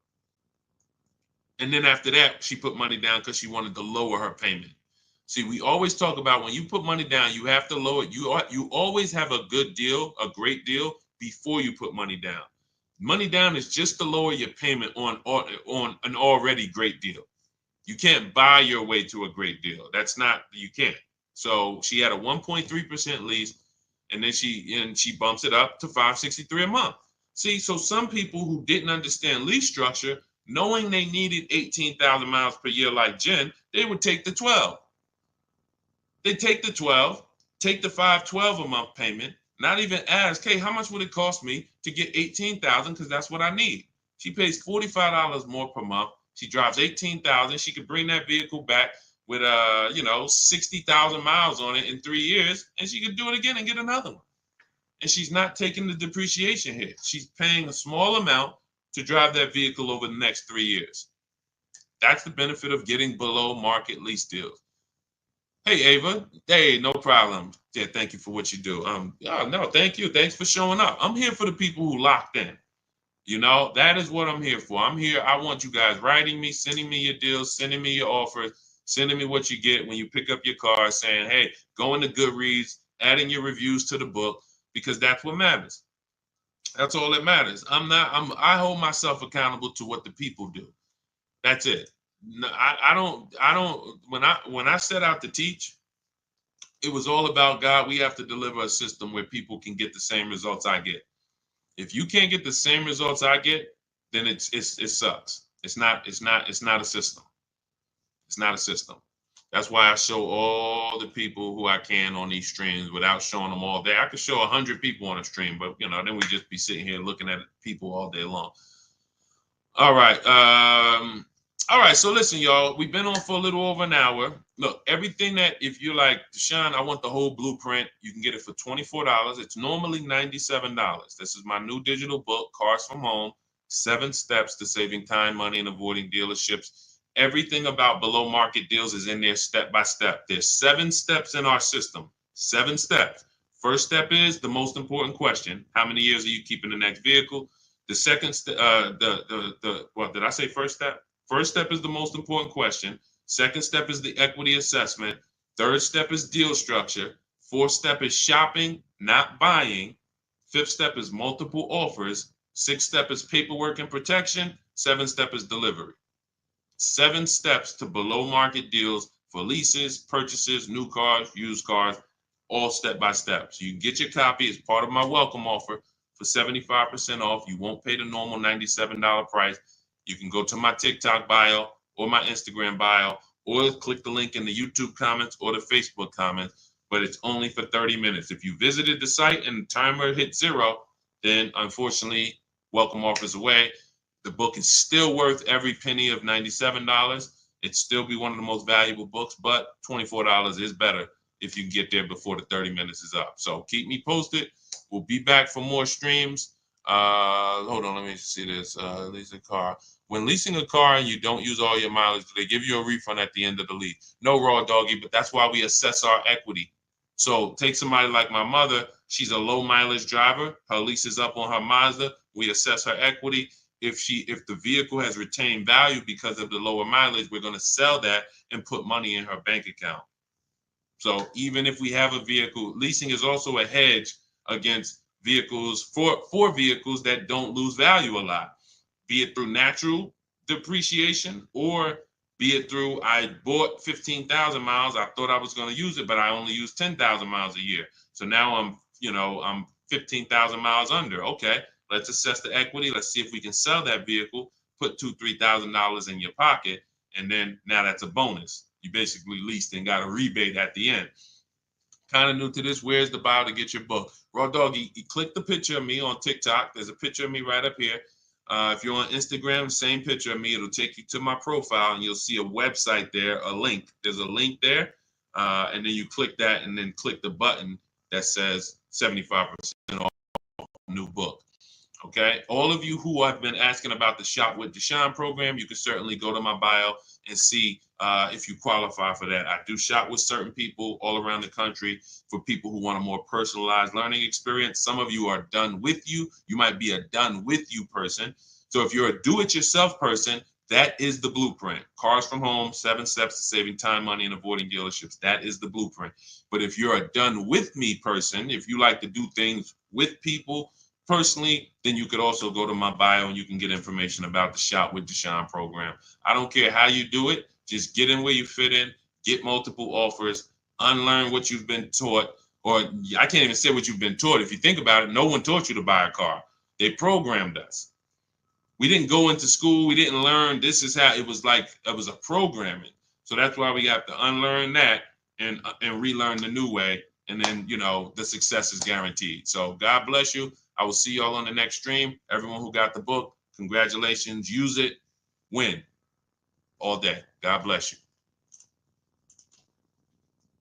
And then after that, she put money down because she wanted to lower her payment. See, we always talk about when you put money down, you have to lower it. You always have a good deal, a great deal, before you put money down. Money down is just to lower your payment on an already great deal. You can't buy your way to a great deal. You can't. So she had a 1.3% lease, and then she bumps it up to $563 a month. See, so some people who didn't understand lease structure, knowing they needed 18,000 miles per year like Jen, they would take the 12. They take the 12, take the $512 a month payment, not even ask, hey, how much would it cost me to get 18,000? Because that's what I need. She pays $45 more per month. She drives 18,000. She could bring that vehicle back with 60,000 miles on it in 3 years, and she could do it again and get another one. And she's not taking the depreciation hit. She's paying a small amount to drive that vehicle over the next 3 years. That's the benefit of getting below market lease deals. Hey, Ava. Hey, no problem. Yeah, thank you for what you do. No, thank you. Thanks for showing up. I'm here for the people who locked in. You know, that is what I'm here for. I'm here. I want you guys writing me, sending me your deals, sending me your offers, sending me what you get when you pick up your car, saying, hey, go into Goodreads, adding your reviews to the book, because that's what matters. That's all that matters. I hold myself accountable to what the people do. That's it. No, I don't, when I set out to teach, it was all about, God, we have to deliver a system where people can get the same results I get. If you can't get the same results I get, then it sucks. It's not a system. It's not a system. That's why I show all the people who I can on these streams without showing them all day. I could show 100 people on a stream, but then we just be sitting here looking at people all day long. All right. All right. So listen, y'all, we've been on for a little over an hour. Look, everything that if you're like, Deshaun, I want the whole blueprint, you can get it for $24. It's normally $97. This is my new digital book, Cars from Home, 7 Steps to Saving Time, Money, and Avoiding Dealerships. Everything about below market deals is in there step by step. There's 7 steps in our system. 7 steps. First step is the most important question. How many years are you keeping the next vehicle? The second step, what did I say? First step? First step is the most important question. Second step is the equity assessment. Third step is deal structure. Fourth step is shopping, not buying. Fifth step is multiple offers. Sixth step is paperwork and protection. Seventh step is delivery. 7 steps to below market deals for leases, purchases, new cars, used cars, all step by step. So you can get your copy as part of my welcome offer for 75% off. You won't pay the normal $97 price. You can go to my TikTok bio or my Instagram bio, or click the link in the YouTube comments or the Facebook comments, but it's only for 30 minutes. If you visited the site and the timer hit 0, then unfortunately, welcome offers away. The book is still worth every penny of $97. It'd still be one of the most valuable books, but $24 is better if you can get there before the 30 minutes is up. So keep me posted. We'll be back for more streams. Hold on, let me see this. Lease a car. When leasing a car and you don't use all your mileage, do they give you a refund at the end of the lease? No, Raw Doggy, but that's why we assess our equity. So take somebody like my mother. She's a low mileage driver. Her lease is up on her Mazda. We assess her equity. If the vehicle has retained value because of the lower mileage, we're going to sell that and put money in her bank account. So even if we have a vehicle, leasing is also a hedge against vehicles for vehicles that don't lose value a lot, be it through natural depreciation or be it through I bought 15,000 miles. I thought I was going to use it, but I only use 10,000 miles a year. So now I'm 15,000 miles under. Okay. Let's assess the equity. Let's see if we can sell that vehicle, put $2,000-$3,000 in your pocket, and then now that's a bonus. You basically leased and got a rebate at the end. Kind of new to this, where's the bio to get your book? Raw Doggy, you click the picture of me on TikTok. There's a picture of me right up here. If you're on Instagram, same picture of me. It'll take you to my profile, and you'll see a website there, a link. There's a link there, and then you click that, and then click the button that says 75% off new book. Okay, all of you who have been asking about the Shop with Deshaun program, you can certainly go to my bio and see if you qualify for that. I do shop with certain people all around the country for people who want a more personalized learning experience. Some of you are done with you. You might be a done with you person. So if you're a do-it-yourself person, that is the blueprint. Cars from Home, 7 steps to saving time, money, and avoiding dealerships. That is the blueprint. But if you're a done with me person, if you like to do things with people, personally, then you could also go to my bio and you can get information about the Shop with Deshaun program. I don't care how you do it. Just get in where you fit in, get multiple offers, unlearn what you've been taught, or I can't even say what you've been taught. If you think about it, no one taught you to buy a car. They programmed us. We didn't go into school. We didn't learn. This is how it was like. It was a programming. So that's why we have to unlearn that and relearn the new way. And then, the success is guaranteed. So God bless you. I will see y'all on the next stream. Everyone who got the book, congratulations. Use it. Win all day. God bless you.